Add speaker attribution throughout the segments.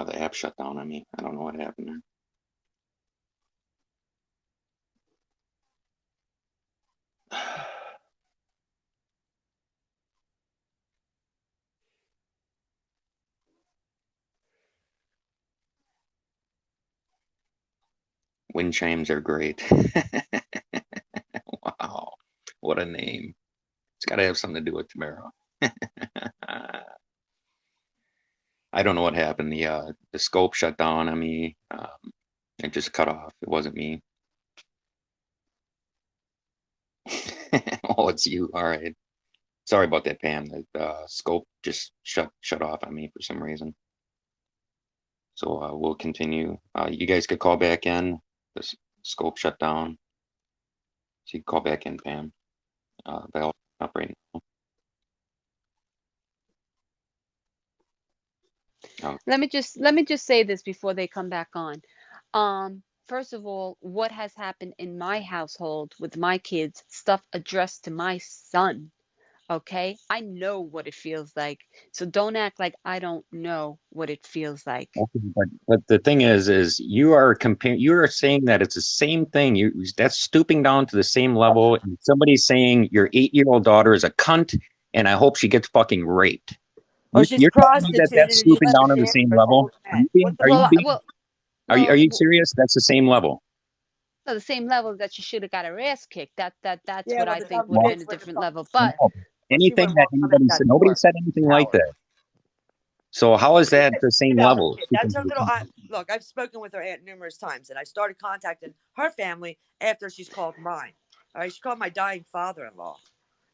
Speaker 1: the app shut down on me. I don't know what happened there. Wind chimes are great. Wow, what a name. It's got to have something to do with tomorrow. I don't know what happened. The scope shut down on me. It just cut off. It wasn't me. Oh, it's you. All right. Sorry about that, Pam. The scope just shut off on me for some reason. So we'll continue. You guys could call back in. The scope shut down. So you can call back in, Pam. That'll up right now. Oh.
Speaker 2: Let me just say this before they come back on. First of all, what has happened in my household with my kids, stuff addressed to my son. Okay? I know what it feels like. So don't act like I don't know what it feels like.
Speaker 1: Okay, but the thing is you are comparing. You are saying that it's the same thing. That's stooping down to the same level. And somebody's saying your 8-year-old daughter is a cunt, and I hope she gets fucking raped.
Speaker 3: Or she's
Speaker 1: You're telling me that
Speaker 3: prostituted
Speaker 1: that's
Speaker 3: and you
Speaker 1: stooping
Speaker 3: let her
Speaker 1: down to the
Speaker 3: dance
Speaker 1: same
Speaker 3: for
Speaker 1: level?
Speaker 3: old men.
Speaker 1: Are you serious? That's the same level.
Speaker 2: So the same level that she should have got her ass kicked. That's
Speaker 3: Yeah,
Speaker 2: what
Speaker 3: well,
Speaker 2: I
Speaker 3: the
Speaker 2: think
Speaker 3: dumb
Speaker 2: would have
Speaker 3: bitch
Speaker 2: been a
Speaker 3: with the
Speaker 2: different
Speaker 3: fucking
Speaker 2: level. But
Speaker 3: Well, she
Speaker 1: anything
Speaker 3: wouldn't
Speaker 1: that
Speaker 3: walk coming
Speaker 1: anybody
Speaker 3: out that
Speaker 1: said, nobody
Speaker 3: door.
Speaker 1: said anything like
Speaker 3: Coward.
Speaker 1: that. So how is that the same
Speaker 3: About
Speaker 1: level?
Speaker 3: it. That's her little. Look, I've spoken with her aunt numerous times, and I started contacting her family after she's called mine. All right, she called my dying father-in-law.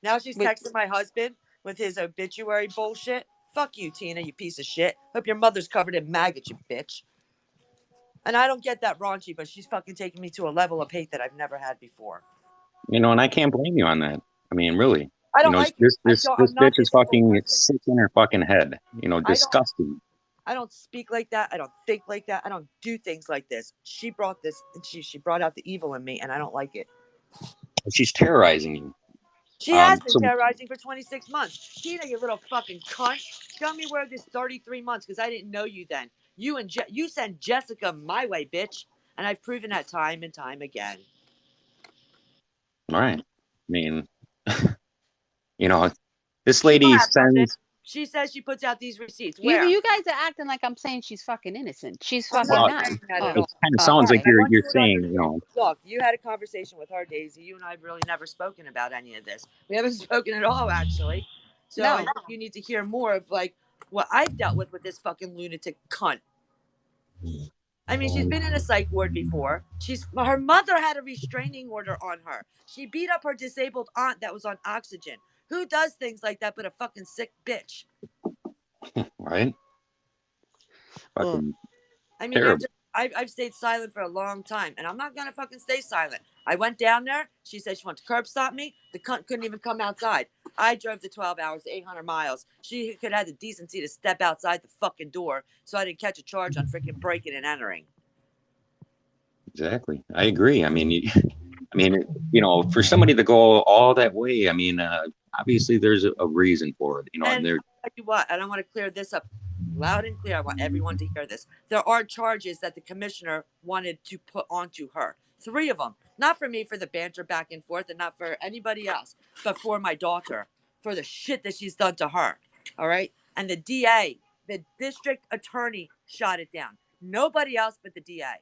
Speaker 3: Now she's texting my husband with his obituary bullshit. Fuck you, Tina, you piece of shit. Hope your mother's covered in maggots, you bitch. And I don't get that raunchy, but she's fucking taking me to a level of hate that I've never had before.
Speaker 1: And I can't blame you on that. I mean, really.
Speaker 3: I don't like
Speaker 1: this
Speaker 3: I'm not
Speaker 1: bitch is fucking sick in her fucking head. Disgusting.
Speaker 3: I don't speak like that. I don't think like that. I don't do things like this. She brought this, and she brought out the evil in me, and I don't like it.
Speaker 1: She's terrorizing you.
Speaker 3: She has been terrorizing for 26 months. Tina, you little fucking cunt. Show me where this 33 months, because I didn't know you then. You sent Jessica my way, bitch. And I've proven that time and time again.
Speaker 1: All right. I mean, this lady sends.
Speaker 3: She says she puts out these receipts.
Speaker 2: You,
Speaker 3: Where?
Speaker 2: you guys are acting like I'm saying she's fucking innocent. She's fucking
Speaker 3: not
Speaker 2: not.
Speaker 3: saying that at
Speaker 1: It
Speaker 3: all.
Speaker 1: kind of sounds like you're saying,
Speaker 3: Look, you had a conversation with her, Daisy. You and I have really never spoken about any of this. We haven't spoken at all, actually. So I think you need to hear more of like what I've dealt with this fucking lunatic cunt. I mean, she's been in a psych ward before. Her mother had a restraining order on her. She beat up her disabled aunt that was on oxygen. Who does things like that but a fucking sick bitch?
Speaker 1: Right? Fucking
Speaker 3: I mean, I've stayed silent for a long time, and I'm not gonna fucking stay silent. I went down there. She said she wanted to curb stop me. The cunt couldn't even come outside. I drove the 12 hours, 800 miles. She could have the decency to step outside the fucking door, so I didn't catch a charge on freaking breaking and entering.
Speaker 1: Exactly. I agree. I mean, for somebody to go all that way, I mean, obviously there's a reason for it,
Speaker 3: And I'll tell you what, and I want to clear this up loud and clear. I want everyone to hear this. There are charges that the commissioner wanted to put onto her. 3 of them. Not for me for the banter back and forth and not for anybody else, but for my daughter, for the shit that she's done to her. All right? And the DA, the district attorney shot it down. Nobody else but the DA.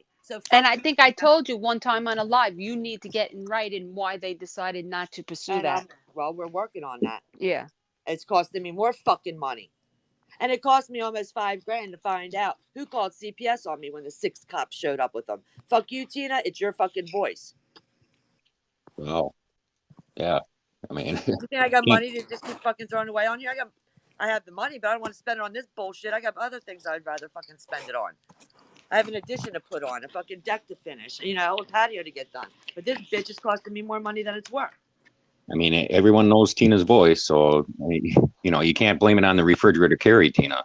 Speaker 2: And I think I told you one time on a live, you need to get in writing why they decided not to pursue that.
Speaker 3: Well, we're working on that.
Speaker 2: Yeah.
Speaker 3: It's costing me more fucking money. And it cost me almost $5,000 to find out who called CPS on me when the 6 cops showed up with them. Fuck you, Tina. It's your fucking voice.
Speaker 1: Wow. Yeah. I mean,
Speaker 3: you think I got money to just keep fucking throwing away on you? I have the money, but I don't want to spend it on this bullshit. I got other things I'd rather fucking spend it on. I have an addition to put on, a fucking deck to finish, a patio to get done. But this bitch is costing me more money than it's worth.
Speaker 1: I mean, everyone knows Tina's voice, so you can't blame it on the refrigerator carry, Tina.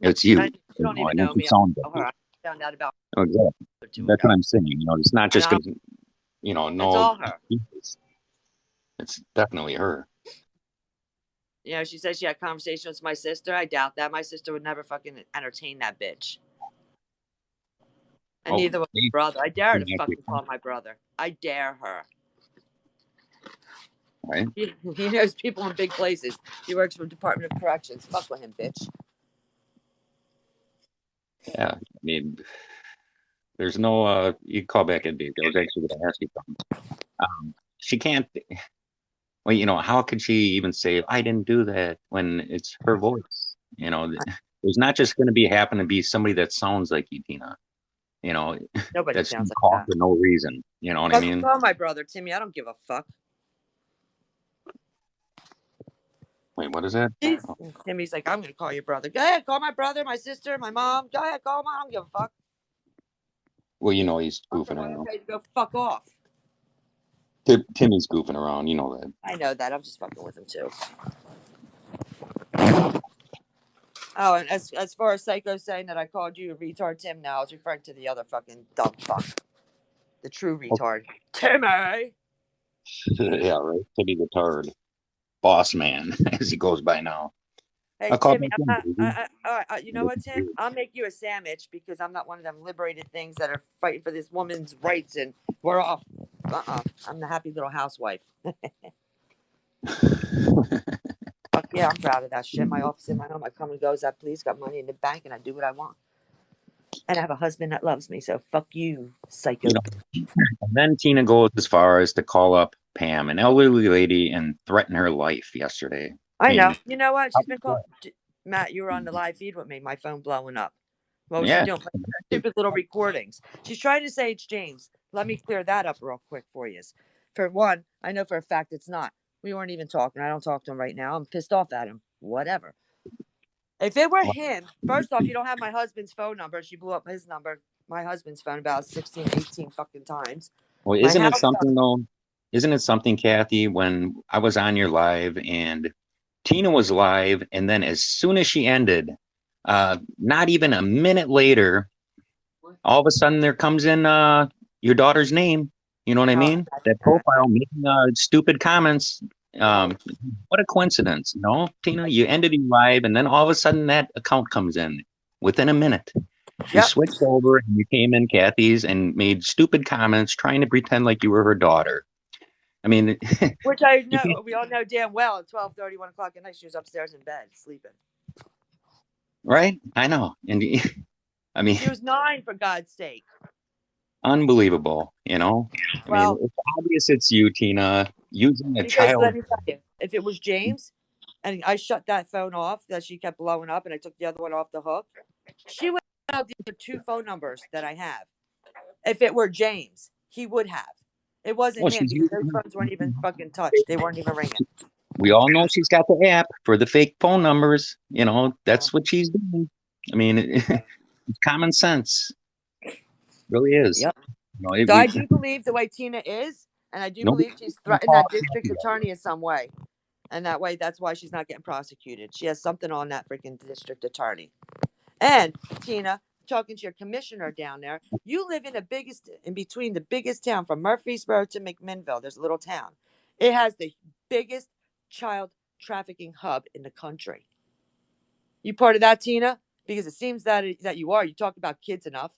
Speaker 1: It's you.
Speaker 3: You don't even know me. I found out about.
Speaker 1: Oh, exactly. That's what I'm saying. It's not just because no.
Speaker 3: It's all her.
Speaker 1: It's definitely her.
Speaker 3: She said she had conversations with my sister. I doubt that. My sister would never fucking entertain that bitch. And
Speaker 1: Oh,
Speaker 3: neither was my
Speaker 1: Daisey
Speaker 3: brother. I dare her to
Speaker 1: can actually
Speaker 3: fucking call my brother. I dare her.
Speaker 1: right?
Speaker 3: He knows people in big places. He works for Department of Corrections. Fuck with him, bitch.
Speaker 1: Yeah, I mean, there's no you call back in, Dave. I was actually going to ask you something. She can't. Well, how could she even say I didn't do that when it's her voice? There's not just going to happen to be somebody that sounds like you, Tina. You know,
Speaker 3: Nobody
Speaker 1: that's
Speaker 3: sounds like
Speaker 1: called
Speaker 3: that.
Speaker 1: for no reason. You know what I
Speaker 3: Fucking
Speaker 1: mean?
Speaker 3: call my brother, Timmy. I don't give a fuck.
Speaker 1: Wait, what is that? Oh,
Speaker 3: Timmy's like, I'm gonna call your brother. Go ahead, call my brother, my sister, my mom. Go ahead, call him. I don't give a fuck.
Speaker 1: well, he's
Speaker 3: I'm
Speaker 1: goofing around.
Speaker 3: ready to go fuck off.
Speaker 1: Timmy's goofing around. You know that.
Speaker 3: I know that. I'm just fucking with him too. Oh, and as far as Psycho saying that I called you a retard, Tim, now I was referring to the other fucking dumb fuck, the true retard, Timmy.
Speaker 1: Yeah, right. Timmy the Turd, boss man, as he goes by now.
Speaker 3: Hey
Speaker 1: I'll call
Speaker 3: Timmy,
Speaker 1: back in, baby.
Speaker 3: you know what, Tim? I'll make you a sandwich because I'm not one of them liberated things that are fighting for this woman's rights, and we're off. I'm the happy little housewife. Fuck yeah, I'm proud of that shit. My office in my home, I come and goes. I please, got money in the bank, and I do what I want. And I have a husband that loves me. So fuck you, psycho.
Speaker 1: And then Tina goes as far as to call up Pam, an elderly lady, and threaten her life yesterday.
Speaker 3: I know.
Speaker 1: mean,
Speaker 3: You know what?
Speaker 1: how
Speaker 3: She's been called. Matt, you were on the live feed with me. My phone blowing up. What was she
Speaker 1: yeah,
Speaker 3: doing? Stupid little recordings. She's trying to say it's James. Let me clear that up real quick for you. For one, I know for a fact it's not. We weren't even talking. I don't talk to him right now. I'm pissed off at him. Whatever. If it were him, first off, you don't have my husband's phone number. She blew up his number, my husband's phone, about 16, 18 fucking times.
Speaker 1: well,
Speaker 3: My
Speaker 1: isn't it
Speaker 3: house
Speaker 1: something though? Isn't it something, Kathy, when I was on your live and Tina was live, and then as soon as she ended, not even a minute later, all of a sudden there comes in your daughter's name. You know what I mean? That profile making stupid comments. What a coincidence, Tina? You ended your live, and then all of a sudden that account comes in within a minute. You
Speaker 3: Yep.
Speaker 1: switched over and you came in Kathy's and made stupid comments, trying to pretend like you were her daughter. I mean,
Speaker 3: Which I know, we all know damn well at 12:30, 1 o'clock at night, she was upstairs in bed sleeping.
Speaker 1: right? I know. And I mean,
Speaker 3: She was 9, for God's sake.
Speaker 1: unbelievable, I
Speaker 3: Well,
Speaker 1: mean, it's obvious it's you, Tina, using a
Speaker 3: because
Speaker 1: child.
Speaker 3: let me tell you, if it was James and I shut that phone off that she kept blowing up and I took the other one off the hook, she would have the other 2 phone numbers that I have. If it were James, he would have. It wasn't
Speaker 1: Well,
Speaker 3: him
Speaker 1: she's
Speaker 3: because those
Speaker 1: using
Speaker 3: phones weren't even fucking touched. They weren't even ringing.
Speaker 1: we all know she's got the app for the fake phone numbers. That's what she's doing. I mean, it's common sense. It really is.
Speaker 3: Yep.
Speaker 1: It,
Speaker 3: So I
Speaker 1: we
Speaker 3: do believe the way Tina is, and I do
Speaker 1: nobody
Speaker 3: believe she's
Speaker 1: can
Speaker 3: threatened
Speaker 1: call
Speaker 3: that district
Speaker 1: Kathy
Speaker 3: attorney in some way. And that way, that's why she's not getting prosecuted. She has something on that freaking district attorney. And Tina, talking to your commissioner down there, you live in between the biggest town from Murfreesboro to McMinnville. There's a little town. It has the biggest child trafficking hub in the country. You part of that, Tina? Because it seems that you are. You talk about kids enough.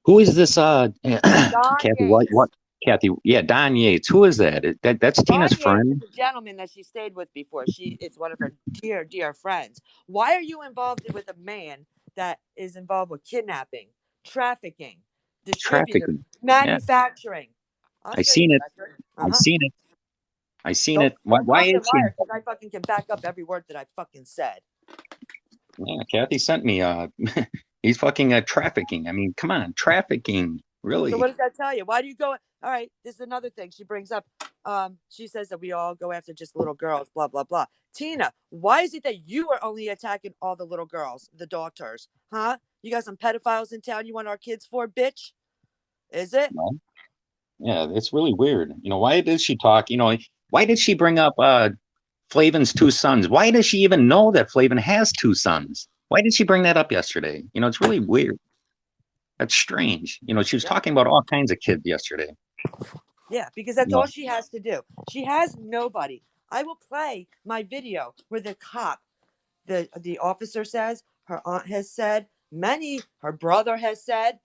Speaker 1: Who is this?
Speaker 3: Don
Speaker 1: Kathy? What?
Speaker 3: Yates.
Speaker 1: What? Kathy? Yeah, Don Yates. Who is that? That's
Speaker 3: Don
Speaker 1: Tina's
Speaker 3: Yates
Speaker 1: friend.
Speaker 3: is a gentleman that she stayed with before. It's one of her dear, dear friends. Why are you involved with a man that is involved with kidnapping, trafficking, distributor,
Speaker 1: Trafficking. Yeah,
Speaker 3: manufacturing? I'll
Speaker 1: I
Speaker 3: show you
Speaker 1: seen
Speaker 3: the
Speaker 1: it.
Speaker 3: record.
Speaker 1: I seen it. I seen
Speaker 3: Don't
Speaker 1: it. Why
Speaker 3: call me a
Speaker 1: is she?
Speaker 3: liar because I fucking can back up every word that I fucking said.
Speaker 1: Yeah, Kathy sent me. He's fucking trafficking. I mean, come on, trafficking.
Speaker 3: So
Speaker 1: Really?
Speaker 3: what does that tell you? Why do you go? All right, this is another thing she brings up. She says that we all go after just little girls, blah blah blah. Tina, why is it that you are only attacking all the little girls, the daughters? Huh? You got some pedophiles in town you want our kids for, bitch? Is it?
Speaker 1: No. Yeah, it's really weird. Why did she talk? Why did she bring up Flavin's 2 sons? Why does she even know that Flavin has 2 sons? Why did she bring that up yesterday? It's really weird. That's strange. She was talking about all kinds of kids yesterday.
Speaker 3: Yeah, because that's all she has to do. She has nobody. I will play my video where the cop, the officer says, her aunt has said, her brother has said,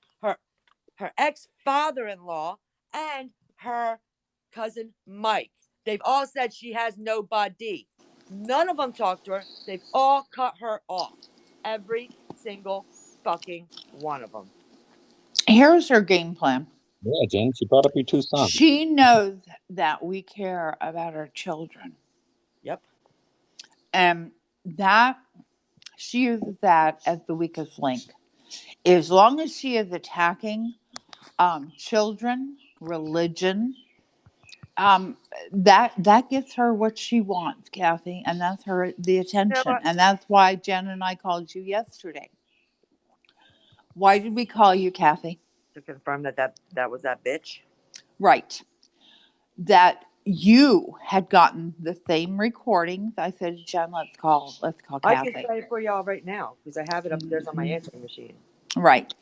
Speaker 3: her ex-father-in-law, and her cousin Mike. They've all said she has nobody. None of them talked to her. They've all cut her off. Every single fucking one of them.
Speaker 4: Here's her game plan.
Speaker 1: Yeah, Jen, she brought up your two sons.
Speaker 4: She knows that we care about our children.
Speaker 3: Yep.
Speaker 4: And that she uses that as the weakest link. As long as she is attacking children, religion, that gets her what she wants, Kathy, and that's the attention. And that's why Jen and I called you yesterday. Why did we call you, Kathy?
Speaker 3: To confirm that was that bitch.
Speaker 4: Right. That you had gotten the same recordings. I said, Jen, let's call Kathy.
Speaker 3: I can play it for y'all right now because I have it upstairs on my answering machine.
Speaker 4: Right.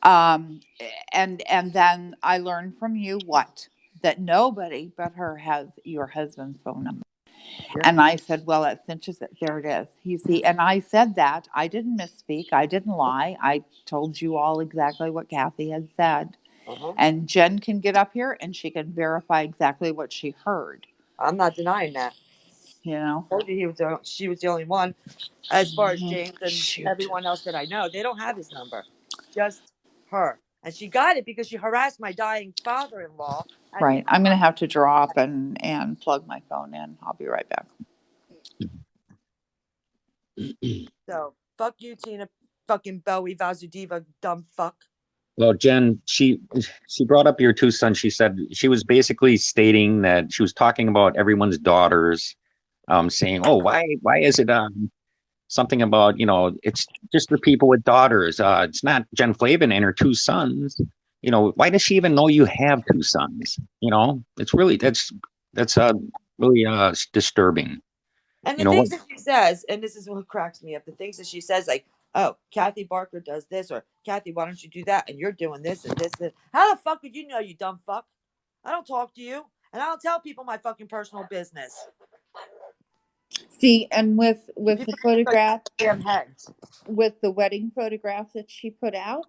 Speaker 4: And then I learned from you what? That nobody but her has your husband's phone number. Yeah. And I said, well, that cinches it. There it is. You see, and I said that. I didn't misspeak. I didn't lie. I told you all exactly what Kathy had said. And Jen can get up here and she can verify exactly what she heard.
Speaker 3: I'm not denying that.
Speaker 4: You know?
Speaker 3: I told you she was the only one. As far as James and everyone else that I know, they don't have his number. Just her. And she got it because she harassed my dying father-in-law.
Speaker 4: Right. I'm going to have to drop and plug my phone in. I'll be right back.
Speaker 3: So, fuck you, Tina. Fucking Bowie, Vasudiva, dumb fuck.
Speaker 1: Well, Jen, she brought up your two sons. She said she was basically stating that she was talking about everyone's daughters, saying, "Oh, why is it something about, it's just the people with daughters. It's not Jen Flavin and her two sons. Why does she even know you have two sons? It's really that's really disturbing."
Speaker 3: And the things that she says, and this is what cracks me up, the things that she says, like, oh, Kathy Barker does this, or Kathy, why don't you do that? And you're doing this and this. And how the fuck would you know, you dumb fuck? I don't talk to you, and I don't tell people my fucking personal business.
Speaker 4: See, and with the photograph, with the wedding photograph that she put out,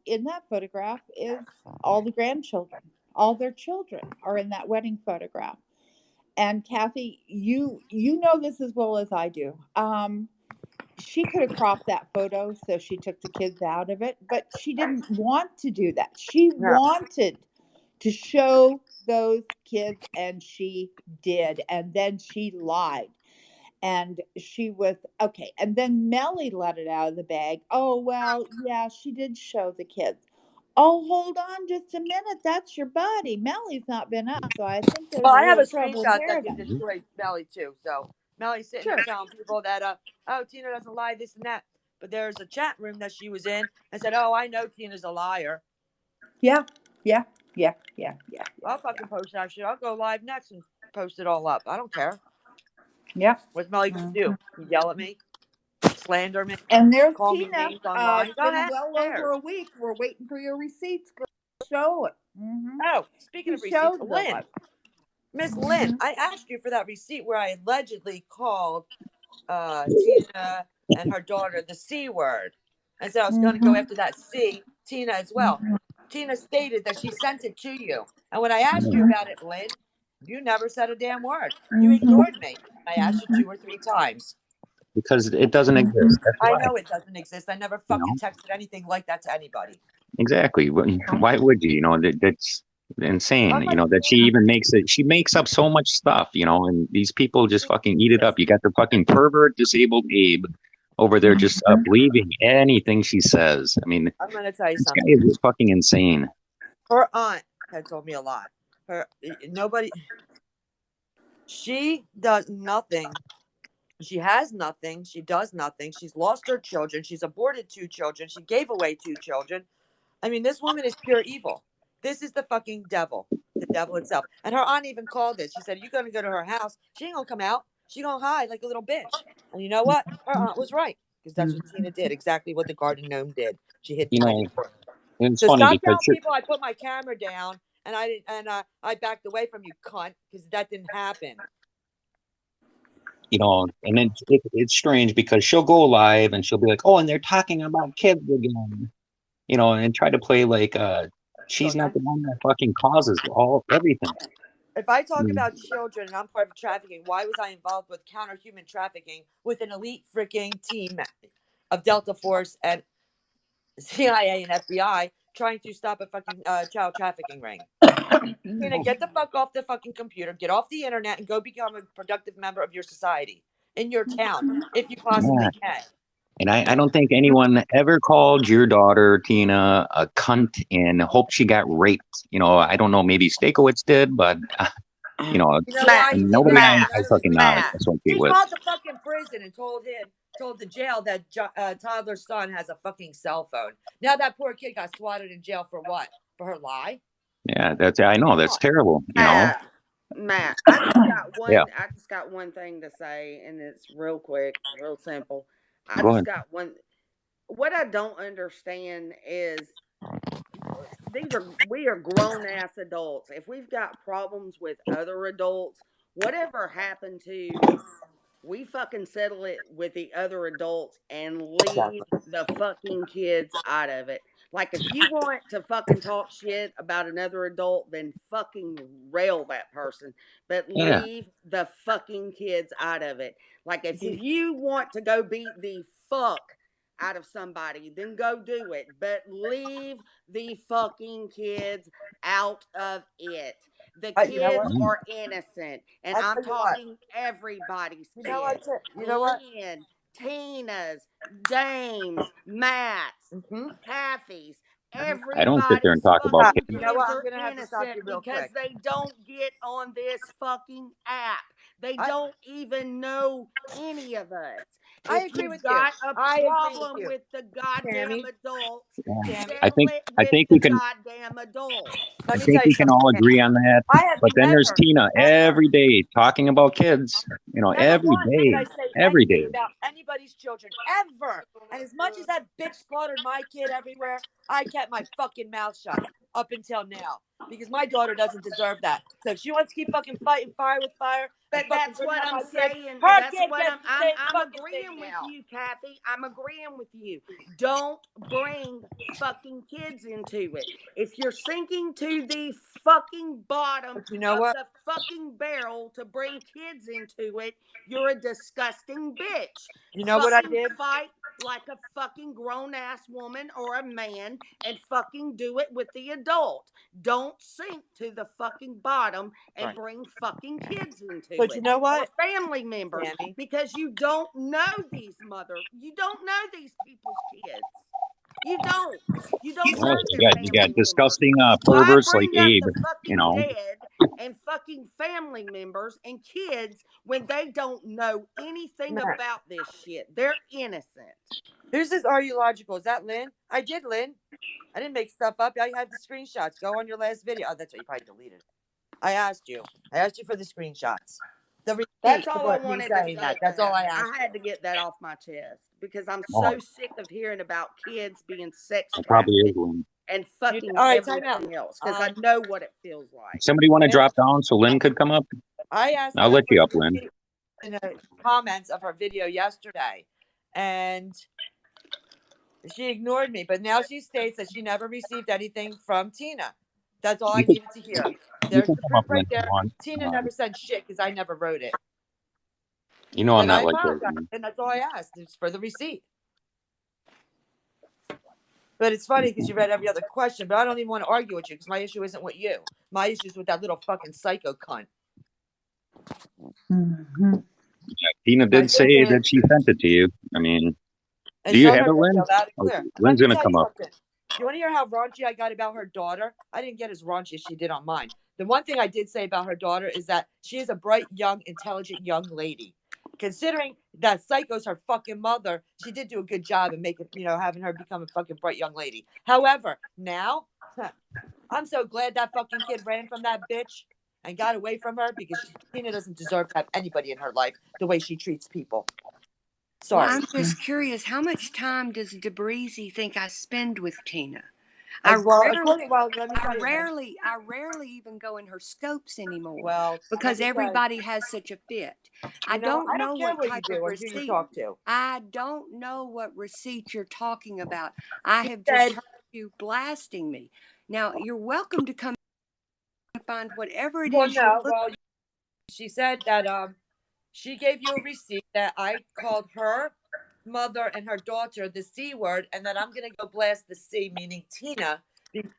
Speaker 4: in that photograph is all the grandchildren. All their children are in that wedding photograph. And Kathy, you know this as well as I do. She could have cropped that photo so she took the kids out of it, but she didn't want to do that. She wanted to show those kids, and she did. And then she lied. And she was okay. And then Melly let it out of the bag. Oh, well, yeah, she did show the kids. Oh, hold on just a minute. That's your buddy. Melly's not been up. So I think there's
Speaker 3: I have a
Speaker 4: trouble
Speaker 3: screenshot
Speaker 4: there.
Speaker 3: that can destroy Melly too. So Melly's sitting there telling people that, oh, Tina doesn't lie, this and that. But there's a chat room that she was in and said, oh, I know Tina's a liar.
Speaker 4: Yeah.
Speaker 3: I'll fucking post that shit. I'll go live next and post it all up. I don't care.
Speaker 4: Yeah.
Speaker 3: What's Melly going to do? Yell at me? Slander me?
Speaker 4: And there's
Speaker 3: call
Speaker 4: Tina.
Speaker 3: Me names online?
Speaker 4: It's been well over a week. We're waiting for your receipts. Girl. Show it. Mm-hmm.
Speaker 3: Oh, speaking of receipts, Lynn. Miss Lynn, I asked you for that receipt where I allegedly called Tina and her daughter the C word. And so I was going to go after that Tina as well. Tina stated that she sent it to you. And when I asked you about it, Lynn, you never said a damn word. You ignored me. I asked you 2 or 3 times.
Speaker 1: Because it doesn't exist.
Speaker 3: I know it doesn't exist. I never fucking texted anything like that to anybody.
Speaker 1: Exactly. Why would you? That's insane. That she even makes up so much stuff, and these people just fucking eat it up. You got the fucking pervert disabled Abe over there just believing anything she says. I mean,
Speaker 3: I'm going to tell you something.
Speaker 1: This guy is fucking insane.
Speaker 3: Her aunt had told me a lot. She does nothing. She has nothing. She does nothing. She's lost her children. She's aborted 2 children. She gave away 2 children. I mean, this woman is pure evil. This is the fucking devil, the devil itself. And her aunt even called this. She said, you're going to go to her house. She ain't going to come out. She going to hide like a little bitch. And you know what? Her aunt was right. Because that's what Tina did. Exactly what the garden gnome did. She hid behind it. So stop telling people I put my camera down and I backed away from you, cunt, because that didn't happen.
Speaker 1: And then it's strange because she'll go live and she'll be like, oh, and they're talking about kids again. you know, and try to play like she's not the one that fucking causes everything.
Speaker 3: If I talk about children and I'm part of trafficking, why was I involved with counter-human trafficking with an elite freaking team of Delta Force and CIA and FBI trying to stop a fucking child trafficking ring? Get the fuck off the fucking computer, get off the internet, and go become a productive member of your society in your town if you possibly can.
Speaker 1: And I don't think anyone ever called your daughter, Tina, a cunt and hoped she got raped. You know, I don't know, maybe Stakowitz did, but, you know nobody on my fucking associate
Speaker 3: He
Speaker 1: with.
Speaker 3: called the fucking prison and told the jail that toddler's son has a fucking cell phone. Now that poor kid got swatted in jail for what? For her lie?
Speaker 1: Yeah, I know, that's terrible, you know.
Speaker 5: Matt, I just got one thing to say, and it's real quick, real simple. Got one. What I don't understand is we are grown ass adults. If we've got problems with other adults, whatever happened to we fucking settle it with the other adults and leave the fucking kids out of it. Like, if you want to fucking talk shit about another adult, then fucking rail that person. But leave the fucking kids out of it. Like, if you want to go beat the fuck out of somebody, then go do it. But leave the fucking kids out of it. The kids are innocent, and I'm talking everybody's kids. Lynn, Tina's, James, Matt's, Kathy's, everybody's
Speaker 1: I don't sit there and talk about kids.
Speaker 3: You know what? I'm gonna have to stop you real
Speaker 5: because
Speaker 3: quick.
Speaker 5: they don't get on this fucking app. They don't even know any of us.
Speaker 3: I agree with you.
Speaker 5: Got a problem with the goddamn adults. I think
Speaker 1: we can.
Speaker 5: Goddamn adults.
Speaker 1: I think we can all agree on that. But then there's Tina every day talking about kids. You know, every day.
Speaker 3: About anybody's children ever. And as much as that bitch slaughtered my kid everywhere, I kept my fucking mouth shut up until now because my daughter doesn't deserve that. So if she wants to keep fucking fighting fire with fire,
Speaker 5: but that's what I'm saying. I'm agreeing with you, Kathy. I'm agreeing with you. Don't bring fucking kids into it. If you're sinking to the fucking bottom of the fucking barrel to bring kids into it, you're a disgusting bitch.
Speaker 3: You know what I did?
Speaker 5: Fight like a fucking grown ass woman or a man and fucking do it with the adult. Don't sink to the fucking bottom and bring fucking kids into it.
Speaker 3: But you know what?
Speaker 5: Or family members, because you don't know these you don't know these people's kids. You don't know
Speaker 1: you got disgusting perverts like Abe, you know.
Speaker 5: Dead and fucking family members and kids when they don't know anything about this shit. They're innocent.
Speaker 3: Who's this? Are you logical? Is that Lynn? I did, Lynn. I didn't make stuff up. I have the screenshots. Go on your last video. Oh, that's what you probably deleted. I asked you for the screenshots.
Speaker 5: That's all I wanted to say.
Speaker 3: That's all I asked.
Speaker 5: I had to get that off my chest because I'm so sick of hearing about kids being sex
Speaker 1: trafficked
Speaker 5: and fucking everything else because I know what it feels like.
Speaker 1: Somebody want to drop down so Lynn could come up?
Speaker 3: I asked.
Speaker 1: I'll let you up, Lynn.
Speaker 3: In the comments of her video yesterday, and she ignored me. But now she states that she never received anything from Tina. That's all I needed to hear. There's the proof right there. Tina never said shit because I never wrote it.
Speaker 1: You know, I'm not like that.
Speaker 3: And that's all I asked. It's for the receipt. But it's funny because you read every other question, but I don't even want to argue with you because my issue isn't with you. My issue is with that little fucking psycho cunt.
Speaker 1: Yeah, Tina did say that she sent it to you. I mean, do you have it, Lynn? Lynn's going to come up.
Speaker 3: Do you want to hear how raunchy I got about her daughter? I didn't get as raunchy as she did on mine. The one thing I did say about her daughter is that she is a bright, young, intelligent young lady. Considering that Psycho's her fucking mother, she did do a good job in making, having her become a fucking bright young lady. However, now, I'm so glad that fucking kid ran from that bitch and got away from her because Tina doesn't deserve to have anybody in her life the way she treats people. Sorry.
Speaker 6: Well, I'm just curious, how much time does DeBreezy think I spend with Tina?
Speaker 3: I
Speaker 6: rarely even go in her scopes anymore. Well, because everybody has such a fit. I don't know what type of receipt. I don't know what receipt you're talking about. I have just heard you blasting me. Now, you're welcome to come and find whatever it
Speaker 3: Well,
Speaker 6: is
Speaker 3: no.
Speaker 6: you're looking.
Speaker 3: Well, she said that she gave you a receipt that I called her mother and her daughter the C word, and that I'm gonna go blast the C, meaning Tina,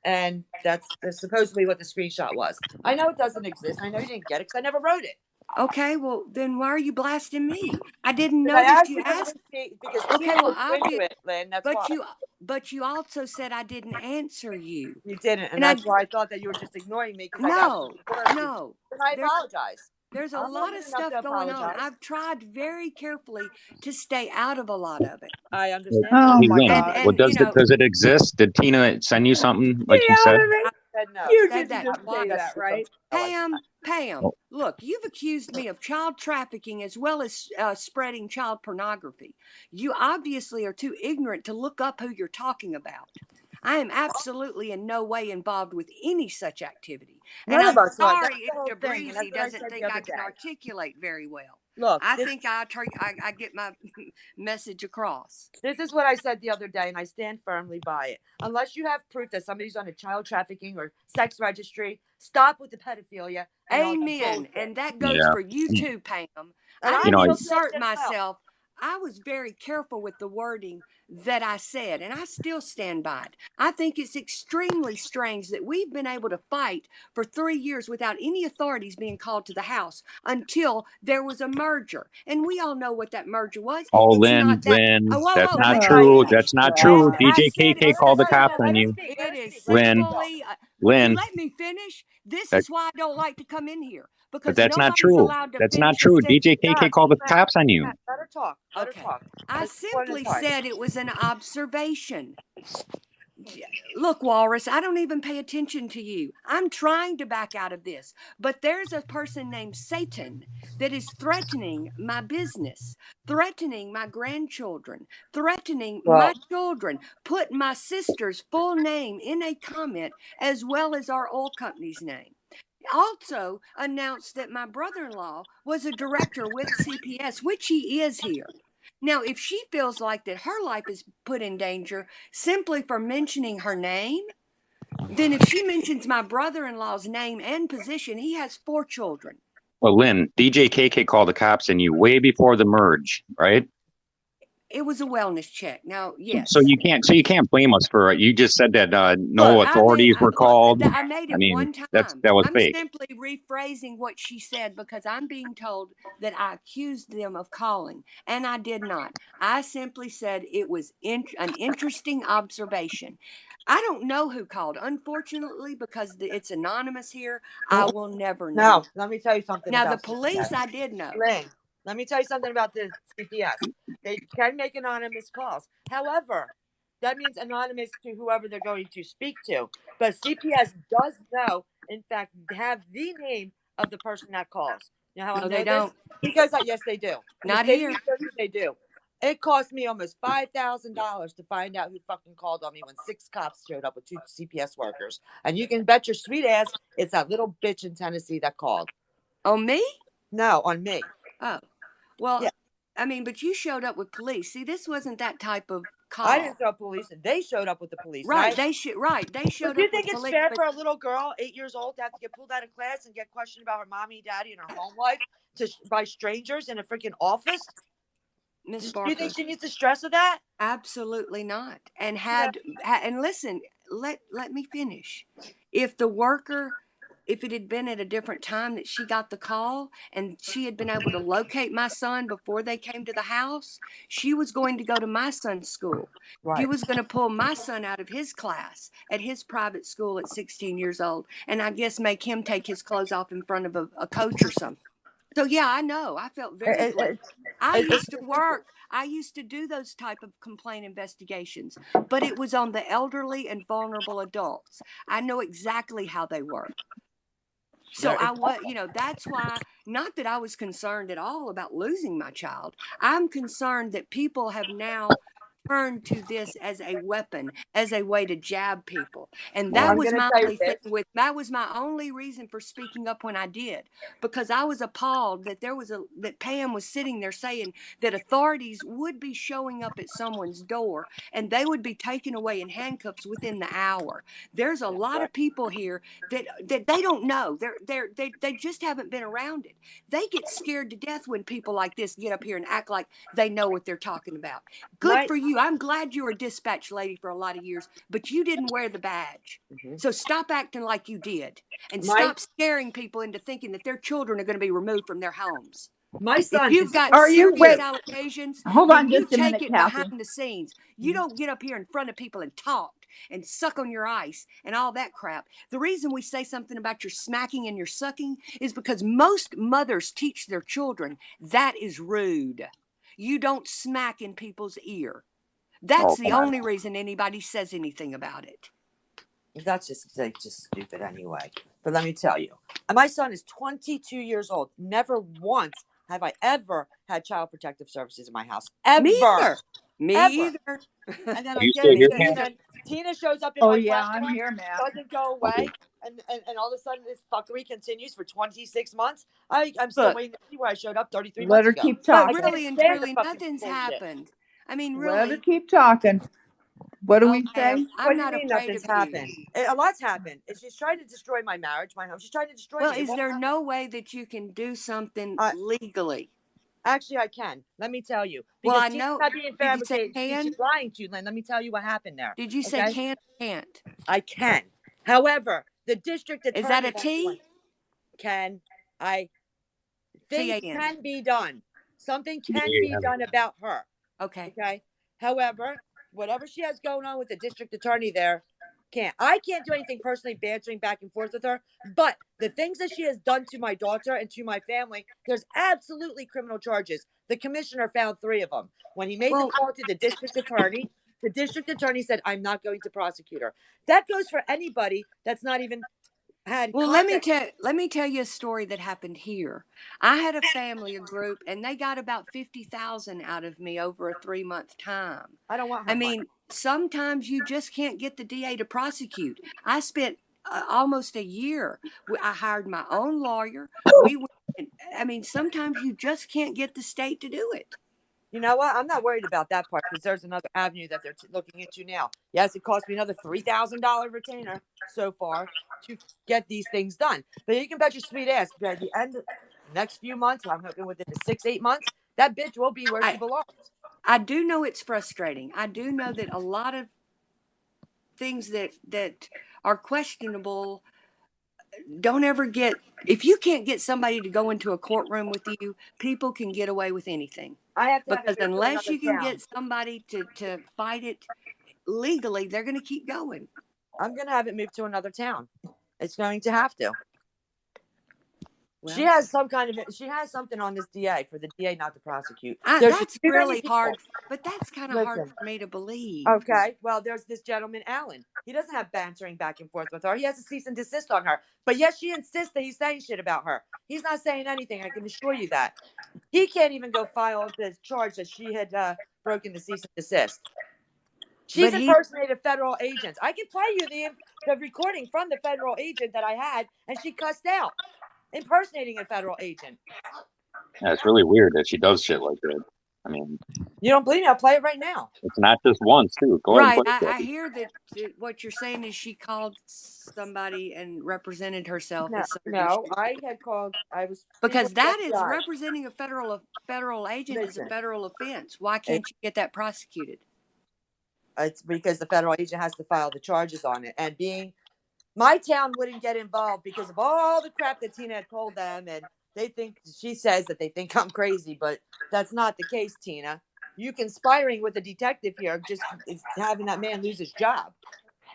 Speaker 3: and that's supposedly what the screenshot was. I know it doesn't exist. I know you didn't get it because I never wrote it.
Speaker 6: Okay, well, then why are you blasting me? I didn't
Speaker 3: Because I
Speaker 6: notice
Speaker 3: asked
Speaker 6: you
Speaker 3: you for the
Speaker 6: asked.
Speaker 3: receipt because
Speaker 6: Okay,
Speaker 3: Tina
Speaker 6: well,
Speaker 3: looked into it, Lynn. That's why
Speaker 6: but you also said I didn't answer you.
Speaker 3: you didn't, and
Speaker 6: And I
Speaker 3: that's why I thought that you were just ignoring me because I got
Speaker 6: no,
Speaker 3: word of you.
Speaker 6: no.
Speaker 3: And I
Speaker 6: There's
Speaker 3: apologize.
Speaker 6: there's a
Speaker 3: I'm
Speaker 6: lot
Speaker 3: old
Speaker 6: of
Speaker 3: enough
Speaker 6: stuff
Speaker 3: to
Speaker 6: going on.
Speaker 3: apologize.
Speaker 6: I've tried very carefully to stay out of a lot of it.
Speaker 3: I understand.
Speaker 4: Oh
Speaker 1: Hey,
Speaker 4: my
Speaker 1: Lynn,
Speaker 4: God.
Speaker 1: well,
Speaker 6: And you know,
Speaker 1: does it exist? Did Tina send you something like
Speaker 3: Get
Speaker 1: you
Speaker 3: out
Speaker 1: said?
Speaker 3: of it.
Speaker 6: I
Speaker 3: Said no.
Speaker 4: You
Speaker 6: said
Speaker 4: didn't
Speaker 6: that
Speaker 4: just say
Speaker 6: twice.
Speaker 4: that, right?
Speaker 6: Pam,
Speaker 1: Oh,
Speaker 6: look, you've accused me of child trafficking as well as spreading child pornography. You obviously are too ignorant to look up who you're talking about. I am absolutely in no way involved with any such activity. And
Speaker 3: None of
Speaker 6: I'm
Speaker 3: us are. That's
Speaker 6: sorry
Speaker 3: the whole
Speaker 6: if
Speaker 3: thing, and that's
Speaker 6: DeBreezy
Speaker 3: what I
Speaker 6: doesn't
Speaker 3: said the
Speaker 6: think
Speaker 3: other
Speaker 6: I can
Speaker 3: day.
Speaker 6: articulate very well.
Speaker 3: Look,
Speaker 6: I think I get my message across.
Speaker 3: this is what I said the other day, and I stand firmly by it. Unless you have proof that somebody's on a child trafficking or sex registry, stop with the pedophilia and all that
Speaker 6: Amen.
Speaker 3: bullshit.
Speaker 6: And that goes
Speaker 1: yeah.
Speaker 6: for you too, Pam.
Speaker 3: And
Speaker 6: I
Speaker 3: I
Speaker 1: You
Speaker 6: didn't
Speaker 1: know,
Speaker 3: feel safe
Speaker 6: insert
Speaker 3: as well.
Speaker 6: myself. I was very careful with the wording that I said, and I still stand by it. I think it's extremely strange that we've been able to fight for 3 years without any authorities being called to the house until there was a merger. And we all know what that merger was.
Speaker 1: oh,
Speaker 6: It's not that.
Speaker 1: Lynn,
Speaker 6: Oh, whoa,
Speaker 1: that's
Speaker 6: whoa,
Speaker 1: not
Speaker 6: let me
Speaker 4: Oh
Speaker 1: true.
Speaker 4: my
Speaker 6: finish.
Speaker 1: That's not true.
Speaker 4: God.
Speaker 6: I
Speaker 1: DJ
Speaker 6: said it
Speaker 1: KK
Speaker 6: was.
Speaker 1: called the
Speaker 3: No,
Speaker 1: cops
Speaker 3: let
Speaker 1: on
Speaker 3: her
Speaker 1: you.
Speaker 3: speak. Let
Speaker 6: It
Speaker 3: her
Speaker 6: is
Speaker 3: speak. Let her
Speaker 1: Lynn,
Speaker 3: speak.
Speaker 6: simply. Would you
Speaker 1: Lynn,
Speaker 6: let me finish? This
Speaker 1: that,
Speaker 6: is why I don't like to come in here
Speaker 1: but
Speaker 6: because
Speaker 1: that's not
Speaker 6: nobody's
Speaker 1: true.
Speaker 6: allowed to
Speaker 1: That's not
Speaker 6: finish a
Speaker 1: true. DJ
Speaker 6: sentence.
Speaker 1: KK
Speaker 3: Stop.
Speaker 1: called the
Speaker 3: Matt,
Speaker 1: cops on you.
Speaker 3: Matt, let her talk. Let her
Speaker 6: Okay.
Speaker 3: talk.
Speaker 6: I
Speaker 3: Let's do one at a
Speaker 6: simply
Speaker 3: time.
Speaker 6: said it was an observation. Look, Walrus, I don't even pay attention to you. I'm trying to back out of this, but there's a person named Satan that is threatening my business, threatening my grandchildren, threatening
Speaker 3: Well,
Speaker 6: my children, put my sister's full name in a comment as well as our oil company's name. Also announced that my brother-in-law was a director with CPS, which he is here. Now, if she feels like that her life is put in danger simply for mentioning her name, then if she mentions my brother-in-law's name and position, he has 4 children.
Speaker 1: Well, Lynn, DJ KK called the cops on you way before the merge, right?
Speaker 6: It was a wellness check. Now,
Speaker 1: So
Speaker 6: yes.
Speaker 1: you can't blame us for it. You just said that no
Speaker 6: Look,
Speaker 1: authorities were called.
Speaker 6: I made
Speaker 1: I
Speaker 6: it
Speaker 1: mean,
Speaker 6: one time.
Speaker 1: that was
Speaker 6: I'm
Speaker 1: fake.
Speaker 6: simply rephrasing what she said because I'm being told that I accused them of calling, and I did not. I simply said it was an interesting observation. I don't know who called. Unfortunately, because it's anonymous here, I will never know.
Speaker 3: no, let me tell you something
Speaker 6: Now, the
Speaker 3: about
Speaker 6: police,
Speaker 3: CPS.
Speaker 6: I did know.
Speaker 3: Lynn, let me tell you something about the CPS. They can make anonymous calls. However, that means anonymous to whoever they're going to speak to. But CPS does know, in fact, have the name of the person that calls. You know how I
Speaker 6: No,
Speaker 3: know
Speaker 6: they
Speaker 3: this?
Speaker 6: don't.
Speaker 3: Because yes, they do. In the
Speaker 6: Not
Speaker 3: state
Speaker 6: here.
Speaker 3: of New Jersey, they do. It cost me almost $5,000 to find out who fucking called on me when 6 cops showed up with 2 CPS workers. And you can bet your sweet ass it's that little bitch in Tennessee that called.
Speaker 6: On me?
Speaker 3: No, on me.
Speaker 6: Oh, well,
Speaker 3: Yeah.
Speaker 6: I mean, but you showed up with police. See, this wasn't that type of call.
Speaker 3: I didn't show up police, and they showed up with the police.
Speaker 6: Right, they should. Right, they showed
Speaker 3: Do you
Speaker 6: up
Speaker 3: think
Speaker 6: with
Speaker 3: it's
Speaker 6: police.
Speaker 3: fair
Speaker 6: But
Speaker 3: for a little girl, 8 years old, to have to get pulled out of class and get questioned about her mommy, daddy, and her home life by strangers in a freaking office?
Speaker 6: Miss
Speaker 3: Do you think
Speaker 6: Barker,
Speaker 3: she needs the stress of that?
Speaker 6: absolutely not. And
Speaker 3: Yeah.
Speaker 6: and listen, let me finish. If the worker, if it had been at a different time that she got the call and she had been able to locate my son before they came to the house, she was going to go to my son's school. She
Speaker 3: Right.
Speaker 6: was going to pull my son out of his class at his private school at 16 years old, and I guess make him take his clothes off in front of a coach or something. So yeah, I know. I felt very blessed. I used to work. I used to do those type of complaint investigations, but it was on the elderly and vulnerable adults. I know exactly how they work. So I was, that's why, not that I was concerned at all about losing my child. I'm concerned that people have now turned to this as a weapon, as a way to jab people. And
Speaker 1: Well,
Speaker 6: that
Speaker 3: I'm
Speaker 6: was
Speaker 3: gonna
Speaker 6: my
Speaker 3: tell you
Speaker 6: only thing
Speaker 3: this.
Speaker 6: with that was my only reason for speaking up when I did, because I was appalled that that Pam was sitting there saying that authorities would be showing up at someone's door and they would be taken away in handcuffs within the hour. There's a lot of people here that they don't know. They just haven't been around it. They get scared to death when people like this get up here and act like they know what they're talking about. Good
Speaker 3: My
Speaker 6: for you. I'm glad you were a dispatch lady for a lot of years, but you didn't wear the badge. So stop acting like you did and
Speaker 3: my
Speaker 6: stop scaring people into thinking that their children are going to be removed from their homes.
Speaker 3: my
Speaker 6: If
Speaker 3: son
Speaker 6: you've
Speaker 3: is
Speaker 6: got
Speaker 4: Are you
Speaker 6: serious
Speaker 4: wait?
Speaker 6: allegations,
Speaker 4: Hold
Speaker 6: then
Speaker 4: on
Speaker 6: you
Speaker 4: just a
Speaker 6: take
Speaker 4: minute,
Speaker 6: it
Speaker 4: Kathy.
Speaker 6: behind the scenes. You don't get up here in front of people and talk and suck on your ice and all that crap. The reason we say something about your smacking and your sucking is because most mothers teach their children that is rude. You don't smack in people's ear. That's
Speaker 1: oh,
Speaker 6: the
Speaker 1: come on.
Speaker 6: only reason anybody says anything about it.
Speaker 3: that's just stupid anyway. But let me tell you, my son is 22 years old. Never once have I ever had child protective services in my house.
Speaker 6: Me
Speaker 3: Ever.
Speaker 6: either. Me
Speaker 3: Ever.
Speaker 6: either.
Speaker 3: And then
Speaker 1: Are
Speaker 3: I
Speaker 1: you
Speaker 3: get
Speaker 1: still
Speaker 3: it.
Speaker 1: here,
Speaker 6: Me
Speaker 3: And
Speaker 1: Pam?
Speaker 6: either.
Speaker 3: then Tina shows up in
Speaker 4: Oh
Speaker 3: my
Speaker 4: yeah, I'm
Speaker 3: platform,
Speaker 4: here, Matt.
Speaker 3: doesn't go
Speaker 1: Okay.
Speaker 3: away, and all of a sudden this fuckery continues for 26 months. I'm still
Speaker 6: Look,
Speaker 3: waiting to see where I showed up 33
Speaker 4: Let
Speaker 3: months
Speaker 4: her
Speaker 3: ago.
Speaker 4: keep
Speaker 6: but
Speaker 3: I
Speaker 4: talking.
Speaker 3: can't
Speaker 6: really and
Speaker 3: stand the
Speaker 6: truly,
Speaker 3: fucking
Speaker 6: nothing's
Speaker 3: bullshit.
Speaker 6: happened. I mean,
Speaker 4: Let her
Speaker 6: really.
Speaker 4: keep talking. What do we
Speaker 6: Okay,
Speaker 4: say?
Speaker 3: What
Speaker 6: I'm
Speaker 3: do you
Speaker 6: not
Speaker 3: mean
Speaker 6: afraid
Speaker 3: nothing's
Speaker 6: of you.
Speaker 3: happened? A lot's happened. She's trying to destroy my marriage, my home. She's trying to destroy
Speaker 6: Well,
Speaker 3: me. It
Speaker 6: is
Speaker 3: won't
Speaker 6: there
Speaker 3: happen.
Speaker 6: no way that you can do something
Speaker 3: I,
Speaker 6: legally?
Speaker 3: Actually, I can. Let me tell you.
Speaker 6: Well,
Speaker 3: Because
Speaker 6: I
Speaker 3: Tina's
Speaker 6: know.
Speaker 3: not being
Speaker 6: Did you say
Speaker 3: fabricated. She's
Speaker 6: can?
Speaker 3: lying to you, Lynn. Let me tell you what happened there.
Speaker 6: Did you say
Speaker 3: Okay?
Speaker 6: can or can't?
Speaker 3: I can. However, the district
Speaker 6: Is that
Speaker 3: attorney
Speaker 6: a T?
Speaker 3: can. I things
Speaker 6: T-A-N.
Speaker 3: can be done. Something can be
Speaker 1: Yeah.
Speaker 3: done about her.
Speaker 6: Okay.
Speaker 3: Okay. However, whatever she has going on with the district attorney there, I can't do anything personally bantering back and forth with her. But the things that she has done to my daughter and to my family, there's absolutely criminal charges. The commissioner found 3 of them. When he made the
Speaker 6: Well,
Speaker 3: call to the district attorney said, I'm not going to prosecute her. That goes for anybody that's not even had
Speaker 6: well,
Speaker 3: contact.
Speaker 6: let me tell you a story that happened here. I had a family, a group, and they got about 50,000 out of me over a 3-month time.
Speaker 3: I don't want
Speaker 6: I
Speaker 3: her money.
Speaker 6: mean, sometimes you just can't get the DA to prosecute. I spent almost a year. I hired my own lawyer. We went. I mean, sometimes you just can't get the state to do it.
Speaker 3: You know what? I'm not worried about that part because there's another avenue that they're looking into now. Yes, it cost me another $3,000 retainer so far to get these things done. But you can bet your sweet ass by the end of the next few months, I'm hoping within the 6-8 months, that bitch will be where she
Speaker 6: I
Speaker 3: belongs.
Speaker 6: I do know it's frustrating. I do know that a lot of things that are questionable don't ever get. If you can't get somebody to go into a courtroom with you, people can get away with anything.
Speaker 3: I have to have
Speaker 6: Because
Speaker 3: it moved to
Speaker 6: unless
Speaker 3: another
Speaker 6: you can
Speaker 3: town.
Speaker 6: get somebody to fight it legally, they're going to keep going.
Speaker 3: I'm going to have it moved to another town. It's going to have to.
Speaker 6: Well,
Speaker 3: She has something on this DA for the DA not to prosecute. There's
Speaker 6: that's
Speaker 3: too many
Speaker 6: really
Speaker 3: people.
Speaker 6: hard, but that's kind of hard
Speaker 3: Listen.
Speaker 6: for me to believe.
Speaker 3: Okay, well, there's this gentleman, Alan. He doesn't have bantering back and forth with her. He has a cease and desist on her. But yet she insists that he's saying shit about her. He's not saying anything. I can assure you that. He can't even go file the charge that she had broken the cease and desist. She's
Speaker 6: But he,
Speaker 3: impersonated federal agents. I can play you the recording from the federal agent that I had, and she cussed out, impersonating a federal agent.
Speaker 1: Yeah, it's really weird that she does shit like that. I mean,
Speaker 3: You don't believe me? I'll play it right now.
Speaker 1: it's not just once, too. Go ahead and
Speaker 6: right,
Speaker 1: play it.
Speaker 6: I hear that what you're saying is she called somebody and represented herself
Speaker 3: No,
Speaker 6: as somebody
Speaker 3: no, I had called. I was speaking
Speaker 6: because
Speaker 3: with
Speaker 6: that
Speaker 3: the
Speaker 6: is
Speaker 3: FBI.
Speaker 6: representing a federal agent is a
Speaker 3: Listen,
Speaker 6: federal offense. Why can't you get that prosecuted?
Speaker 3: it's because the federal agent has to file the charges on it. And my town wouldn't get involved because of all the crap that Tina had told them. And she says that they think I'm crazy, but that's not the case, Tina. You conspiring with a detective here just is having that man lose his job.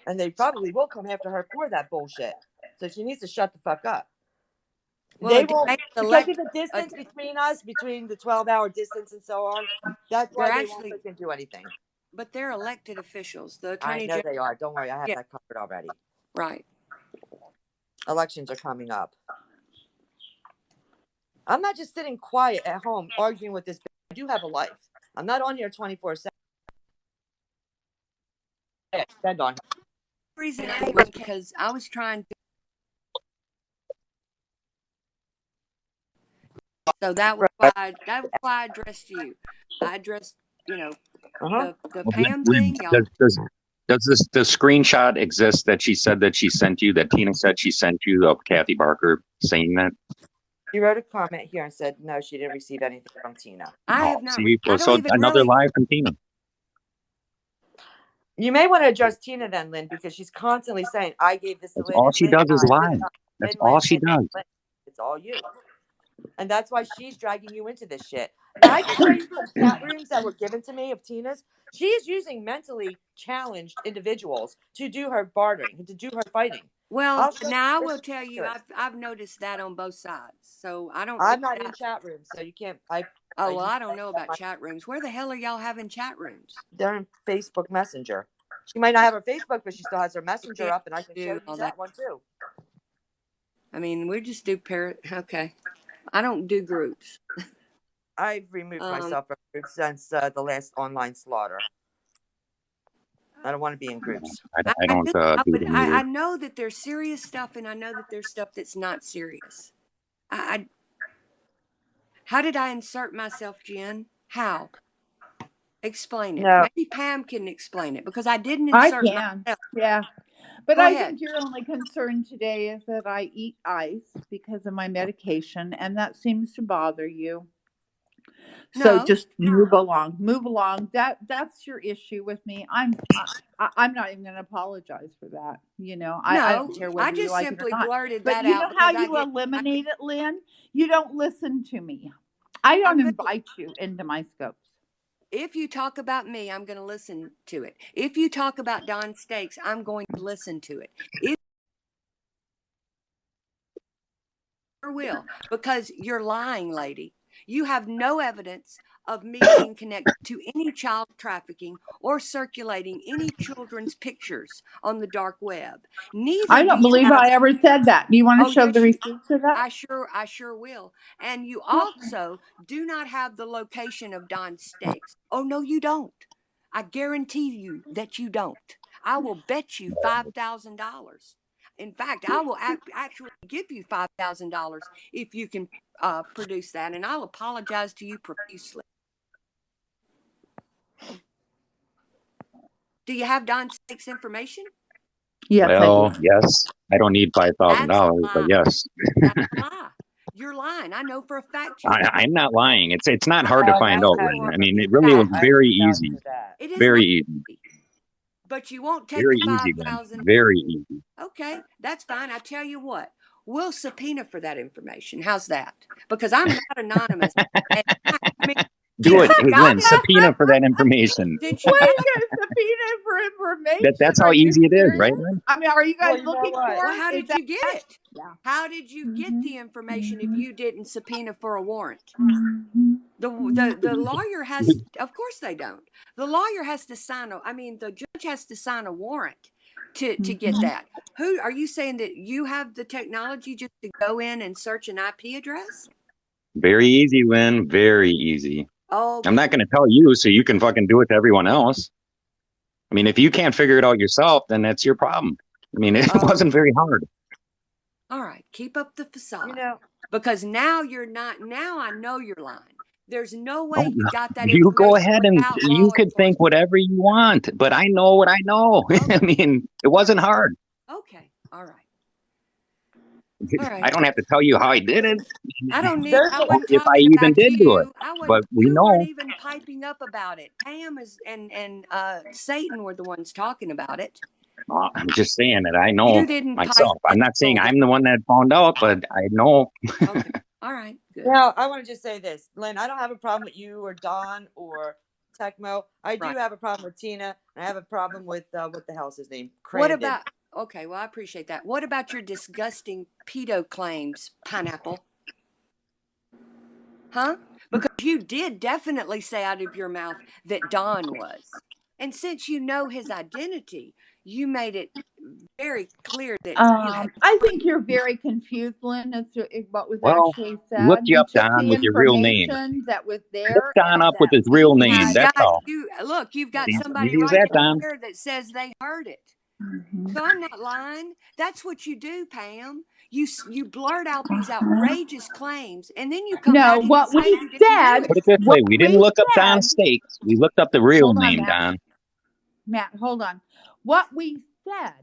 Speaker 3: And they probably will come after her for that bullshit. So she needs to shut the fuck up.
Speaker 6: Well,
Speaker 3: They won't, because of the
Speaker 6: a,
Speaker 3: distance between us, between the 12-hour distance and so on. That's
Speaker 6: they're
Speaker 3: why they won't
Speaker 6: actually,
Speaker 3: fucking do anything.
Speaker 6: but they're elected officials. The
Speaker 3: I
Speaker 6: attorney
Speaker 3: know
Speaker 6: general.
Speaker 3: they are. Don't worry. I have
Speaker 6: Yeah,
Speaker 3: that covered already.
Speaker 6: right.
Speaker 3: Elections are coming up. I'm not just sitting quiet at home arguing with this. I do have a life. I'm not on here 24/7. Spend on her.
Speaker 6: The reason I was because I was trying to. So that was why I addressed you. I addressed, the Pam thing, y'all.
Speaker 1: Does the screenshot exist that she said that she sent you, that Tina said she sent you, of Kathy Barker saying that?
Speaker 3: She wrote a comment here and said no, she didn't receive anything from Tina.
Speaker 6: I have not.
Speaker 1: See,
Speaker 6: I don't
Speaker 1: so
Speaker 6: even
Speaker 1: another
Speaker 6: really.
Speaker 1: lie from Tina.
Speaker 3: You may want to address Tina then, Lynn, because she's constantly saying, I gave this to
Speaker 1: That's
Speaker 3: Lynn.
Speaker 1: all she
Speaker 3: Lynn,
Speaker 1: does is
Speaker 3: Lynn,
Speaker 1: lie.
Speaker 3: Lynn,
Speaker 1: That's
Speaker 3: Lynn,
Speaker 1: all
Speaker 3: Lynn,
Speaker 1: she
Speaker 3: Lynn,
Speaker 1: does.
Speaker 3: Lynn. It's all you. And that's why she's dragging you into this shit. Now, I can show you some chat rooms that were given to me of Tina's. She is using mentally challenged individuals to do her bartering, to do her fighting.
Speaker 6: Well, now I will tell you, I've noticed that on both sides. So I don't.
Speaker 3: I'm not in chat rooms, so you can't.
Speaker 6: Oh, well, I don't know about chat rooms. Where the hell are y'all having chat rooms?
Speaker 3: They're in Facebook Messenger. She might not have her Facebook, but she still has her Messenger up, and I can show you that one too.
Speaker 6: I mean, we just do Okay. I don't do groups.
Speaker 3: I've removed myself from groups since the last online slaughter. I don't want to be in groups.
Speaker 1: I don't do them either.
Speaker 6: I know that there's serious stuff, and I know that there's stuff that's not serious. How did I insert myself, Jen? How? Explain it.
Speaker 3: No.
Speaker 6: Maybe Pam can explain it, because I didn't insert
Speaker 4: myself. Yeah. But I think your only concern today is that I eat ice because of my medication, and that seems to bother you. So just move along. Move along. That's your issue with me. I'm not even going to apologize for that. I don't care whether you like it or not.
Speaker 6: Blurted
Speaker 4: but
Speaker 6: that
Speaker 4: you
Speaker 6: out
Speaker 4: know how you eliminate it, Lynn? You don't listen to me. I don't invite you into my scopes.
Speaker 6: If you talk about me, I'm going to listen to it. If you talk about Don Stakes, I'm going to listen to it. Will, because you're lying, lady. You have no evidence of me being connected to any child trafficking or circulating any children's pictures on the dark web. Neither.
Speaker 4: I don't believe I ever said that. Do you want to show the receipts of that?
Speaker 6: I sure will. And you also do not have the location of Don Stakes. Oh, no, you don't. I guarantee you that you don't. I will bet you $5,000. In fact, I will actually give you $5,000 if you can produce that, and I'll apologize to you profusely. Do you have Don Stakes information?
Speaker 4: Yes,
Speaker 1: well, yes. I don't need $5,000, but yes.
Speaker 6: That's a lie. You're lying. I know for a fact.
Speaker 1: I'm not lying. It's not hard to find out, Lynn. I mean, it really was very easy.
Speaker 6: It is
Speaker 1: very easy.
Speaker 6: But you won't take
Speaker 1: very
Speaker 6: the
Speaker 1: easy,
Speaker 6: $5,000.
Speaker 1: Very easy.
Speaker 6: Okay, that's fine. I tell you what, we'll subpoena for that information. How's that? Because I'm not anonymous.
Speaker 1: Do it, hey, Lynn. Subpoena for that information.
Speaker 4: Wait, subpoena for information.
Speaker 1: That's how easy it is, right, Lynn?
Speaker 4: I mean, are you guys looking for?
Speaker 6: Well, how did you get it?
Speaker 4: Yeah.
Speaker 6: How did you get the information if you didn't subpoena for a warrant? The lawyer has, of course they don't. The lawyer has to sign the judge has to sign a warrant to get that. Who are you saying that you have the technology just to go in and search an IP address?
Speaker 1: Very easy, Lynn. Very easy.
Speaker 6: Oh,
Speaker 1: I'm not going to tell you so you can fucking do it to everyone else. I mean, if you can't figure it out yourself, then that's your problem. I mean, it wasn't very hard.
Speaker 6: All right, keep up the facade. Because now you're not. Now I know you're lying. There's no way you got that.
Speaker 1: You go ahead and you could think whatever you want, but I know what I know. Okay. I mean, it wasn't hard.
Speaker 6: Okay, all right.
Speaker 1: I don't have to tell you how I did it.
Speaker 6: I don't need.
Speaker 1: If I even did do it, but we know.
Speaker 6: Weren't even piping up about it. Pam and Satan were the ones talking about it.
Speaker 1: I'm just saying that I know myself. I'm not saying I'm the one that found out, but I know.
Speaker 6: Okay. All right. Good.
Speaker 3: Now, I want to just say this, Lynn. I don't have a problem with you or Don or Tecmo. I do have a problem with Tina. And I have a problem with what the hell's his name? Crandon.
Speaker 6: What about? Okay, well, I appreciate that. What about your disgusting pedo claims, Pineapple? Huh? Because you did definitely say out of your mouth that Don was. And since you know his identity, You made it very clear that you had.
Speaker 4: I think you're very confused, Lynn, as to what was
Speaker 1: Well,
Speaker 4: actually
Speaker 1: look
Speaker 4: said.
Speaker 1: you
Speaker 4: We
Speaker 1: up,
Speaker 4: took
Speaker 1: Don,
Speaker 4: the
Speaker 1: with your real name.
Speaker 4: information that was
Speaker 1: Look
Speaker 4: there
Speaker 1: Don
Speaker 4: and
Speaker 1: up with
Speaker 4: that
Speaker 1: his
Speaker 4: we
Speaker 1: real name.
Speaker 6: You've
Speaker 4: had.
Speaker 1: That's
Speaker 6: got
Speaker 1: all.
Speaker 6: you've got somebody
Speaker 1: Easy as
Speaker 6: right
Speaker 1: that, Don.
Speaker 6: there that says they heard it.
Speaker 4: Mhm.
Speaker 6: So I'm not lying. That's what you do, Pam. You blurt out these outrageous claims, and then you come
Speaker 4: No,
Speaker 6: back and
Speaker 4: what
Speaker 6: you say
Speaker 4: we
Speaker 6: you didn't
Speaker 4: said,
Speaker 6: do
Speaker 1: Put
Speaker 6: it.
Speaker 1: it this way: we didn't look up Don
Speaker 4: said,
Speaker 1: Stakes. We looked up the real
Speaker 4: hold on,
Speaker 1: name, Don.
Speaker 4: Matt, hold on. What we said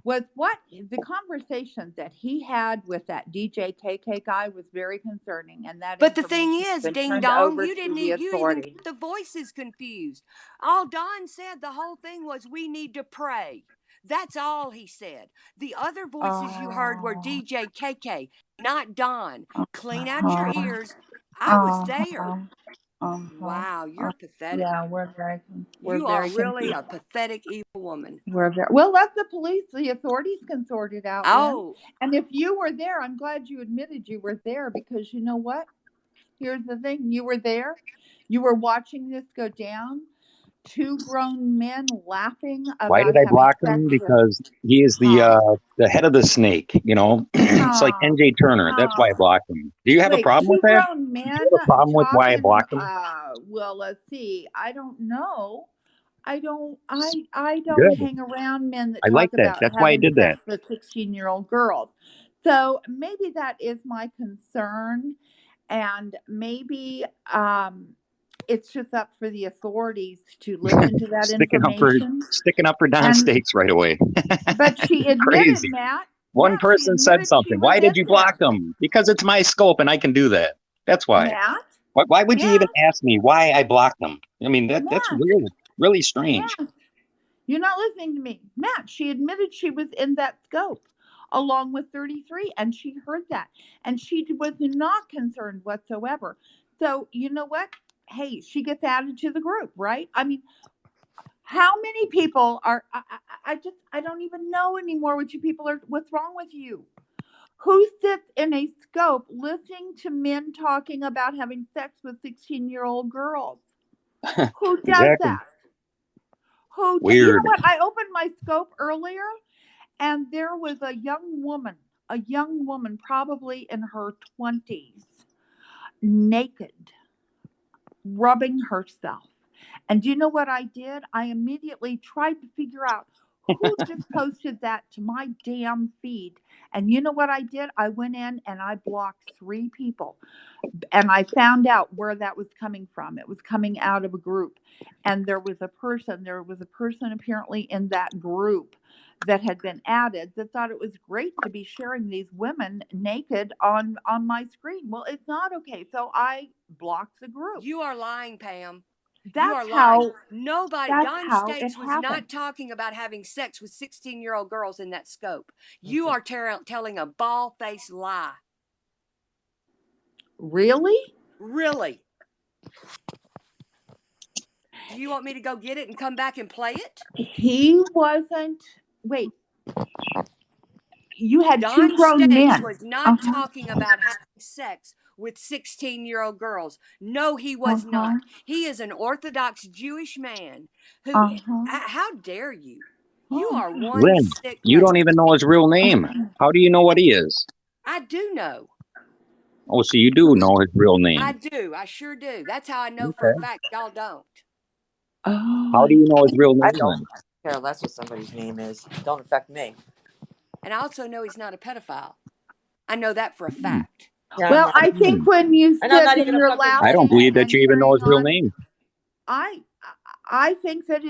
Speaker 4: was what the conversation that he had with that DJ KK guy was very concerning, and that
Speaker 6: But the thing
Speaker 4: information has
Speaker 6: is,
Speaker 4: been
Speaker 6: ding
Speaker 4: turned
Speaker 6: dong,
Speaker 4: over
Speaker 6: you
Speaker 4: to
Speaker 6: didn't
Speaker 4: the
Speaker 6: you even
Speaker 4: authorities.
Speaker 6: get the voices confused. All Don said the whole thing was we need to pray. That's all he said. The other voices you heard were DJ KK, not Don. Clean out your ears. I was there. Wow, you're pathetic.
Speaker 4: Yeah, we're
Speaker 6: You are
Speaker 4: very
Speaker 6: really
Speaker 4: confused.
Speaker 6: a pathetic evil woman.
Speaker 4: Well, let the police, the authorities can sort it out. Lynn.
Speaker 6: Oh,
Speaker 4: And if you were there, I'm glad you admitted you were there, because you know what? Here's the thing: you were there, you were watching this go down. Two grown men laughing
Speaker 1: Why
Speaker 4: about
Speaker 1: did I
Speaker 4: having
Speaker 1: block
Speaker 4: sex
Speaker 1: him?
Speaker 4: with.
Speaker 1: Because he is the head of the snake. You know, it's like
Speaker 4: Huh,
Speaker 1: NJ Turner. That's why I
Speaker 4: huh.
Speaker 1: blocked him. Do you have a
Speaker 4: Wait,
Speaker 1: problem with
Speaker 4: two
Speaker 1: that?
Speaker 4: grown
Speaker 1: Do
Speaker 4: men
Speaker 1: you have a problem with why I
Speaker 4: talking.
Speaker 1: blocked him?
Speaker 4: Well, let's see. I don't know. I don't
Speaker 1: Good.
Speaker 4: hang around men that
Speaker 1: I like
Speaker 4: talk
Speaker 1: that.
Speaker 4: about
Speaker 1: That's why I
Speaker 4: having
Speaker 1: did that.
Speaker 4: sex with 16-year-old girls. So maybe that is my concern, and maybe it's just up for the authorities to listen to that information.
Speaker 1: Sticking up for Don
Speaker 4: And
Speaker 1: Stakes right away.
Speaker 4: but she admitted,
Speaker 1: Crazy.
Speaker 4: Matt.
Speaker 1: One
Speaker 4: She
Speaker 1: person said
Speaker 4: admitted she
Speaker 1: something.
Speaker 4: was
Speaker 1: Why
Speaker 4: in
Speaker 1: did you block
Speaker 4: there.
Speaker 1: him? Because it's my scope and I can do that. That's why.
Speaker 4: Matt,
Speaker 1: Why would you even
Speaker 4: Matt,
Speaker 1: ask me why I blocked him? I mean, that's
Speaker 4: Matt,
Speaker 1: really strange.
Speaker 4: Matt. You're not listening to me. Matt, she admitted she was in that scope along with 33, and she heard that. And she was not concerned whatsoever. So, you know what? Hey, she gets added to the group, right? I mean, how many people are, I don't even know anymore what you people are, what's wrong with you? Who sits in a scope listening to men talking about having sex with 16-year-old girls? Who does
Speaker 1: Exactly.
Speaker 4: that? You know
Speaker 1: Weird.
Speaker 4: what? I opened my scope earlier, and there was a young woman, probably in her 20s, naked, rubbing herself. And do you know what I did? I immediately tried to figure out who just posted that to my damn feed. And you know what I did? I went in and I blocked 3 people. And I found out where that was coming from. It was coming out of a group. And there was a person apparently in that group that had been added that thought it was great to be sharing these women naked on my screen. Well, it's not okay. So I blocked the group.
Speaker 6: you are lying, Pam. You are
Speaker 4: That's
Speaker 6: lying.
Speaker 4: how
Speaker 6: Nobody,
Speaker 4: that's
Speaker 6: Don
Speaker 4: how it
Speaker 6: States was
Speaker 4: happened.
Speaker 6: not talking about having sex with 16-year-old girls in that scope. You are telling a bald-faced lie.
Speaker 4: Really?
Speaker 6: Really? Do you want me to go get it and come back and play it?
Speaker 4: He wasn't. Wait. You had 2
Speaker 6: Don
Speaker 4: grown
Speaker 6: States
Speaker 4: men.
Speaker 6: was not talking about having sex with 16-year-old girls. No, he was not. He is an Orthodox Jewish man who, how dare you? You are one
Speaker 1: Lynn,
Speaker 6: sick
Speaker 1: you
Speaker 6: lady.
Speaker 1: don't even know his real name. How do you know what he is?
Speaker 6: I do know.
Speaker 1: Oh, so you do know his real name.
Speaker 6: I do. I sure do. That's how I know for a fact y'all don't.
Speaker 1: How do you know his real
Speaker 3: I
Speaker 1: name
Speaker 3: don't
Speaker 1: then?
Speaker 3: care less what somebody's name is. Don't affect me.
Speaker 6: And I also know he's not a pedophile. I know that for a fact.
Speaker 3: Yeah,
Speaker 4: Well, I think when you sit
Speaker 3: And I'm not
Speaker 4: and
Speaker 3: even a
Speaker 4: you're
Speaker 3: fucking
Speaker 1: I don't
Speaker 4: laughing
Speaker 1: believe that
Speaker 4: and
Speaker 1: you even know
Speaker 4: carrying
Speaker 1: his real
Speaker 4: on,
Speaker 1: name.
Speaker 4: I think that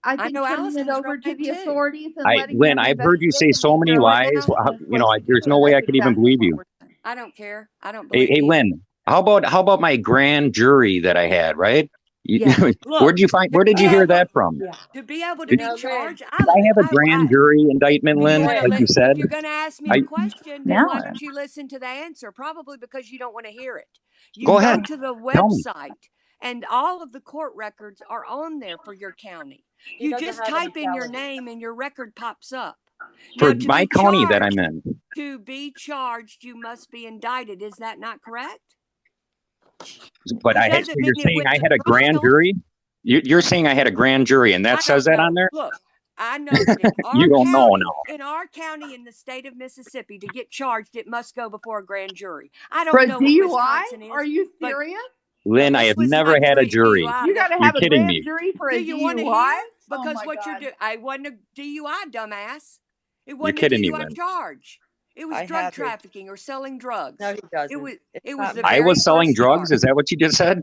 Speaker 4: I think
Speaker 6: know
Speaker 4: turning
Speaker 6: Allison's
Speaker 4: it over
Speaker 6: real
Speaker 4: to
Speaker 6: name,
Speaker 4: the
Speaker 6: too.
Speaker 4: authorities and letting
Speaker 1: Lynn,
Speaker 4: them
Speaker 1: I've heard you say
Speaker 4: investigate
Speaker 1: so
Speaker 4: and
Speaker 1: many
Speaker 4: figure out
Speaker 1: lies.
Speaker 4: what they're supposed to
Speaker 1: There's
Speaker 4: do,
Speaker 1: no
Speaker 4: and
Speaker 1: way I
Speaker 4: that's
Speaker 1: could even
Speaker 4: exactly
Speaker 1: believe
Speaker 4: what
Speaker 1: you.
Speaker 4: we're saying.
Speaker 6: I don't care. I don't believe
Speaker 1: Hey,
Speaker 6: you.
Speaker 1: Lynn, how about my grand jury that I had, right?
Speaker 4: Yeah.
Speaker 6: Look,
Speaker 1: Where did you hear that from?
Speaker 4: Yeah.
Speaker 6: to be able to
Speaker 1: Did,
Speaker 6: be
Speaker 3: Lynn,
Speaker 6: charged,
Speaker 1: did I have a grand jury indictment,
Speaker 6: do you
Speaker 1: Lynn,
Speaker 6: want to
Speaker 1: like you said?
Speaker 6: if you're going to ask me a question, then why don't you listen to the answer? Probably because you don't want to hear it. You
Speaker 1: Go
Speaker 6: go
Speaker 1: ahead.
Speaker 6: to the
Speaker 1: Tell me.
Speaker 6: website and all of the court records are on there for your county. You
Speaker 3: doesn't
Speaker 6: just
Speaker 3: have any
Speaker 6: type in your
Speaker 3: felonies.
Speaker 6: name and your record pops up.
Speaker 1: For
Speaker 6: Now,
Speaker 1: my county that I'm in.
Speaker 6: to be charged, you must be indicted. Is that not correct?
Speaker 1: But so you're saying I had a grand jury? You're saying I had a grand jury, and that says that on there?
Speaker 6: Look, I know that in our
Speaker 1: You don't know
Speaker 6: county,
Speaker 1: now.
Speaker 6: in our county in the state of Mississippi, to get charged, it must go before a grand jury. I
Speaker 4: For
Speaker 6: don't
Speaker 4: a
Speaker 6: know what
Speaker 4: DUI?
Speaker 6: Wisconsin is.
Speaker 4: Are you
Speaker 6: but
Speaker 4: serious?
Speaker 1: Lynn, I
Speaker 6: this
Speaker 1: have
Speaker 6: was
Speaker 1: never
Speaker 6: not
Speaker 1: had a jury.
Speaker 6: DUI.
Speaker 4: You got to
Speaker 1: You're
Speaker 4: have a
Speaker 1: kidding
Speaker 4: grand
Speaker 1: me.
Speaker 4: jury for a
Speaker 6: Do you want to
Speaker 4: DUI?
Speaker 6: hear?
Speaker 4: Oh
Speaker 6: Because
Speaker 4: my
Speaker 6: what you're
Speaker 4: God.
Speaker 6: doing, I wasn't a DUI, dumbass. It
Speaker 1: You're
Speaker 6: wasn't a
Speaker 1: kidding me,
Speaker 6: DUI
Speaker 1: Lynn.
Speaker 6: charge. It was
Speaker 3: I
Speaker 6: drug
Speaker 3: have it.
Speaker 6: trafficking or selling drugs.
Speaker 3: No, he doesn't.
Speaker 6: It was.
Speaker 3: It's
Speaker 6: It was
Speaker 3: not
Speaker 6: the
Speaker 3: mine.
Speaker 1: I
Speaker 6: very
Speaker 1: was selling
Speaker 6: first
Speaker 1: drugs.
Speaker 6: charge.
Speaker 1: Is that what you just said?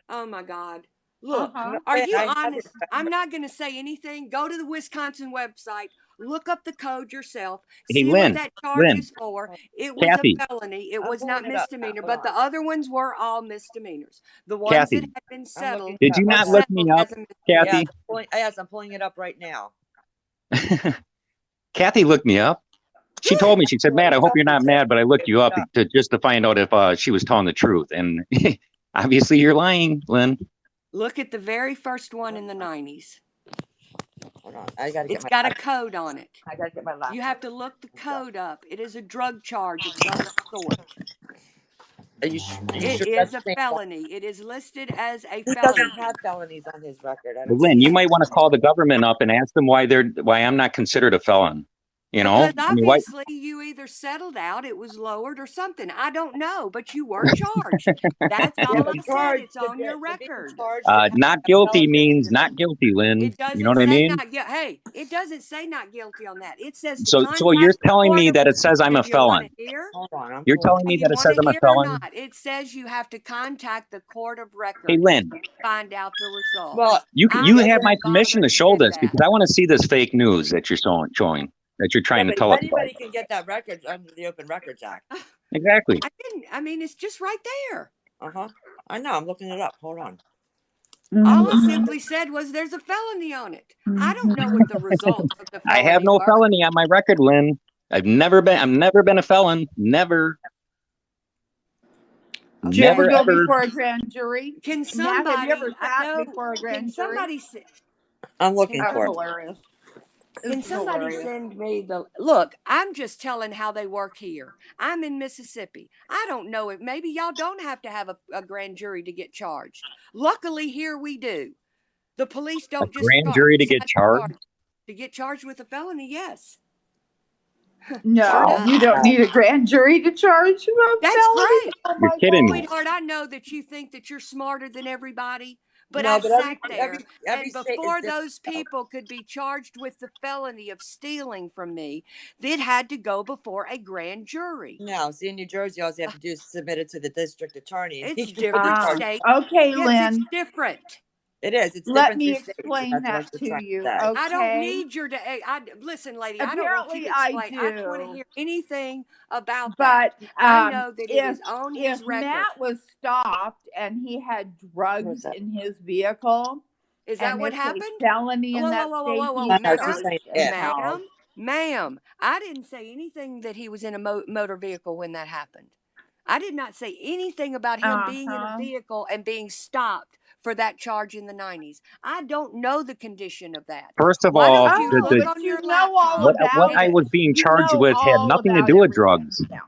Speaker 6: Oh my God! Look,
Speaker 4: Uh-huh.
Speaker 6: are
Speaker 3: Lynn,
Speaker 6: you
Speaker 3: I have
Speaker 6: honest?
Speaker 3: it.
Speaker 6: I'm not going to say anything. Go to the Wisconsin website. Look up the code yourself.
Speaker 1: Hey,
Speaker 6: See what
Speaker 1: Lynn,
Speaker 6: that charge
Speaker 1: Lynn,
Speaker 6: is for. It was a
Speaker 1: Kathy,
Speaker 6: felony. It
Speaker 3: I'm
Speaker 6: was not
Speaker 3: pulling it up.
Speaker 6: misdemeanor,
Speaker 3: Hold
Speaker 6: but the
Speaker 3: on.
Speaker 6: other ones were all misdemeanors. The ones that
Speaker 1: Kathy,
Speaker 6: had been
Speaker 3: I'm
Speaker 6: settled
Speaker 3: looking
Speaker 1: did
Speaker 3: it up.
Speaker 1: you
Speaker 6: were
Speaker 1: not
Speaker 3: Hold on.
Speaker 1: look me
Speaker 6: settled
Speaker 1: up,
Speaker 6: as a misdemeanor.
Speaker 3: Yes,
Speaker 1: Kathy?
Speaker 3: I'm pulling it up right now.
Speaker 1: Kathy looked me up. She told me, she said, Matt, I hope you're not mad, but I looked you up just to find out if she was telling the truth. And obviously you're lying, Lynn.
Speaker 6: Look at the very first one in the 90s.
Speaker 3: Hold on. I gotta get
Speaker 6: It's
Speaker 3: my
Speaker 6: got a
Speaker 3: laptop.
Speaker 6: code on it.
Speaker 3: I gotta get my laptop.
Speaker 6: You have to look the code up. It is a drug charge of some sort.
Speaker 3: Are you
Speaker 6: It
Speaker 3: sure
Speaker 6: is
Speaker 3: that's
Speaker 6: a
Speaker 3: the same one?
Speaker 6: felony. It is listed as a
Speaker 3: He
Speaker 6: felony.
Speaker 3: doesn't have felonies on his record. I
Speaker 1: Well,
Speaker 3: don't see
Speaker 1: Lynn, you
Speaker 3: it.
Speaker 1: might want to call the government up and ask them why I'm not considered a felon. You know,
Speaker 6: Because
Speaker 1: I mean, why?
Speaker 6: obviously you either settled out, it was lowered or something. I don't know, but you were charged. That's
Speaker 3: Yeah,
Speaker 6: all
Speaker 3: but
Speaker 6: I said.
Speaker 3: charged
Speaker 6: It's on your
Speaker 3: to being
Speaker 6: record.
Speaker 3: charged with having
Speaker 1: Not
Speaker 3: a
Speaker 1: guilty
Speaker 3: felony is
Speaker 1: means not
Speaker 3: different.
Speaker 1: guilty, Lynn.
Speaker 6: It
Speaker 1: You know
Speaker 6: doesn't
Speaker 1: what I
Speaker 6: say
Speaker 1: mean?
Speaker 6: not guilty. Hey, it doesn't say not guilty on that. It says to
Speaker 1: So you're
Speaker 6: contact the
Speaker 1: telling
Speaker 6: court
Speaker 1: me
Speaker 6: of.
Speaker 1: that it says I'm
Speaker 6: Do
Speaker 1: a
Speaker 6: you want to
Speaker 1: felon.
Speaker 6: hear?
Speaker 3: Hold on, I'm
Speaker 1: You're
Speaker 3: pulling
Speaker 1: telling
Speaker 6: Do
Speaker 1: me
Speaker 6: you
Speaker 1: that it
Speaker 6: want
Speaker 1: says
Speaker 6: to
Speaker 1: I'm a
Speaker 6: hear or
Speaker 1: felon.
Speaker 6: not? It says you have to contact the court of
Speaker 1: Hey,
Speaker 6: record
Speaker 1: Lynn,
Speaker 6: to find out the result.
Speaker 3: Well,
Speaker 6: I
Speaker 1: you have my
Speaker 6: wouldn't
Speaker 1: permission
Speaker 6: bother
Speaker 1: to
Speaker 6: to
Speaker 1: show
Speaker 6: do
Speaker 1: this
Speaker 6: that.
Speaker 1: because I want to see this fake news that you're showing that you're
Speaker 3: yeah,
Speaker 1: trying to
Speaker 3: but
Speaker 1: tell us about.
Speaker 3: anybody can get that record under the Open Records Act.
Speaker 1: Exactly.
Speaker 6: I didn't. I mean, it's just right there.
Speaker 3: I know. I'm looking it up. Hold on.
Speaker 6: All I
Speaker 4: Mhm.
Speaker 6: simply said was there's a felony on it. I don't know what the results of the
Speaker 1: I have
Speaker 6: felony
Speaker 1: no
Speaker 6: were.
Speaker 1: felony on my record, Lynn. I've never been a felon. Never.
Speaker 4: Did you ever
Speaker 1: Never
Speaker 6: Okay.
Speaker 4: go
Speaker 1: ever.
Speaker 4: before a grand jury?
Speaker 6: Can
Speaker 4: Matt, have you ever
Speaker 6: somebody? I
Speaker 4: sat
Speaker 6: know.
Speaker 4: before a
Speaker 6: Can
Speaker 4: grand jury?
Speaker 6: somebody?
Speaker 3: I'm
Speaker 6: Can
Speaker 3: looking
Speaker 4: That's
Speaker 3: for it.
Speaker 4: hilarious.
Speaker 6: Can
Speaker 4: It's
Speaker 6: somebody
Speaker 4: hilarious.
Speaker 6: send me the look? I'm just telling how they work here. I'm in Mississippi. I don't know if maybe y'all don't have to have a grand jury to get charged. Luckily, here we do. The police
Speaker 1: A
Speaker 6: don't just
Speaker 1: grand jury to
Speaker 6: decide
Speaker 1: get charged?
Speaker 6: to get charged with a felony. Yes, sure
Speaker 4: No,
Speaker 6: does.
Speaker 4: you don't need a grand jury to charge you a
Speaker 6: That's
Speaker 4: felony.
Speaker 6: great.
Speaker 4: Oh
Speaker 1: You're
Speaker 4: my
Speaker 1: kidding me.
Speaker 4: God.
Speaker 6: Sweetheart, I know that you think that you're smarter than everybody, but
Speaker 3: No,
Speaker 6: I
Speaker 3: but
Speaker 6: sat
Speaker 3: every
Speaker 6: there,
Speaker 3: every
Speaker 6: and
Speaker 3: state is
Speaker 6: before
Speaker 3: different.
Speaker 6: those people could be charged with the felony of stealing from me, it had to go before a grand jury.
Speaker 3: No, see, in New Jersey, all you have to do is submit it to the district attorney, and he
Speaker 6: It's
Speaker 3: can put the
Speaker 6: different
Speaker 3: charge.
Speaker 6: state.
Speaker 4: Okay,
Speaker 6: Yes, it's
Speaker 4: Lynn.
Speaker 6: different.
Speaker 3: It is. It's
Speaker 4: Let
Speaker 3: different
Speaker 4: me
Speaker 3: through states. So
Speaker 4: explain
Speaker 3: that's what
Speaker 4: that
Speaker 3: I'm
Speaker 4: to
Speaker 3: trying to
Speaker 4: you.
Speaker 3: say.
Speaker 6: I don't
Speaker 4: Okay.
Speaker 6: need your. Listen, lady. I don't want you
Speaker 4: Apparently
Speaker 6: to
Speaker 4: I
Speaker 6: explain. I don't want to
Speaker 4: do.
Speaker 6: hear anything about that.
Speaker 4: But
Speaker 6: I know that it
Speaker 4: if
Speaker 6: is on
Speaker 4: if
Speaker 6: his record.
Speaker 4: Matt was stopped and he had
Speaker 3: Where's
Speaker 4: drugs
Speaker 3: that?
Speaker 4: in his vehicle,
Speaker 6: Is that
Speaker 4: and
Speaker 6: what
Speaker 4: it's a
Speaker 6: happened?
Speaker 4: felony in
Speaker 6: Whoa, whoa,
Speaker 4: that
Speaker 6: whoa, whoa,
Speaker 4: state,
Speaker 6: whoa, whoa,
Speaker 4: he's
Speaker 3: No,
Speaker 6: ma'am,
Speaker 3: she's
Speaker 4: charged
Speaker 3: saying
Speaker 4: and
Speaker 3: if.
Speaker 4: held.
Speaker 6: ma'am. I didn't say anything that he was in a motor vehicle when that happened. I did not say anything about him being in a
Speaker 4: Uh-huh.
Speaker 6: vehicle and being stopped for that charge in the 90s. I don't know the condition of that.
Speaker 1: First of
Speaker 6: Why
Speaker 1: all,
Speaker 6: don't you
Speaker 4: Oh,
Speaker 6: look
Speaker 1: the
Speaker 6: on
Speaker 4: but
Speaker 6: your
Speaker 4: you know all
Speaker 6: laptop
Speaker 1: what
Speaker 4: about
Speaker 6: and
Speaker 1: I
Speaker 4: it.
Speaker 1: was being
Speaker 4: You
Speaker 1: charged
Speaker 4: know
Speaker 1: with had
Speaker 4: all
Speaker 1: nothing to
Speaker 4: about
Speaker 1: do with
Speaker 4: everything.
Speaker 1: drugs.
Speaker 4: Yeah.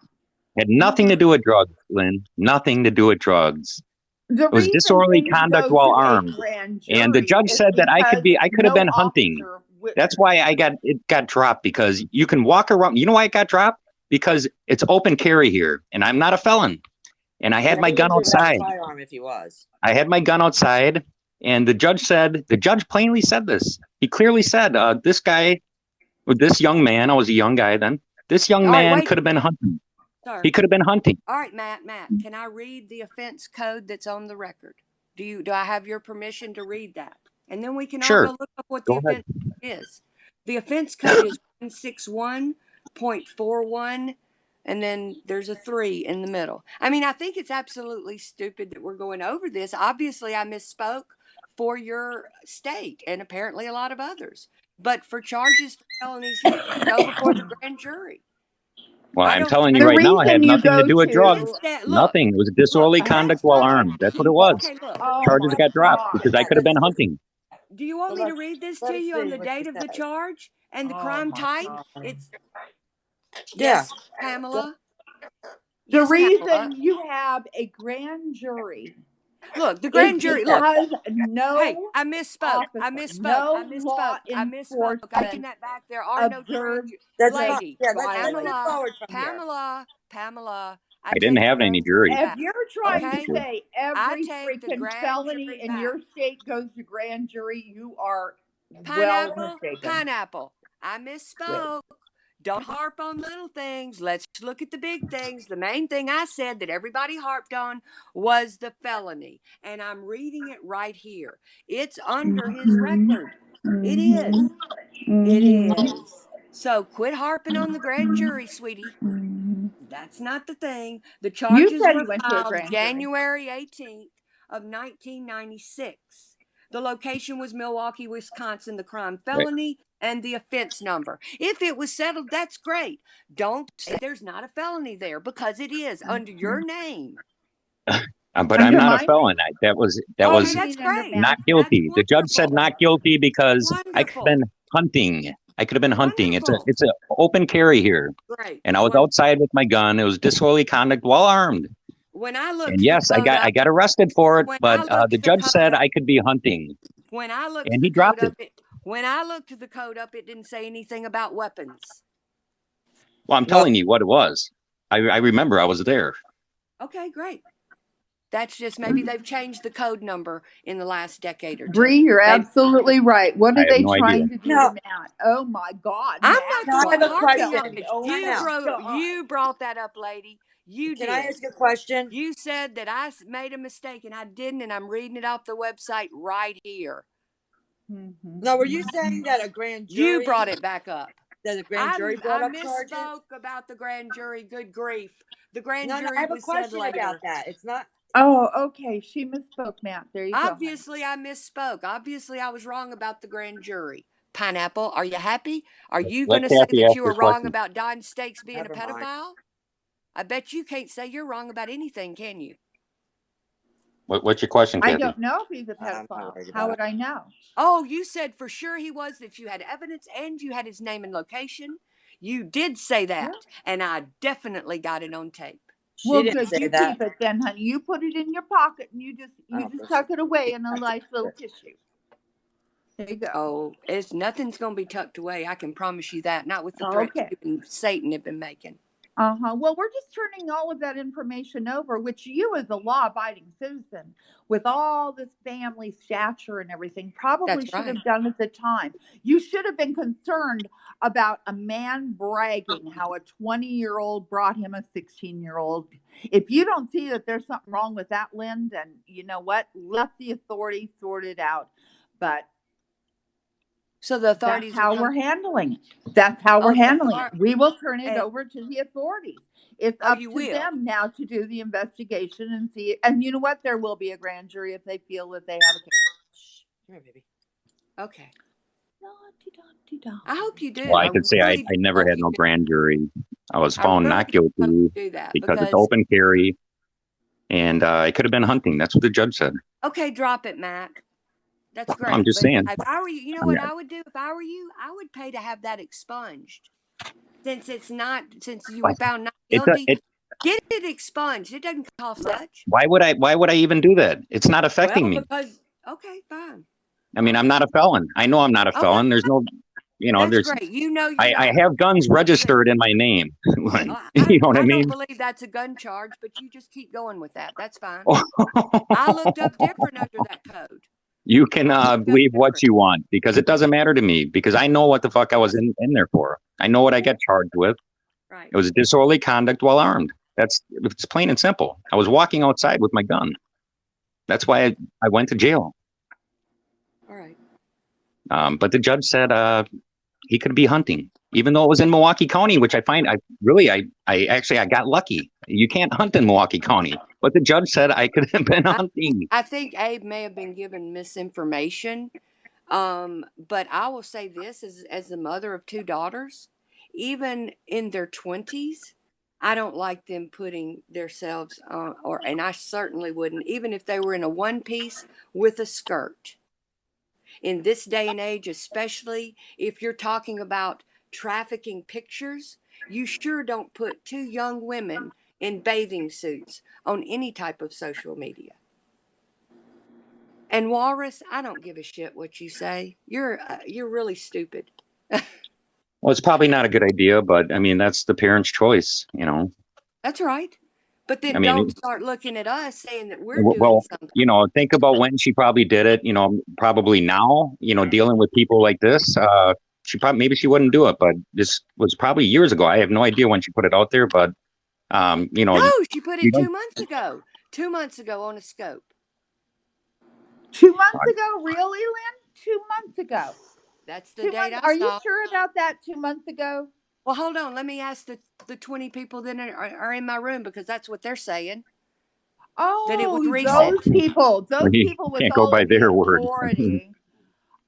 Speaker 1: Had nothing to do with drugs, Lynn. Nothing to do with drugs.
Speaker 4: The
Speaker 1: It was
Speaker 4: reason
Speaker 1: disorderly
Speaker 4: things
Speaker 1: conduct
Speaker 4: go
Speaker 1: while
Speaker 4: to a
Speaker 1: armed.
Speaker 4: grand
Speaker 1: And the
Speaker 4: jury
Speaker 1: judge
Speaker 4: is
Speaker 1: said that
Speaker 4: because
Speaker 1: I could have
Speaker 4: no
Speaker 1: been hunting.
Speaker 4: officer
Speaker 1: That's why it got dropped, because you can walk around. You know why it got dropped? Because it's open carry here, and I'm not a felon. And I had
Speaker 3: Yeah,
Speaker 1: my
Speaker 3: he
Speaker 1: gun
Speaker 3: wouldn't have a
Speaker 1: outside.
Speaker 3: firearm if he was.
Speaker 1: I had my gun outside, and the judge plainly said this. He clearly said, this guy, with this young man, I was a young guy then, this young
Speaker 6: all right,
Speaker 1: man
Speaker 6: wait,
Speaker 1: could have been hunting.
Speaker 6: sir.
Speaker 1: He could have been hunting.
Speaker 6: All right, Matt, can I read the offense code that's on the record? Do I have your permission to read that? And then we can all
Speaker 1: Sure.
Speaker 6: go look up what the
Speaker 1: Go ahead.
Speaker 6: offense is. The offense code is 161.41, and then there's a 3 in the middle. I mean, I think it's absolutely stupid that we're going over this. Obviously, I misspoke for your state and apparently a lot of others. But for charges for felonies here, go before the grand jury.
Speaker 1: Well,
Speaker 6: I
Speaker 1: I'm
Speaker 6: don't
Speaker 1: telling you
Speaker 4: The
Speaker 1: right now, I had
Speaker 4: reason you
Speaker 1: nothing to
Speaker 4: go
Speaker 1: do with drugs.
Speaker 4: to
Speaker 6: look.
Speaker 1: Nothing. It was disorderly conduct
Speaker 6: That's
Speaker 1: while
Speaker 6: fine.
Speaker 1: armed. That's what it was.
Speaker 6: Okay, look.
Speaker 4: oh
Speaker 1: Charges
Speaker 4: my
Speaker 1: got dropped
Speaker 4: God.
Speaker 1: because I could have been hunting.
Speaker 6: Do you want
Speaker 3: So
Speaker 6: me to
Speaker 3: let's
Speaker 6: read this to
Speaker 3: let's
Speaker 6: you on
Speaker 3: see
Speaker 6: the
Speaker 3: what she
Speaker 6: date of the
Speaker 3: says.
Speaker 6: charge and the
Speaker 4: Oh
Speaker 6: crime
Speaker 4: my
Speaker 6: type?
Speaker 4: God.
Speaker 6: It's
Speaker 3: Yeah.
Speaker 6: yes, Pamela.
Speaker 4: The
Speaker 6: Yes, Pamela.
Speaker 4: reason you have a grand jury
Speaker 6: Look, the grand jury. Look,
Speaker 4: Because no
Speaker 6: hey, I misspoke. I
Speaker 4: officer,
Speaker 6: misspoke.
Speaker 4: no
Speaker 6: I
Speaker 4: law
Speaker 6: misspoke. I misspoke. I take
Speaker 4: enforcement
Speaker 6: that back. There are no grand
Speaker 4: observed
Speaker 3: That's
Speaker 4: this
Speaker 3: fine.
Speaker 6: lady.
Speaker 3: Yeah, let's move
Speaker 4: violation.
Speaker 6: Pamela,
Speaker 3: forward from here.
Speaker 6: Pamela. I
Speaker 1: I didn't
Speaker 6: take the
Speaker 1: have any
Speaker 6: grand jury
Speaker 1: jury.
Speaker 4: If
Speaker 6: back.
Speaker 4: you're trying to
Speaker 6: Okay,
Speaker 4: say
Speaker 6: I
Speaker 4: every
Speaker 6: take the
Speaker 4: freaking
Speaker 6: grand
Speaker 4: felony
Speaker 6: jury
Speaker 4: in
Speaker 6: back.
Speaker 4: your state goes to grand jury, you are well
Speaker 6: Pineapple,
Speaker 4: mistaken.
Speaker 6: pineapple. I misspoke. Don't harp on little things. Let's look at the big things. The main thing I said that everybody harped on was the felony. And I'm reading it right here. It's under his record. It is. It is. So quit harping on the grand jury, sweetie. That's not the thing. The
Speaker 4: You
Speaker 6: charges
Speaker 4: said
Speaker 6: were
Speaker 4: he went to a
Speaker 6: filed
Speaker 4: grand jury.
Speaker 6: January 18th of 1996. The location was Milwaukee, Wisconsin, the crime felony and the offense number. If it was settled, that's great. Don't say there's not a felony there, because it is under your name.
Speaker 1: But
Speaker 4: Under
Speaker 1: I'm not a
Speaker 4: mine?
Speaker 1: felon. That was
Speaker 6: Okay, that's great.
Speaker 1: not
Speaker 6: That's
Speaker 1: guilty. The judge said
Speaker 6: wonderful.
Speaker 1: not guilty because I could
Speaker 6: Wonderful.
Speaker 1: have been hunting. I could have been hunting.
Speaker 6: Wonderful.
Speaker 1: It's a open carry here,
Speaker 6: Great.
Speaker 1: and I was
Speaker 6: Wonderful.
Speaker 1: outside with my gun. It was disorderly conduct while armed.
Speaker 6: When I looked
Speaker 1: And
Speaker 6: the
Speaker 1: yes, I
Speaker 6: code up,
Speaker 1: got arrested for it,
Speaker 6: when
Speaker 1: but
Speaker 6: I looked
Speaker 1: the
Speaker 6: the
Speaker 1: judge
Speaker 6: code
Speaker 1: said
Speaker 6: up,
Speaker 1: I could be hunting,
Speaker 6: when I looked
Speaker 1: and
Speaker 6: the
Speaker 1: he
Speaker 6: code
Speaker 1: dropped it.
Speaker 6: up, when I looked the code up, it didn't say anything about weapons.
Speaker 1: Well, I'm telling you what it was. I remember I was there.
Speaker 6: Okay, great. That's just maybe they've changed the code number in the last decade or two.
Speaker 4: Bree, you're
Speaker 6: Maybe.
Speaker 4: absolutely right. What
Speaker 1: I
Speaker 4: are
Speaker 1: have
Speaker 4: they
Speaker 1: no idea.
Speaker 4: trying to do
Speaker 3: No.
Speaker 4: to Matt? Oh my God,
Speaker 6: I'm
Speaker 4: Matt!
Speaker 6: not
Speaker 3: Now, I
Speaker 6: going
Speaker 3: have a
Speaker 6: harping on
Speaker 3: question.
Speaker 6: it.
Speaker 4: Oh
Speaker 3: Time out.
Speaker 6: You brought that up, lady. You
Speaker 3: Can
Speaker 6: did.
Speaker 3: I ask a question?
Speaker 6: You said that I made a mistake, and I didn't, and I'm reading it off the website right here.
Speaker 3: Now, were you saying that a grand jury?
Speaker 6: You brought it back up.
Speaker 3: That a grand jury brought
Speaker 6: I
Speaker 3: up charges?
Speaker 6: misspoke about the grand jury. Good grief. The grand
Speaker 3: No,
Speaker 6: jury
Speaker 3: I have a
Speaker 6: was said
Speaker 3: question
Speaker 6: later.
Speaker 3: about that. It's not.
Speaker 4: Oh, okay. She misspoke, Matt. There you go.
Speaker 6: Obviously, I misspoke. Obviously, I was wrong about the grand jury. Pineapple, are you happy? Are you
Speaker 1: Let
Speaker 6: going to say
Speaker 1: Kathy
Speaker 6: that
Speaker 1: ask
Speaker 6: you
Speaker 1: her
Speaker 6: were wrong
Speaker 1: question.
Speaker 6: about Don Stakes being
Speaker 3: Never
Speaker 6: a
Speaker 3: mind.
Speaker 6: pedophile? I bet you can't say you're wrong about anything, can you?
Speaker 1: What's your question,
Speaker 4: I
Speaker 1: Kathy?
Speaker 4: don't know if he's a
Speaker 3: I'm not
Speaker 4: pedophile.
Speaker 3: worried
Speaker 4: How
Speaker 3: about
Speaker 4: would I know?
Speaker 6: Oh, you said for sure he was, that you had evidence and you had his name and location. You did say that, and I definitely got it on tape.
Speaker 3: She
Speaker 4: Well,
Speaker 3: didn't
Speaker 4: good.
Speaker 3: say
Speaker 4: You
Speaker 3: that.
Speaker 4: keep it then, honey. You put it in your pocket and you just tuck it away in a nice little tissue. There you go.
Speaker 6: Oh, nothing's going to be tucked away. I can promise you that. Not with the threats
Speaker 4: Okay.
Speaker 6: you and Satan have been making.
Speaker 4: Well, we're just turning all of that information over, which you, as a law-abiding citizen, with all this family stature and everything, probably
Speaker 6: That's
Speaker 4: should
Speaker 6: right.
Speaker 4: have done at the time. You should have been concerned about a man bragging how a 20-year-old brought him a 16-year-old. If you don't see that there's something wrong with that, Lynn, then you know what? Let the authorities sort it out. But
Speaker 6: so the authorities
Speaker 4: that's how we're handling it. That's how we're handling it. We will turn it
Speaker 6: and,
Speaker 4: over to the authorities. It's
Speaker 6: oh,
Speaker 4: up
Speaker 6: you
Speaker 4: to
Speaker 6: will.
Speaker 4: them now to do the investigation and see. And you know what? There will be a grand jury if they feel that they have a case.
Speaker 3: Come here, baby.
Speaker 6: Okay.
Speaker 4: La-di-da-di-da.
Speaker 6: I hope you do.
Speaker 1: Well, I could say I
Speaker 6: really
Speaker 1: never
Speaker 6: hope
Speaker 1: had
Speaker 6: you
Speaker 1: no
Speaker 6: do.
Speaker 1: grand jury. I was
Speaker 6: I
Speaker 1: found
Speaker 6: really
Speaker 1: not
Speaker 6: do hope
Speaker 1: guilty
Speaker 6: you do that
Speaker 1: because it's open carry, and I could have been hunting. That's what the judge said.
Speaker 6: Okay, drop it, Matt. That's great.
Speaker 1: I'm just
Speaker 6: But
Speaker 1: saying.
Speaker 6: if I were you, you know what I would do if I were you? I would pay to have that expunged. Since you were found not guilty, get it expunged. It doesn't cost much.
Speaker 1: Why would I even do that? It's not affecting me.
Speaker 6: Because okay, fine.
Speaker 1: I mean, I'm not a felon. I know I'm not a felon. There's no,
Speaker 6: That's great. You know,
Speaker 1: I have guns registered in my name. You know what I mean?
Speaker 6: I don't believe that's a gun charge, but you just keep going with that. That's fine. I looked up different under that code.
Speaker 1: You can believe what you want because it doesn't matter to me because I know what the fuck I was in there for. I know what I got charged with.
Speaker 6: Right.
Speaker 1: It was disorderly conduct while armed. It's plain and simple. I was walking outside with my gun. That's why I went to jail.
Speaker 6: All right.
Speaker 1: But the judge said he could be hunting, even though it was in Milwaukee County, which I find I got lucky. You can't hunt in Milwaukee County, but the judge said I could have been hunting.
Speaker 6: I think Abe may have been given misinformation. But I will say this as the mother of two daughters, even in their 20s, I don't like them putting themselves and I certainly wouldn't, even if they were in a one piece with a skirt. In this day and age, especially if you're talking about trafficking pictures, you sure don't put two young women in bathing suits on any type of social media. And Walrus, I don't give a shit what you say. You're really stupid.
Speaker 1: Well, it's probably not a good idea, but I mean, that's the parent's choice, you know.
Speaker 6: That's right. But
Speaker 1: I
Speaker 6: then don't
Speaker 1: mean,
Speaker 6: start looking at us saying that we're doing
Speaker 1: well,
Speaker 6: something.
Speaker 1: you know, think about when she probably did it, you know, probably now, you know, dealing with people like this, she probably, maybe she wouldn't do it, but this was probably years ago. I have no idea when she put it out there, but, you know,
Speaker 6: No, she put
Speaker 1: you
Speaker 6: it
Speaker 1: don't,
Speaker 6: 2 months ago. 2 months ago on a scope.
Speaker 4: 2 months ago, really, Lynn? 2 months ago.
Speaker 6: That's the
Speaker 4: 2
Speaker 6: date
Speaker 4: months.
Speaker 6: I
Speaker 4: Are you
Speaker 6: saw.
Speaker 4: sure about that? 2 months ago.
Speaker 6: Well, hold on. Let me ask the 20 people that are in my room, because that's what they're saying. That it was
Speaker 4: Oh,
Speaker 6: recent.
Speaker 4: those
Speaker 1: you
Speaker 4: people with
Speaker 1: can't go
Speaker 4: all
Speaker 1: by
Speaker 4: of the
Speaker 1: their word.
Speaker 4: authority.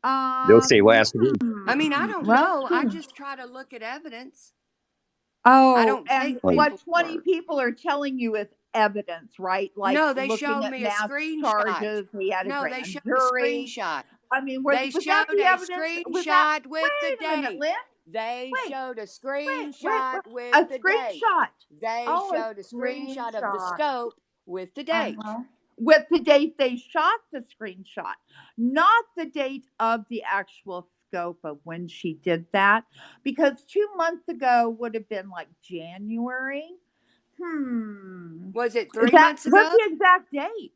Speaker 1: They'll say last week.
Speaker 6: I mean, I don't
Speaker 4: Well,
Speaker 6: know. I just try to look at evidence. I
Speaker 4: oh,
Speaker 6: don't
Speaker 4: and
Speaker 6: take
Speaker 1: Well,
Speaker 4: what
Speaker 6: people's
Speaker 4: 20
Speaker 6: word.
Speaker 4: people are telling you is evidence, right? Like
Speaker 6: No, they
Speaker 4: looking
Speaker 6: showed
Speaker 4: at
Speaker 6: me a
Speaker 4: mass
Speaker 6: screenshot.
Speaker 4: charges. We had a
Speaker 6: No, they
Speaker 4: grand
Speaker 6: showed a
Speaker 4: jury.
Speaker 6: screenshot.
Speaker 4: I mean,
Speaker 6: They
Speaker 4: was that
Speaker 6: showed
Speaker 4: the
Speaker 6: a
Speaker 4: evidence? Was that?
Speaker 6: screenshot with the
Speaker 4: Wait a minute,
Speaker 6: date.
Speaker 4: Lynn.
Speaker 6: They
Speaker 4: Wait,
Speaker 6: showed a
Speaker 4: wait.
Speaker 6: screenshot with
Speaker 4: A
Speaker 6: the date.
Speaker 4: screenshot.
Speaker 6: They
Speaker 4: Oh,
Speaker 6: showed a
Speaker 4: a
Speaker 6: screenshot of the
Speaker 4: screenshot.
Speaker 6: scope with the date.
Speaker 4: With the date they shot the screenshot, not the date of the actual scope of when she did that, because 2 months ago would have been like January.
Speaker 6: Was it
Speaker 4: Is
Speaker 6: 3 months
Speaker 4: what's
Speaker 6: ago?
Speaker 4: the exact date?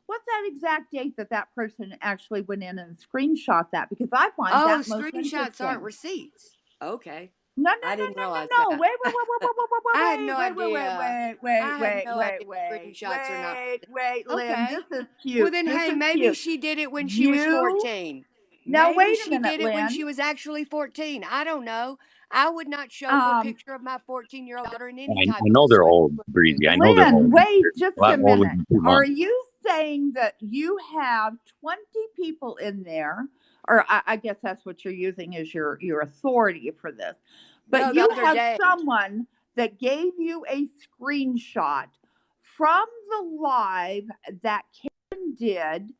Speaker 4: What's that exact date that person actually went in and screenshot that? Because I find
Speaker 6: Oh,
Speaker 4: that most
Speaker 6: screenshots aren't
Speaker 4: interesting.
Speaker 6: receipts. Okay.
Speaker 4: No, no,
Speaker 6: I
Speaker 4: no,
Speaker 6: didn't
Speaker 4: no,
Speaker 6: realize
Speaker 4: no, no.
Speaker 6: that. I had no idea. I had no idea screenshots are not.
Speaker 4: Wait, Lynn.
Speaker 6: Okay.
Speaker 4: This is
Speaker 6: Well,
Speaker 4: cute.
Speaker 6: then,
Speaker 4: This
Speaker 6: hey,
Speaker 4: is
Speaker 6: maybe
Speaker 4: cute.
Speaker 6: she did it when she was
Speaker 4: You
Speaker 6: 14.
Speaker 4: now
Speaker 6: Maybe
Speaker 4: wait a
Speaker 6: she
Speaker 4: minute,
Speaker 6: did it when she
Speaker 4: Lynn.
Speaker 6: was actually 14. I don't know. I would not show a picture of my 14-year-old daughter in any
Speaker 1: I
Speaker 6: type of
Speaker 1: know
Speaker 6: a
Speaker 1: they're
Speaker 6: swimsuit.
Speaker 1: old, Breezy. I know they're
Speaker 4: Lynn,
Speaker 1: old.
Speaker 4: wait
Speaker 1: They're
Speaker 4: just
Speaker 1: a lot
Speaker 4: a
Speaker 1: older
Speaker 4: minute.
Speaker 1: than 2 months.
Speaker 4: Are you saying that you have 20 people in there, or I guess that's what you're using as your authority for this, but
Speaker 6: No, the
Speaker 4: you
Speaker 6: other
Speaker 4: have
Speaker 6: day.
Speaker 4: someone that gave you a screenshot from the live that Karen did,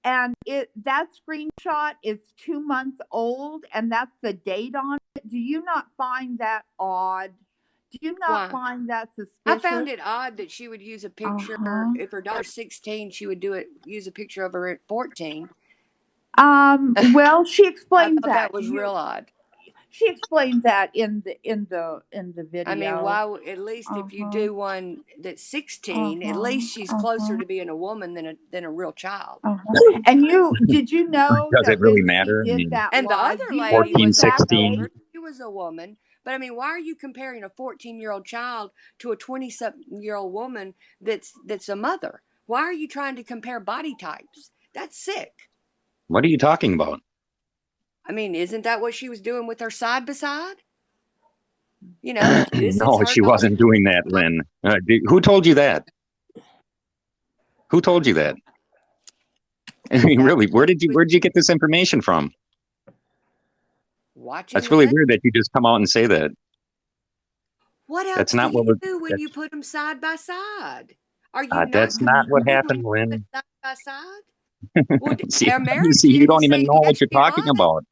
Speaker 4: and that screenshot is 2 months old, and that's the date on it. Do you not find that odd? Do you not
Speaker 6: Why?
Speaker 4: find that
Speaker 6: I found
Speaker 4: suspicious?
Speaker 6: it odd that she would use a picture.
Speaker 4: Uh-huh.
Speaker 6: If her daughter's 16, she would use a picture of her at 14.
Speaker 4: Well, she
Speaker 6: I
Speaker 4: explains
Speaker 6: thought that
Speaker 4: that.
Speaker 6: was real odd.
Speaker 4: She explains that in the
Speaker 6: I mean,
Speaker 4: video.
Speaker 6: why? At least if you
Speaker 4: Uh-huh.
Speaker 6: do one that's 16, at least she's closer to being a woman than a real child.
Speaker 4: And did you know
Speaker 1: Does it
Speaker 4: that
Speaker 1: really
Speaker 4: when she
Speaker 1: matter? I
Speaker 4: did
Speaker 1: mean,
Speaker 4: that
Speaker 6: And the
Speaker 4: live?
Speaker 6: other
Speaker 4: Do you know
Speaker 6: lady
Speaker 4: the
Speaker 1: 14,
Speaker 6: was a lot
Speaker 4: exact
Speaker 1: sixteen.
Speaker 6: older.
Speaker 4: date?
Speaker 6: She was a woman. But I mean, why are you comparing a 14-year-old child to a 20-something-year-old woman that's a mother? Why are you trying to compare body types? That's sick.
Speaker 1: What are you talking about?
Speaker 6: I mean, isn't that what she was doing with her side by side? You know, this is
Speaker 1: No,
Speaker 6: her
Speaker 1: she
Speaker 6: daughter.
Speaker 1: wasn't doing that, Lynn. Who told you that? Who told you that? I mean, really, where'd you get this information from?
Speaker 6: Watching
Speaker 1: That's
Speaker 6: the
Speaker 1: really
Speaker 6: thing.
Speaker 1: weird that you just come out and say that.
Speaker 6: What else
Speaker 1: That's
Speaker 6: do
Speaker 1: not what
Speaker 6: you
Speaker 1: was.
Speaker 6: do when you put them side by side? Are you not
Speaker 1: That's not what
Speaker 6: confused when
Speaker 1: happened,
Speaker 6: you put
Speaker 1: Lynn.
Speaker 6: it side by side? Well,
Speaker 1: See,
Speaker 6: our
Speaker 1: you
Speaker 6: marriage
Speaker 1: see, you
Speaker 6: did
Speaker 1: don't
Speaker 6: is
Speaker 1: even
Speaker 6: say,
Speaker 1: know
Speaker 6: yes,
Speaker 1: what you're
Speaker 6: you're
Speaker 1: talking
Speaker 6: right.
Speaker 1: about.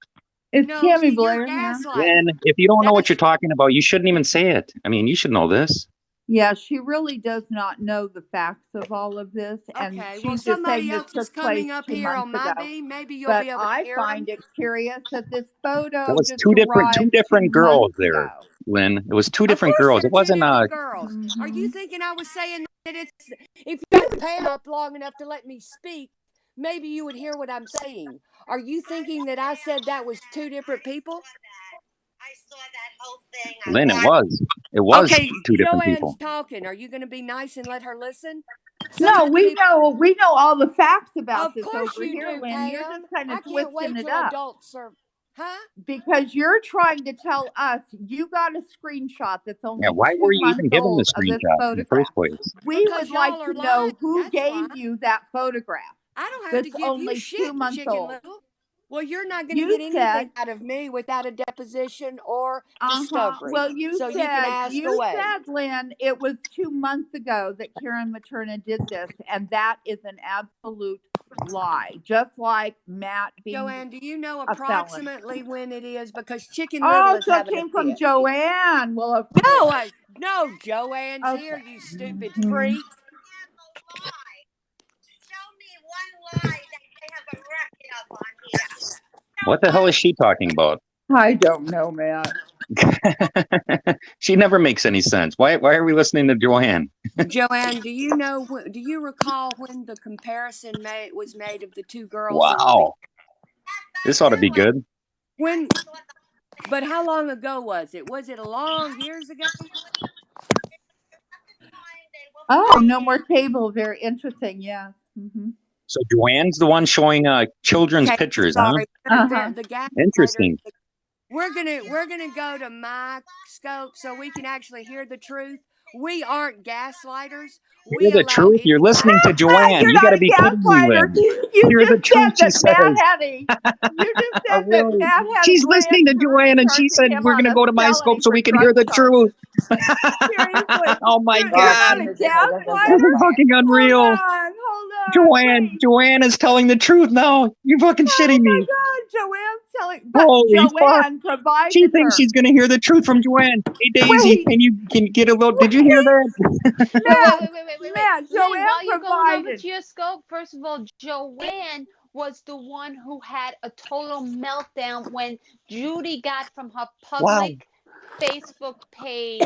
Speaker 4: Is
Speaker 6: No,
Speaker 4: Tammy
Speaker 6: see, you're
Speaker 4: Blair here?
Speaker 6: gaslighting.
Speaker 1: Lynn, if you don't know what
Speaker 6: That's
Speaker 1: you're talking about, you shouldn't even say it. I mean, you should know this.
Speaker 4: Yeah, she really does not know the facts of all of this, and
Speaker 6: okay. Well,
Speaker 4: she's just saying
Speaker 6: somebody
Speaker 4: this
Speaker 6: else is
Speaker 4: took place
Speaker 6: coming up
Speaker 4: 2
Speaker 6: here on
Speaker 4: months
Speaker 6: my
Speaker 4: ago.
Speaker 6: beam. Maybe you'll
Speaker 4: But
Speaker 6: be able to
Speaker 4: I
Speaker 6: hear
Speaker 4: find
Speaker 6: them.
Speaker 4: it curious that this
Speaker 1: That
Speaker 4: photo
Speaker 1: was
Speaker 4: just
Speaker 1: two
Speaker 4: arrived 2
Speaker 1: different girls
Speaker 4: months
Speaker 1: there,
Speaker 4: ago.
Speaker 1: Lynn. It was two
Speaker 6: Of
Speaker 1: different
Speaker 6: course,
Speaker 1: girls.
Speaker 6: they're
Speaker 1: It
Speaker 6: two
Speaker 1: wasn't
Speaker 6: different girls. Are you thinking I was saying that it's if you pay up long enough to let me speak, maybe you would hear what I'm saying? Are you thinking that I said that was two different people?
Speaker 7: I saw that whole thing.
Speaker 1: Lynn. It was
Speaker 6: Okay,
Speaker 1: two different
Speaker 6: Joanne's
Speaker 1: people.
Speaker 6: talking. Are you going to be nice and let her listen? Some
Speaker 4: No,
Speaker 6: of the people,
Speaker 4: we know all the facts about
Speaker 6: of
Speaker 4: this
Speaker 6: course
Speaker 4: over
Speaker 6: you
Speaker 4: here,
Speaker 6: do,
Speaker 4: Lynn. You're
Speaker 6: Pam.
Speaker 4: just kind
Speaker 6: I
Speaker 4: of
Speaker 6: can't
Speaker 4: twisting
Speaker 6: wait
Speaker 4: it
Speaker 6: till
Speaker 4: up
Speaker 6: adults are, huh?
Speaker 4: because you're trying to tell us you got a screenshot that's
Speaker 1: Yeah,
Speaker 4: only
Speaker 1: why were
Speaker 4: two
Speaker 1: you even
Speaker 4: months
Speaker 1: given the
Speaker 4: old of this
Speaker 1: screenshot in the
Speaker 4: photograph.
Speaker 1: first place?
Speaker 4: We
Speaker 6: Because
Speaker 4: would like
Speaker 6: y'all are
Speaker 4: to
Speaker 6: lying.
Speaker 4: know who
Speaker 6: That's why.
Speaker 4: gave you that photograph
Speaker 6: I don't have to
Speaker 4: that's
Speaker 6: give you
Speaker 4: only 2
Speaker 6: shit,
Speaker 4: months
Speaker 6: Chicken
Speaker 4: old.
Speaker 6: Little. Well, you're not going to
Speaker 4: You
Speaker 6: get
Speaker 4: said,
Speaker 6: anything out of me without a deposition or discovery.
Speaker 4: Well,
Speaker 6: So you can ask away.
Speaker 4: Lynn, it was 2 months ago that Karen Materna did this, and that is an absolute lie. Just like Matt being
Speaker 6: Joanne, do you know
Speaker 4: a felon.
Speaker 6: approximately when it is? Because Chicken Little is
Speaker 4: So it
Speaker 6: having a
Speaker 4: came from
Speaker 6: fit.
Speaker 4: Joanne. Well, of
Speaker 6: No,
Speaker 4: course.
Speaker 6: no, Joanne's
Speaker 4: Okay.
Speaker 6: here, you stupid freak.
Speaker 7: Show me one lie that
Speaker 1: What the hell is she talking about?
Speaker 4: I don't know, Matt.
Speaker 1: She never makes any sense. Why are we listening to Joanne?
Speaker 6: Joanne, do you recall when the comparison was made of the two girls and
Speaker 1: Wow. This ought to be good.
Speaker 6: But how long ago was it? Was it a long years ago?
Speaker 4: Oh, no more cable. Very interesting. Yeah. Mm-hmm.
Speaker 1: So Joanne's the one showing children's
Speaker 6: Okay,
Speaker 1: pictures,
Speaker 6: sorry.
Speaker 4: Uh-huh.
Speaker 6: The gaslighter.
Speaker 1: Interesting.
Speaker 6: We're gonna go to my scope so we can actually hear the truth. We aren't gaslighters.
Speaker 1: Hear the truth? You're listening to Joanne.
Speaker 4: You're
Speaker 1: You got
Speaker 4: not
Speaker 1: to
Speaker 4: a
Speaker 1: be kidding me,
Speaker 4: gaslighter.
Speaker 1: Lynn.
Speaker 4: You
Speaker 1: Hear the
Speaker 4: just
Speaker 1: truth,
Speaker 4: said
Speaker 1: she
Speaker 4: that Matt
Speaker 1: says.
Speaker 4: had a. You just said that
Speaker 1: Really?
Speaker 4: Matt had
Speaker 1: She's
Speaker 4: grand
Speaker 1: listening to Joanne, and she
Speaker 4: charging
Speaker 1: said
Speaker 4: him
Speaker 1: we're
Speaker 4: on
Speaker 1: going to
Speaker 4: a
Speaker 1: go to my
Speaker 4: felony
Speaker 1: scope so
Speaker 4: for
Speaker 1: we can
Speaker 4: drug
Speaker 1: hear the
Speaker 4: charges.
Speaker 1: truth.
Speaker 4: Seriously.
Speaker 1: Oh my
Speaker 4: You're
Speaker 1: God.
Speaker 4: not a gaslighter?
Speaker 1: This is fucking unreal.
Speaker 4: Hold on, wait.
Speaker 1: Joanne is telling the truth now. You're fucking shitting
Speaker 4: Oh
Speaker 1: me.
Speaker 4: my God, Joanne's telling, but
Speaker 1: Holy fuck.
Speaker 4: Joanne provided
Speaker 1: She thinks
Speaker 4: her.
Speaker 1: she's going to hear the truth from Joanne. Hey, Daisy,
Speaker 4: Wait,
Speaker 1: can you get a little, did you hear
Speaker 4: wait,
Speaker 1: that?
Speaker 2: Wait.
Speaker 4: Matt,
Speaker 2: Lynn,
Speaker 4: Joanne
Speaker 2: while you're going over
Speaker 4: provided.
Speaker 2: to your scope, first of all, Joanne was the one who had a total meltdown when Judy got from her
Speaker 1: Wow.
Speaker 2: public Facebook page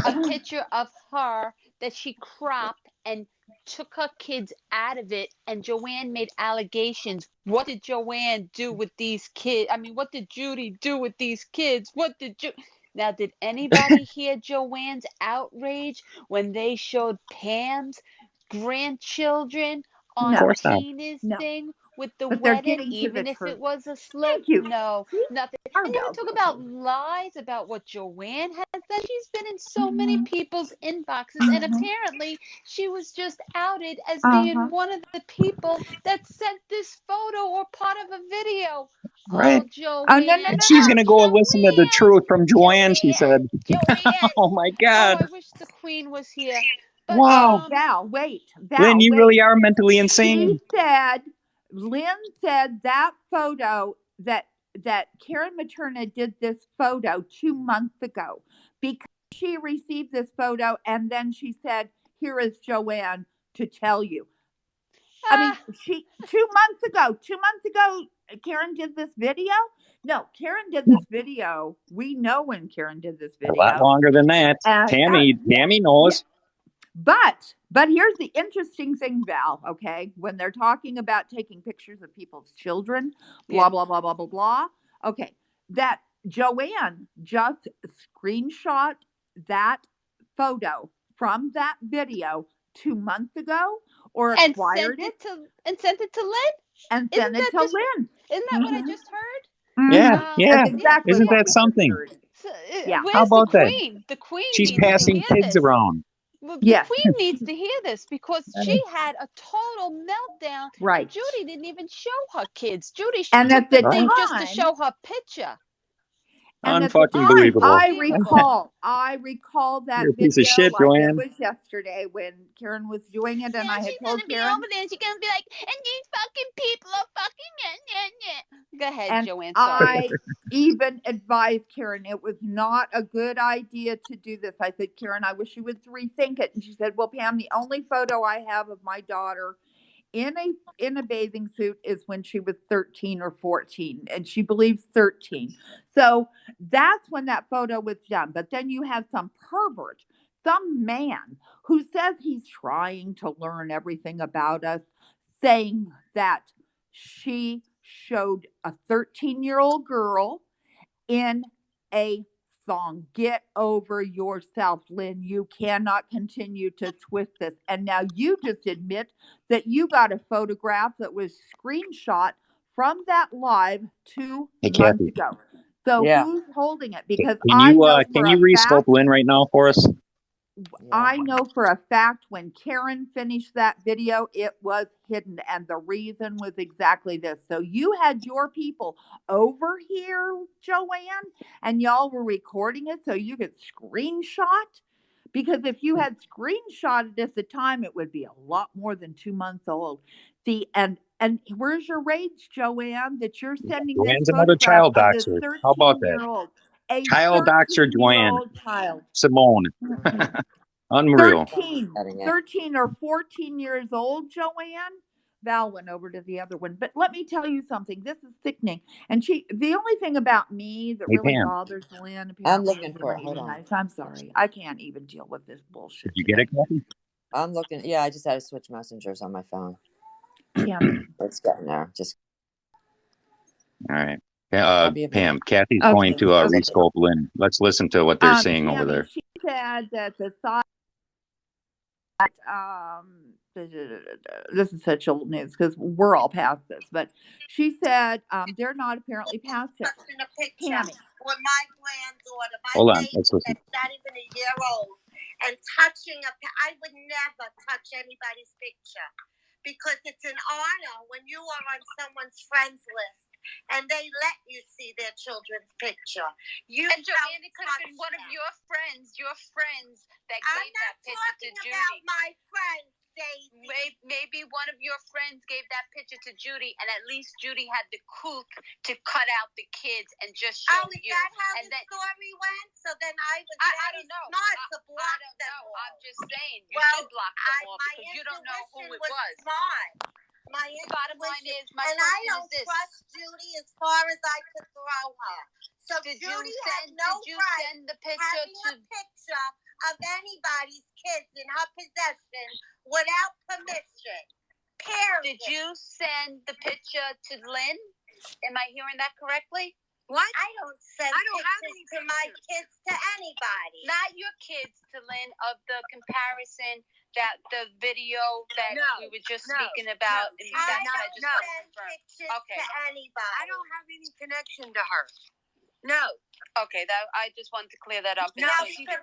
Speaker 2: a picture of her that she cropped and took her kids out of it, and Joanne made allegations. What did Joanne do with these kids? I mean, what did Judy do with these kids? Now, did anybody hear Joanne's outrage when they showed Pam's grandchildren
Speaker 1: Of
Speaker 2: on
Speaker 4: No,
Speaker 1: course not.
Speaker 2: Tina's
Speaker 4: no,
Speaker 2: thing with the
Speaker 4: but they're
Speaker 2: wedding,
Speaker 4: getting to the
Speaker 2: even if it
Speaker 4: truth.
Speaker 2: was a slip?
Speaker 4: Thank you.
Speaker 2: No,
Speaker 4: See?
Speaker 2: nothing.
Speaker 4: There
Speaker 2: And
Speaker 4: we
Speaker 2: you
Speaker 4: go.
Speaker 2: talk about lies about what Joanne has done. She's been in so many
Speaker 4: Mm-hmm.
Speaker 2: people's inboxes, and
Speaker 4: Mm-hmm.
Speaker 2: apparently she was just outed as
Speaker 4: Uh-huh.
Speaker 2: being one of the people that sent this photo or part of a video.
Speaker 1: Right.
Speaker 2: Oh,
Speaker 4: Oh, no, no,
Speaker 2: Joanne.
Speaker 1: And
Speaker 4: no,
Speaker 1: she's
Speaker 4: no.
Speaker 1: going to go and listen to the truth from Joanne, she
Speaker 2: Joanne.
Speaker 1: said.
Speaker 2: Joanne.
Speaker 1: Oh my
Speaker 2: Oh,
Speaker 1: God.
Speaker 2: I wish the queen was here. But
Speaker 1: Wow. Lynn,
Speaker 4: Val,
Speaker 1: you
Speaker 4: wait.
Speaker 1: really are mentally
Speaker 4: She
Speaker 1: insane.
Speaker 4: said, Lynn said that photo that Karen Materna did this photo 2 months ago because she received this photo and then she said, "Here is Joanne to tell you." I mean,
Speaker 2: ah,
Speaker 4: she 2 months ago, Karen did this video. No, Karen did this video. We know when Karen did this
Speaker 1: A lot
Speaker 4: video.
Speaker 1: longer than that. Tammy
Speaker 4: Yeah, yeah.
Speaker 1: knows.
Speaker 4: But here's the interesting thing, Val, okay? When they're talking about taking pictures of people's children, blah,
Speaker 2: yeah.
Speaker 4: blah, blah, blah, blah, blah. Okay. That Joanne just screenshot that photo from that video 2 months ago or
Speaker 2: And
Speaker 4: acquired it
Speaker 2: sent it to Lynn.
Speaker 4: and
Speaker 2: Isn't
Speaker 4: sent it
Speaker 2: that
Speaker 4: to
Speaker 2: just
Speaker 4: Lynn.
Speaker 2: isn't that what I
Speaker 4: Mhm.
Speaker 2: just heard?
Speaker 1: Yeah,
Speaker 4: Mhm.
Speaker 1: yeah.
Speaker 4: That's
Speaker 2: Yeah.
Speaker 4: exactly
Speaker 1: Isn't
Speaker 4: what
Speaker 1: that
Speaker 4: we just
Speaker 1: something?
Speaker 4: heard.
Speaker 2: So,
Speaker 4: Yeah.
Speaker 1: How
Speaker 2: where's the
Speaker 1: about that?
Speaker 2: queen? The queen
Speaker 1: She's
Speaker 2: needs to
Speaker 1: passing
Speaker 2: hear
Speaker 1: kids
Speaker 2: this.
Speaker 1: around.
Speaker 2: Well, the
Speaker 4: Yes.
Speaker 2: queen needs to hear this because she had a total meltdown, and
Speaker 4: Right.
Speaker 2: Judy didn't even show her kids. Judy
Speaker 4: And
Speaker 2: took
Speaker 4: at
Speaker 2: the
Speaker 4: the
Speaker 1: Right?
Speaker 2: thing just to
Speaker 4: time,
Speaker 2: show her picture.
Speaker 4: And at the
Speaker 1: Unfucking
Speaker 4: time,
Speaker 1: believable.
Speaker 4: I recall that
Speaker 1: You're a piece of
Speaker 4: video
Speaker 1: shit,
Speaker 4: like it
Speaker 1: Joanne.
Speaker 4: was yesterday when Karen was doing it, and
Speaker 2: Yeah,
Speaker 4: I had
Speaker 2: she's
Speaker 4: told
Speaker 2: gonna be
Speaker 4: Karen,
Speaker 2: over there and she's gonna be like, and these fucking people are fucking Go ahead,
Speaker 4: and
Speaker 2: Joanne. Sorry.
Speaker 4: I even advised Karen it was not a good idea to do this. I said, Karen, I wish you would rethink it. And she said, well, Pam, the only photo I have of my daughter in a bathing suit is when she was 13 or 14, and she believes 13. So that's when that photo was done. But then you have some pervert, some man who says he's trying to learn everything about us, saying that she showed a 13-year-old girl in a song. Get over yourself, Lynn. You cannot continue to twist this. And now you just admit that you got a photograph that was screenshot from that live two
Speaker 1: Hey,
Speaker 4: months
Speaker 1: Kathy,
Speaker 4: ago. So
Speaker 3: Yeah.
Speaker 4: who's holding it?
Speaker 1: can
Speaker 4: Because I know for
Speaker 1: you
Speaker 4: a
Speaker 1: rescope
Speaker 4: fact
Speaker 1: Lynn right now for us?
Speaker 4: I know for a fact when Karen finished that video, it was hidden. And the reason was exactly this. So you had your people over here, Joanne, and y'all were recording it so you could screenshot. Because if you had screenshotted at the time, it would be a lot more than 2 months old. See, and where's your rage, Joanne, that you're sending this
Speaker 1: Joanne's another
Speaker 4: photograph
Speaker 1: child
Speaker 4: of this
Speaker 1: doxer. How about that?
Speaker 4: 13-year-old, a
Speaker 1: Child doxer
Speaker 4: 13 year
Speaker 1: Joanne.
Speaker 4: old child?
Speaker 1: Simone. Unreal.
Speaker 4: 13 or 14 years old, Joanne, Val went over to the other one. But let me tell you something. This is sickening. And the only thing about me that
Speaker 1: Hey,
Speaker 4: really
Speaker 1: Pam,
Speaker 4: bothers Lynn,
Speaker 3: I'm
Speaker 4: apparently,
Speaker 3: looking
Speaker 4: is
Speaker 3: for
Speaker 4: her
Speaker 3: it. Hold
Speaker 4: being
Speaker 3: on.
Speaker 4: nice. I'm sorry. I can't even deal with this
Speaker 1: did
Speaker 4: bullshit
Speaker 1: you get
Speaker 4: today.
Speaker 1: it, Kathy?
Speaker 3: I'm looking. Yeah, I just had to switch messengers on my phone.
Speaker 4: Tammy.
Speaker 3: It's getting there. Just
Speaker 1: All right.
Speaker 3: I'll be a minute.
Speaker 1: Pam, Kathy's
Speaker 4: Okay.
Speaker 1: going to
Speaker 4: Okay.
Speaker 1: rescope Lynn. Let's listen to what they're saying over
Speaker 4: Tammy,
Speaker 1: there.
Speaker 4: she said that the thought this is such old news because we're all past this, but she said they're not apparently past it.
Speaker 7: Touching a picture
Speaker 4: Tammy.
Speaker 7: with my granddaughter, my
Speaker 1: Hold on.
Speaker 7: baby
Speaker 1: Let's listen.
Speaker 7: that's not even a year old, and touching I would never touch anybody's picture because it's an honor when you are on someone's friends list and they let you see their children's picture.
Speaker 2: And Joanne, it could have been one of your friends that
Speaker 7: I'm
Speaker 2: gave
Speaker 7: not
Speaker 2: that picture to
Speaker 7: talking
Speaker 2: Judy.
Speaker 7: about my friends, Daisy.
Speaker 2: Maybe one of your friends gave that picture to Judy, and at least Judy had the cool to cut out the kids and just show
Speaker 7: Is
Speaker 2: you.
Speaker 7: that how
Speaker 2: And
Speaker 7: the
Speaker 2: then,
Speaker 7: story went? So then I was
Speaker 2: I
Speaker 7: very
Speaker 2: don't know.
Speaker 7: smart to
Speaker 2: I
Speaker 7: block
Speaker 2: don't
Speaker 7: them
Speaker 2: know.
Speaker 7: all.
Speaker 2: I'm just saying you
Speaker 7: Well,
Speaker 2: should block them all
Speaker 7: my
Speaker 2: because you don't know who
Speaker 7: intuition
Speaker 2: it was.
Speaker 7: smart. My
Speaker 2: Bottom line
Speaker 7: intuition,
Speaker 2: is, my
Speaker 7: and I
Speaker 2: question
Speaker 7: don't
Speaker 2: is this:
Speaker 7: trust Judy as far as I could throw her. So
Speaker 2: Did you
Speaker 7: Judy
Speaker 2: send?
Speaker 7: had no
Speaker 2: Did you
Speaker 7: right
Speaker 2: send the picture
Speaker 7: having
Speaker 2: to?
Speaker 7: a picture of anybody's kids in her possession without permission. Period.
Speaker 2: Did you send the picture to Lynn? Am I hearing that correctly?
Speaker 7: What? I don't send pictures to my kids to anybody.
Speaker 2: Not your kids to Lynn of the comparison that the video that we were just speaking about.
Speaker 7: I don't send pictures to anybody.
Speaker 6: I don't have any connection to her. No.
Speaker 2: Okay, that I just wanted to clear that up.
Speaker 7: Because thank you for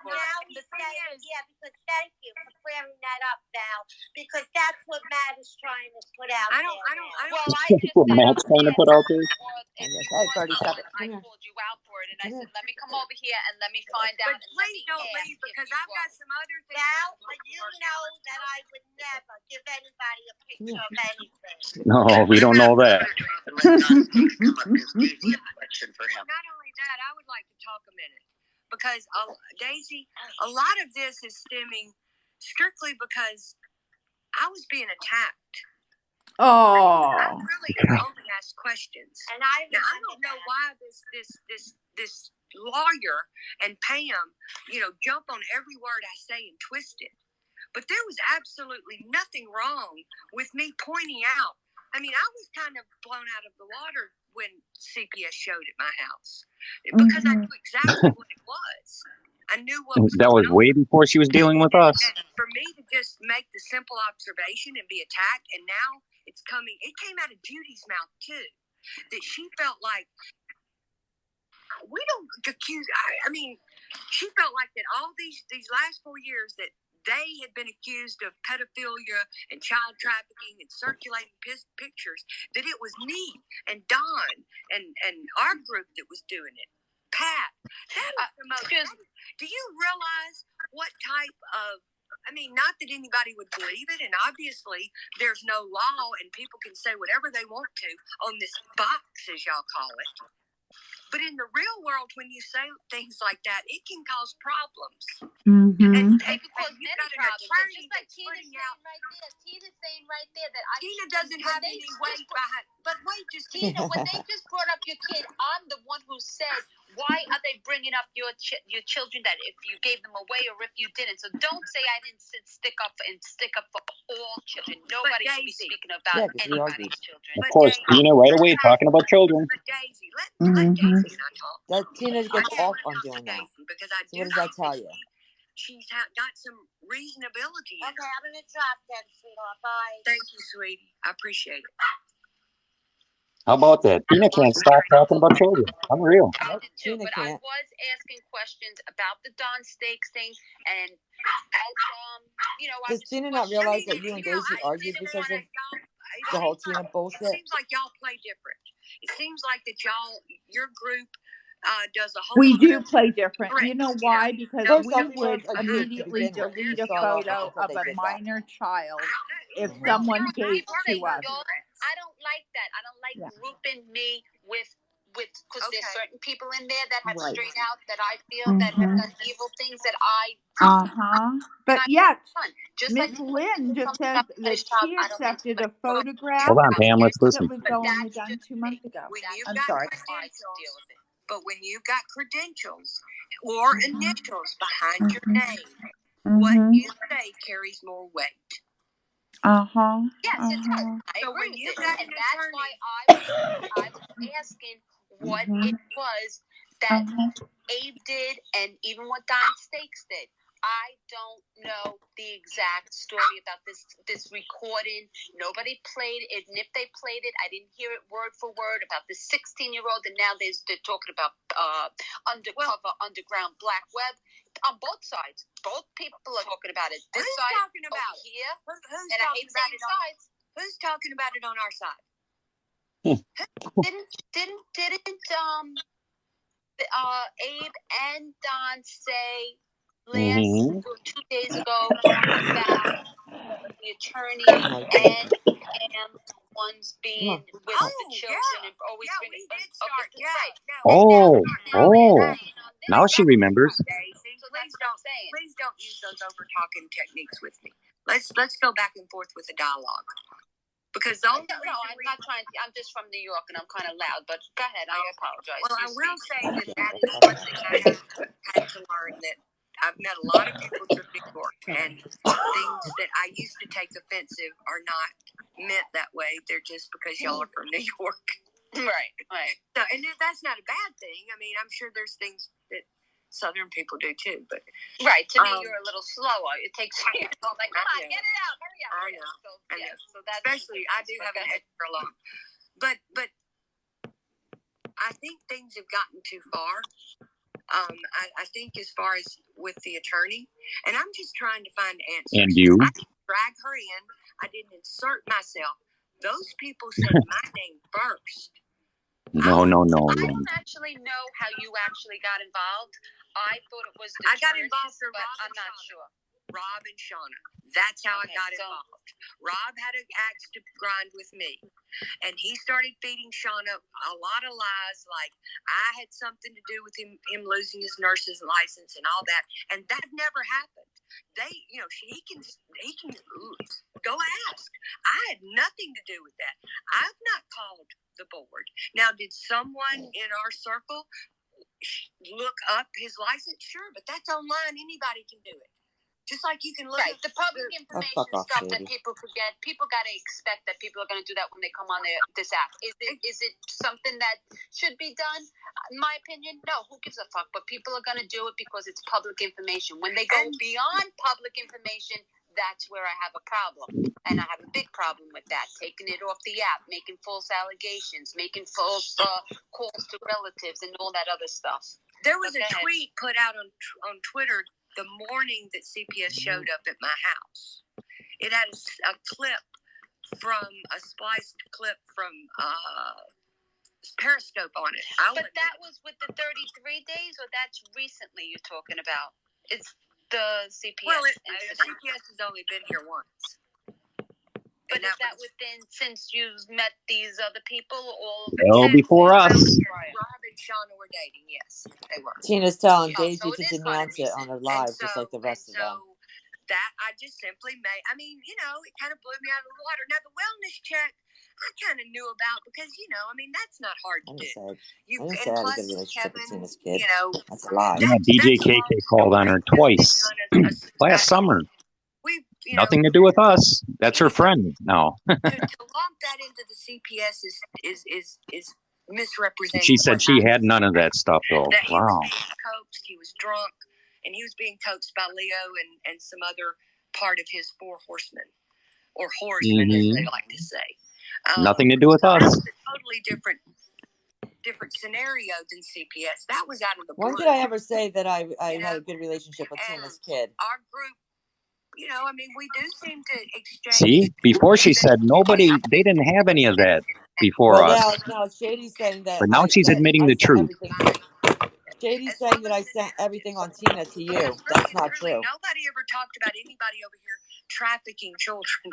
Speaker 7: clearing that up, Val. Because that's what Matt is trying to put out.
Speaker 2: I don't. Well, I just
Speaker 1: What
Speaker 2: said
Speaker 1: Matt's trying to put out there?
Speaker 3: Hey, 37.
Speaker 2: I called you out for it, and I said, let me come over here and let me find out.
Speaker 6: But please don't leave because I've got some other things.
Speaker 7: Val, you know that I would never give anybody a picture of anything.
Speaker 1: No, we don't know that.
Speaker 6: Not only that, I would like to talk a minute because Daisy, a lot of this is stemming strictly because I was being attacked.
Speaker 4: Oh.
Speaker 6: I really only ask questions,
Speaker 7: and I
Speaker 6: don't know why this lawyer and Pam, jump on every word I say and twist it. But there was absolutely nothing wrong with me pointing out. I mean, I was kind of blown out of the water when CPS showed at my house because I knew exactly what it was. I knew what was
Speaker 1: that was
Speaker 6: going
Speaker 1: way
Speaker 6: on.
Speaker 1: before she was dealing with us.
Speaker 6: And for me to just make the simple observation and be attacked, and now it came out of Judy's mouth too, that she felt like we don't accuse. I mean, she felt like that all these last 4 years that they had been accused of pedophilia and child trafficking and circulating pictures, that it was me and Don and our group that was doing it. Pat, that is the most. Do you realize what type of? I mean, not that anybody would believe it, and obviously there's no law, and people can say whatever they want to on this box, as y'all call it. But in the real world, when you say things like that, it can cause problems.
Speaker 4: Mm-hmm.
Speaker 2: It can cause many problems. Just like Tina's saying right there that
Speaker 6: Tina doesn't have any weight behind. But wait, just
Speaker 2: Tina, when they just brought up your kid, I'm the one who said, why are they bringing up your children that if you gave them away or if you didn't? So don't say I didn't stick up for all children. Nobody should be speaking about anybody's children.
Speaker 1: Of course, Tina, right away talking about children.
Speaker 6: But Daisy, let Daisy and I talk.
Speaker 3: That Tina gets off on doing that.
Speaker 6: Because I
Speaker 3: So what does that tell you?
Speaker 6: She's got some reasonability.
Speaker 7: Okay, I'm going to drop that, sweetheart. Bye.
Speaker 6: Thank you, sweetie. I appreciate it.
Speaker 1: How about that? Tina can't stop talking about children. Unreal.
Speaker 2: I did too,
Speaker 3: Tina
Speaker 2: but I
Speaker 3: can't.
Speaker 2: was asking questions about the Don Steaks thing, and
Speaker 3: Does Tina not realize that you and Daisy argued because of the whole Tina bullshit?
Speaker 6: It seems like y'all play different. It seems like that your group does a whole.
Speaker 4: We do play different. You know why? Because we would immediately
Speaker 3: begin with.
Speaker 4: delete
Speaker 3: You
Speaker 4: a
Speaker 3: start off
Speaker 4: photo
Speaker 3: until
Speaker 4: of
Speaker 3: they
Speaker 4: a
Speaker 3: did that.
Speaker 4: minor child if
Speaker 3: Mhm.
Speaker 4: someone gave to us.
Speaker 2: I don't like that. I don't like grouping me with because there's certain people in there that have straight out that I feel that have done evil things that
Speaker 4: But yet,
Speaker 2: just
Speaker 4: Miss
Speaker 2: like
Speaker 4: Lynn just says that she accepted a photograph
Speaker 1: Hold on, Pam. Let's
Speaker 4: that
Speaker 1: listen.
Speaker 4: was only done 2 months ago. I'm sorry.
Speaker 6: But when you've got credentials or initials behind your name, what you say carries more weight.
Speaker 2: Yes, it does. I
Speaker 6: So
Speaker 2: agree
Speaker 6: when
Speaker 2: with
Speaker 6: you
Speaker 2: it.
Speaker 6: got
Speaker 2: And
Speaker 6: an
Speaker 2: that's
Speaker 6: attorney,
Speaker 2: why I was asking what it was that Abe did, and even what Don Stakes did. I don't know the exact story about this recording. Nobody played it, and if they played it, I didn't hear it word for word about the 16-year-old, and now they're talking about underground black web. On both sides, both people are talking about it. This
Speaker 6: who's
Speaker 2: side
Speaker 6: talking about
Speaker 2: over here,
Speaker 6: who's
Speaker 2: and I hate saying sides.
Speaker 6: Who's talking about it on our side?
Speaker 2: Didn't Abe and Don say last 2 days ago about the attorney and Pam, the ones being with the children and always bringing
Speaker 1: now she remembers.
Speaker 6: Please don't use those over talking techniques with me. Let's go back and forth with the dialogue. Because the only reason
Speaker 2: I'm not trying to, I'm just from New York and I'm kind of loud, but go ahead, I apologize.
Speaker 6: Well, I will say that is one thing I have had to learn, that I've met a lot of people from New York, and things that I used to take offensive are not meant that way. They're just because y'all are from New York.
Speaker 2: Right.
Speaker 6: So, and that's not a bad thing. I mean, I'm sure there's things that Southern people do too, but
Speaker 2: to me, you're a little slower. It takes me like, come on, get it out, hurry up.
Speaker 6: I know.
Speaker 2: So,
Speaker 6: I know.
Speaker 2: So that's
Speaker 6: especially I do have an extra long, but I think things have gotten too far. I think as far as with the attorney, and I'm just trying to find answers.
Speaker 1: And you?
Speaker 6: I didn't drag her in. I didn't insert myself. Those people said my name first.
Speaker 1: No.
Speaker 2: I don't actually know how you actually got involved. I thought it was
Speaker 6: I got involved for
Speaker 2: but
Speaker 6: Rob
Speaker 2: I'm not sure.
Speaker 6: Rob and Shauna. That's how I got involved. Rob had an axe to grind with me. And he started feeding Shauna a lot of lies, like I had something to do with him losing his nurse's license and all that. And that never happened. He can go ask. I had nothing to do with that. I've not called the board. Now, did someone in our circle look up his license? Sure, but that's online. Anybody can do it. Just like you can look at
Speaker 2: the public information stuff that people could get. People got to expect that people are going to do that when they come on this app. Is it something that should be done? In my opinion, no. Who gives a fuck? But people are going to do it because it's public information. When they go beyond public information, that's where I have a problem. And I have a big problem with that. Taking it off the app, making false allegations, making false calls to relatives, and all that other stuff.
Speaker 6: There was a tweet put out on Twitter the morning that CPS showed up at my house. It had a clip a spliced clip from Periscope on it.
Speaker 2: But that was with the 33 days, or that's recently you're talking about? It's the CPS.
Speaker 6: Well, CPS has only been here once.
Speaker 2: But is that since you've met these other people?
Speaker 1: Before us.
Speaker 6: Rob and Shauna were dating, yes, they were.
Speaker 3: Tina's telling Daisy to denounce it on her live, just like the rest of them.
Speaker 6: That I just simply it kind of blew me out of the water. Now, the wellness check, I kind of knew about because, that's not hard to do.
Speaker 3: I didn't say I had a good relationship with Tina's kid. That's a lie.
Speaker 1: Yeah, DJ KK called on her twice last summer. Nothing to do with us. That's her friend now.
Speaker 6: to lump that into the CPS is misrepresenting.
Speaker 1: She said she had none of that stuff, though.
Speaker 6: That he
Speaker 1: wow.
Speaker 6: was being coaxed, he was drunk, and he was being coaxed by Leo and some other part of his four horsemen, or horsemen, as they like to say.
Speaker 1: Nothing to do with us.
Speaker 6: That's a totally different scenario than CPS. That was out of the blue.
Speaker 3: When did I ever say that I had a good relationship with Tina's kid?
Speaker 6: Our group, we do seem to exchange.
Speaker 1: See, before she said they didn't have any of that before us.
Speaker 3: Now Shady's saying that.
Speaker 1: But now she's admitting the truth.
Speaker 3: Shady's saying that I sent everything on Tina to you. That's not true.
Speaker 6: Nobody ever talked about anybody over here trafficking children.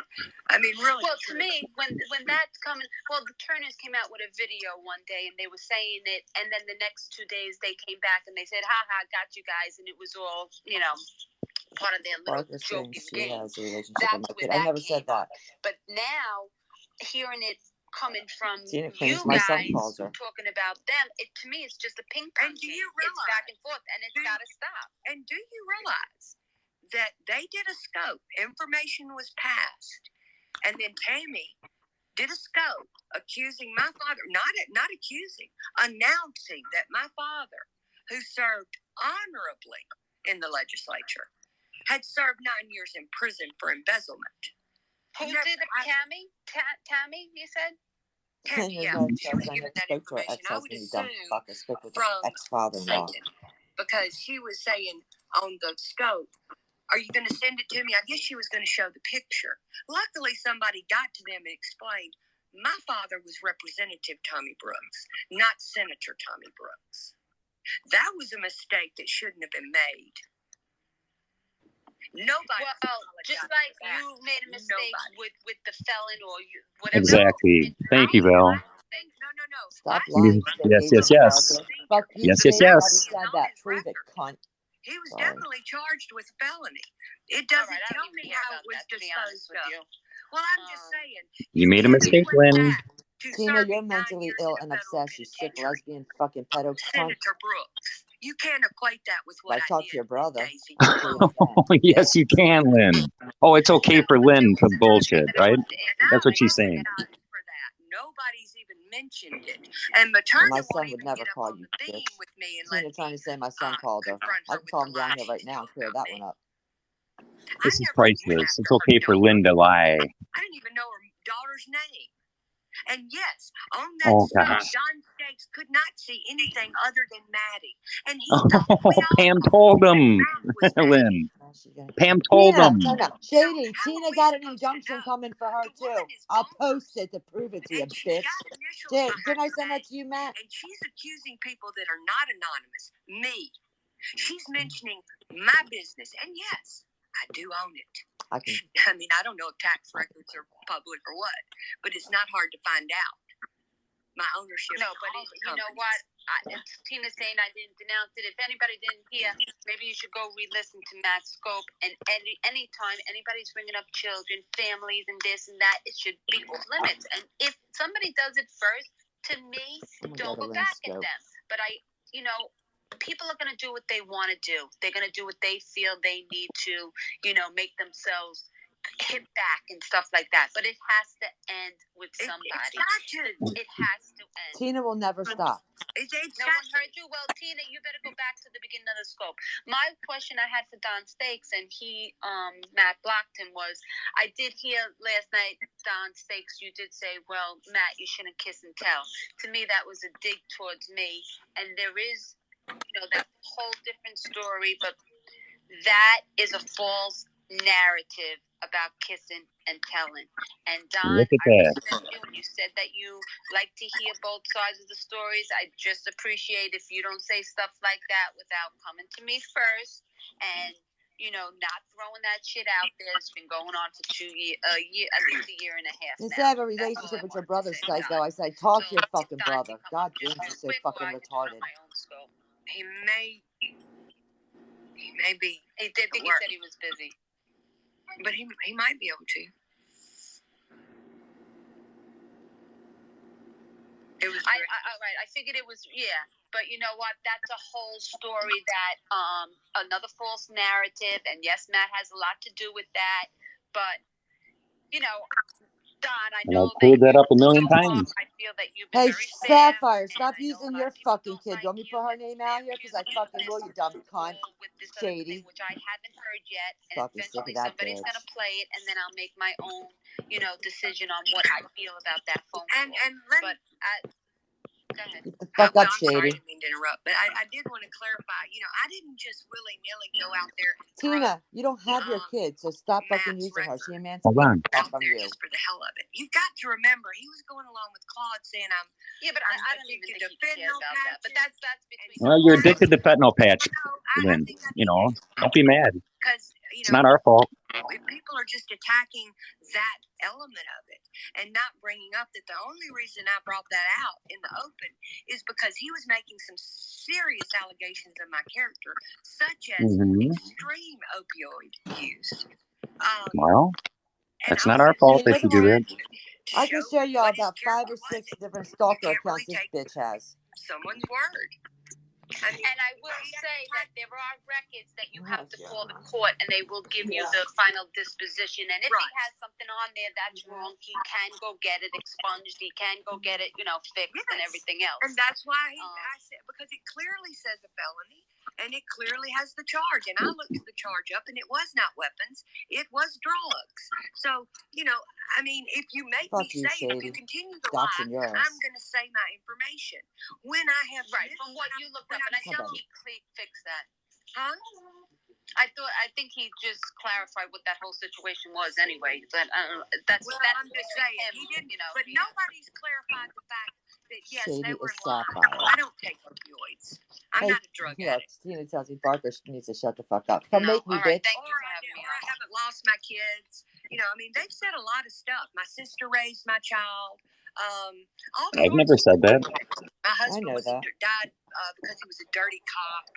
Speaker 6: I mean, really.
Speaker 2: Well, to me, when that's coming, well, the Turners came out with a video one day, and they were saying it, and then the next 2 days they came back and they said, "Ha ha, got you guys," and it was all, you know, part of their little joking game.
Speaker 3: Has a relationship
Speaker 2: That's
Speaker 3: with my
Speaker 2: where
Speaker 3: kid. I
Speaker 2: that
Speaker 3: never
Speaker 2: came
Speaker 3: said that.
Speaker 2: up. But now, hearing it coming from
Speaker 3: Tina
Speaker 2: you
Speaker 3: claims my son
Speaker 2: guys
Speaker 3: calls her.
Speaker 2: talking about them, to me, it's just a ping pong
Speaker 6: And do
Speaker 2: game.
Speaker 6: you
Speaker 2: It's
Speaker 6: realize-
Speaker 2: back and forth, and it's got to stop.
Speaker 6: And do you realize that they did a scope? Information was passed, and then Tammy did a scope accusing my father, not accusing, announcing that my father, who served honorably in the legislature, had served 9 years in prison for embezzlement.
Speaker 2: Who did it? Tammy? Tammy, you said?
Speaker 6: Yeah, she was given that information. I would assume from
Speaker 3: ex-father-in-law.
Speaker 6: Satan, because she was saying on the scope, "Are you going to send it to me?" I guess she was going to show the picture. Luckily, somebody got to them and explained, my father was Representative Tommy Brooks, not Senator Tommy Brooks. That was a mistake that shouldn't have been made. Nobody.
Speaker 2: Well, just like you made a mistake with the felon or whatever.
Speaker 1: Exactly. Thank you, Val.
Speaker 6: No.
Speaker 3: Stop lying.
Speaker 1: Yes.
Speaker 3: Fuck you.
Speaker 1: Yes.
Speaker 3: Said that. Prove it, cunt.
Speaker 6: He was
Speaker 3: Sorry.
Speaker 6: definitely charged with felony. It doesn't
Speaker 2: Right,
Speaker 6: tell me how it was disposed of. Well, I'm just saying.
Speaker 1: You made a mistake, Lynn.
Speaker 3: Tina, you're mentally ill and obsessed. You sick lesbian fucking pedo cunt.
Speaker 6: Senator Brooks. You can't equate that with what I
Speaker 3: talked
Speaker 6: did
Speaker 3: to your brother.
Speaker 6: Daisy.
Speaker 1: Yes, you can, Lynn. Oh, it's okay for Lynn to bullshit, right? That's what she's saying.
Speaker 6: For that. Nobody's even mentioned it. And Materna
Speaker 3: My son
Speaker 6: won't
Speaker 3: would
Speaker 6: even
Speaker 3: never
Speaker 6: get up
Speaker 3: call
Speaker 6: on
Speaker 3: you
Speaker 6: the beam
Speaker 3: bitch.
Speaker 6: with me and
Speaker 3: Tina
Speaker 6: let
Speaker 3: trying to say my son called her.
Speaker 6: confront
Speaker 3: I
Speaker 6: her
Speaker 3: can
Speaker 6: with
Speaker 3: call
Speaker 6: the
Speaker 3: him down
Speaker 6: lies
Speaker 3: here right
Speaker 6: she's
Speaker 3: now and
Speaker 6: told
Speaker 3: clear
Speaker 6: about
Speaker 3: that
Speaker 6: me.
Speaker 3: one up.
Speaker 1: This is
Speaker 6: I never went
Speaker 1: priceless.
Speaker 6: after
Speaker 1: It's
Speaker 6: her
Speaker 1: okay for
Speaker 6: daughter.
Speaker 1: Lynn to lie.
Speaker 6: I didn't even know her daughter's name. And yes, on that
Speaker 1: Oh,
Speaker 6: stage,
Speaker 1: gosh.
Speaker 6: John Stakes could not see anything other than Maddie. And he thought we all
Speaker 1: Pam
Speaker 6: thought
Speaker 1: told
Speaker 6: that
Speaker 1: him,
Speaker 6: Matt was Maddie.
Speaker 1: Lynn. Pam told him.
Speaker 3: Shady,
Speaker 6: how
Speaker 3: Tina
Speaker 6: are we
Speaker 3: got an
Speaker 6: supposed to
Speaker 3: injunction
Speaker 6: know?
Speaker 3: coming for her
Speaker 6: The woman
Speaker 3: too.
Speaker 6: is
Speaker 3: I'll
Speaker 6: bonkers.
Speaker 3: post it to prove it to you,
Speaker 6: And she's
Speaker 3: bitch.
Speaker 6: got initials
Speaker 3: Didn't
Speaker 6: behind
Speaker 3: I
Speaker 6: her
Speaker 3: send that
Speaker 6: name.
Speaker 3: to you, Matt?
Speaker 6: And she's accusing people that are not anonymous. Me. She's mentioning my business. And yes, I do own it.
Speaker 3: I can.
Speaker 6: I mean, I don't know if tax records are public or what, but it's not hard to find out. My ownership.
Speaker 2: No, but you know what? Tina's saying I didn't denounce it. If anybody didn't hear, maybe you should go re-listen to Matt's scope. And anytime anybody's bringing up children, families, and this and that, it should be off limits. And if somebody does it first, to me, don't go back at them. But people are going to do what they want to do. They're going to do what they feel they need to, make themselves hit back and stuff like that. But it has to end with somebody. It has to end.
Speaker 3: Tina will never stop.
Speaker 2: No one heard you? Well, Tina, you better go back to the beginning of the scope. My question I had for Don Stakes, and Matt blocked him, was I did hear last night, Don Stakes, you did say, well, Matt, you shouldn't kiss and tell. To me, that was a dig towards me. And there is, that whole different story, but that is a false narrative about kissing and telling. And Don,
Speaker 1: Look at
Speaker 2: I
Speaker 1: that.
Speaker 2: respect you, and you said that you like to hear both sides of the stories. I just appreciate if you don't say stuff like that without coming to me first and not throwing that shit out there. It's been going on for 2 years, at least a year and a half.
Speaker 3: You
Speaker 2: now.
Speaker 3: say I have a relationship with your brother's psycho. I say, talk to your fucking brother. God damn, you're so fucking retarded.
Speaker 6: He may be.
Speaker 2: He did think he said he was busy.
Speaker 6: But he might be able to. It was
Speaker 2: all right. I figured it was, yeah. But you know what? That's a whole story that another false narrative. And yes, Matt has a lot to do with that. But Don, I
Speaker 1: And
Speaker 2: know
Speaker 1: I've cleared that up a million
Speaker 2: so far,
Speaker 1: times.
Speaker 2: I feel that you've been
Speaker 3: Hey,
Speaker 2: very fair,
Speaker 3: Sapphire,
Speaker 2: and
Speaker 3: stop
Speaker 2: I know
Speaker 3: using
Speaker 2: a lot
Speaker 3: your
Speaker 2: of people
Speaker 3: fucking
Speaker 2: don't
Speaker 3: kid.
Speaker 2: like
Speaker 3: You want me to put her
Speaker 2: and
Speaker 3: name out here? Because I fucking will, you dumb cunt.
Speaker 2: with this other
Speaker 3: Shady.
Speaker 2: thing, which I haven't heard yet, and
Speaker 3: Fucking sick of
Speaker 2: eventually
Speaker 3: that
Speaker 2: somebody's
Speaker 3: bitch.
Speaker 2: gonna play it, and then I'll make my own, decision on what I feel about that phone call.
Speaker 6: and let
Speaker 2: But go ahead.
Speaker 3: Get the fuck
Speaker 6: well,
Speaker 3: up,
Speaker 6: I'm sorry, I
Speaker 3: Shady.
Speaker 6: didn't mean to interrupt, but I did want to clarify. I didn't just willy-nilly go out there and
Speaker 3: Tina, you don't have your kid, so stop fucking using her. She emancipated
Speaker 6: out
Speaker 3: from
Speaker 6: there
Speaker 3: you.
Speaker 6: just for the hell of it. You've got to remember, he was going along with Claude saying,
Speaker 2: Yeah, but I don't even think he cares about that. But that's between.
Speaker 1: Well, you're addicted to fentanyl patch,
Speaker 6: I
Speaker 1: Lynn.
Speaker 6: think I
Speaker 1: Don't be mad.
Speaker 6: because
Speaker 1: It's not our fault.
Speaker 6: People are just attacking that element of it and not bringing up that the only reason I brought that out in the open is because he was making some serious allegations of my character, such as extreme opioid use.
Speaker 1: Well, that's not our fault if you do that.
Speaker 3: I can show you about 5 or 6 different stalker accounts this bitch has.
Speaker 6: Someone's word.
Speaker 2: And I will say that there are records that you have to call the court, and they will give you the final disposition. And if he has something on there that's wrong, he can go get it expunged. He can go get it, fixed and everything else.
Speaker 6: And that's why I said, because it clearly says a felony, and it clearly has the charge. And I looked the charge up, and it was not weapons; it was drugs. So if you make me say it, if you continue to lie, I'm going to say my information. When I have
Speaker 2: from what you looked up, and I think he fixed that.
Speaker 6: Huh?
Speaker 2: I think he just clarified what that whole situation was anyway. But that's
Speaker 6: I'm just saying
Speaker 2: him,
Speaker 6: he didn't. But nobody's clarified the fact that yes,
Speaker 3: Shady
Speaker 6: they were
Speaker 3: is
Speaker 6: lying.
Speaker 3: sapphire.
Speaker 6: I don't take opioids. I'm not a drug addict.
Speaker 3: Tina tells me Parker needs to shut the fuck up. Come make me,
Speaker 2: right,
Speaker 3: bitch.
Speaker 2: thank you for having me on.
Speaker 6: I haven't lost my kids. They've said a lot of stuff. My sister raised my child.
Speaker 1: I've never said that.
Speaker 6: My husband died because he was a dirty cop.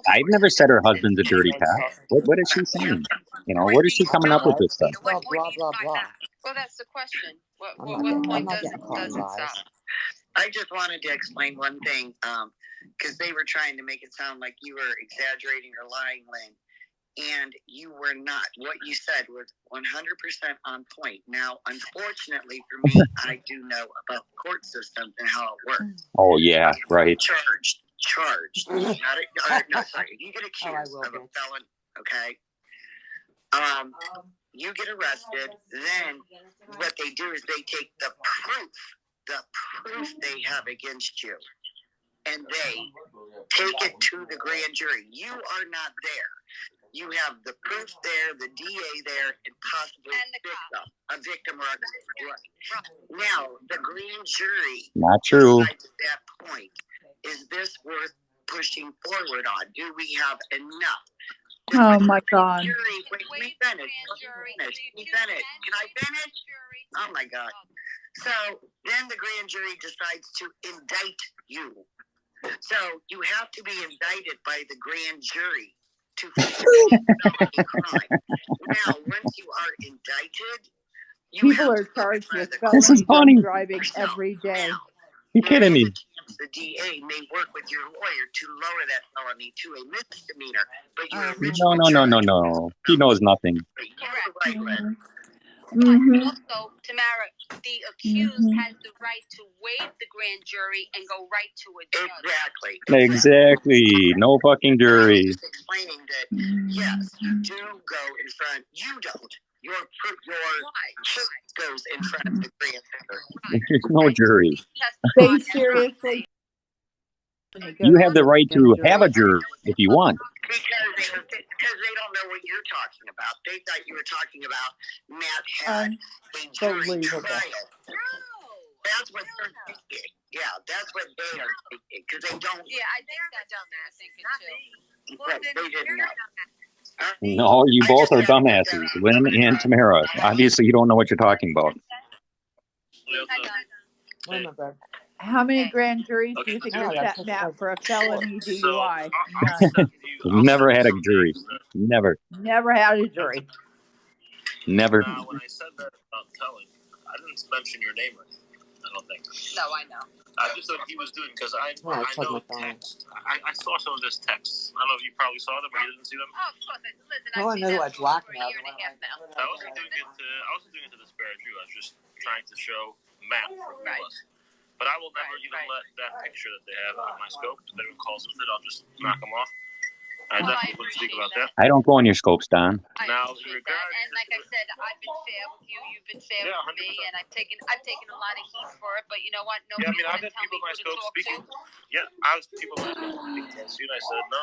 Speaker 1: I've never said her husband's a dirty cop. What is she saying? What is she coming up with this stuff?
Speaker 3: Blah, blah, blah, blah.
Speaker 2: Well, that's the question. What
Speaker 3: I'm
Speaker 2: point
Speaker 3: not
Speaker 2: does
Speaker 3: getting
Speaker 2: it
Speaker 3: caught,
Speaker 2: stop?
Speaker 3: guys.
Speaker 8: I just wanted to explain one thing, because they were trying to make it sound like you were exaggerating or lying, Lynn, and you were not. What you said was 100% on point. Now, unfortunately for me, I do know about the court system and how it works.
Speaker 1: Oh, yeah, right.
Speaker 8: Charged. No, sorry. If you get accused of a felon, okay, you get arrested, then what they do is they take the proof they have against you, and they take it to the grand jury. You are not there. You have the proof there, the DA there, and possibly a victim or a right. Now, the grand jury
Speaker 1: not true.
Speaker 8: decides at that point, is this worth pushing forward on? Do we have enough?
Speaker 4: Oh my God.
Speaker 8: Jury, wait, let me finish. Can I finish? Oh my God. So then the grand jury decides to indict you. So you have to be indicted by the grand jury to felony crime. Now, once you are indicted,
Speaker 4: people are charged with
Speaker 1: felony
Speaker 4: drunk driving every day.
Speaker 1: You kidding me?
Speaker 8: The DA may work with your lawyer to lower that felony to a misdemeanor, but you're
Speaker 1: No. He knows nothing.
Speaker 2: Correct. Also, Tamara, the accused has the right to waive the grand jury and go right to a judge.
Speaker 1: Exactly. No fucking jury.
Speaker 8: I was just explaining that, yes, you do go in front. You don't. Your case goes in front of the grand jury.
Speaker 1: There's no jury.
Speaker 4: They seriously.
Speaker 1: You have the right to have a jury if you want.
Speaker 8: Because they don't know what you're talking about. They thought you were talking about Matt had a jury trial. That's what they're thinking. Yeah, that's what they are thinking. Because they don't.
Speaker 2: Yeah, I think that's dumbass thinking too.
Speaker 8: Well, they didn't know.
Speaker 1: No, you both are dumbasses, Lynn and Tamara. Obviously, you don't know what you're talking about.
Speaker 4: How many grand juries do you think are set, Matt, for a felony DUI?
Speaker 1: Never had a jury. Never.
Speaker 4: Never had a jury.
Speaker 1: Never.
Speaker 9: When I said that about telling, I didn't mention your name, I don't think.
Speaker 2: No, I know.
Speaker 9: I just thought he was doing, because I know text. I saw some of his texts. I don't know if you probably saw them or you didn't see them.
Speaker 2: Oh, of course. Listen,
Speaker 3: I know who I blocked now.
Speaker 9: I wasn't doing it to disparage you. I was just trying to show Matt from us. But I will never even let that picture that they have on my scope, if anyone calls with it, I'll just knock them off. I definitely wouldn't speak about that.
Speaker 1: I don't go on your scopes, Don.
Speaker 9: Now,
Speaker 2: and like I said, I've been fair with you. You've been fair with me, and I've taken a lot of heat for it. But you know what?
Speaker 9: I've had people in my scope speaking. Yeah, I was people in my scope speaking against you, and I said no.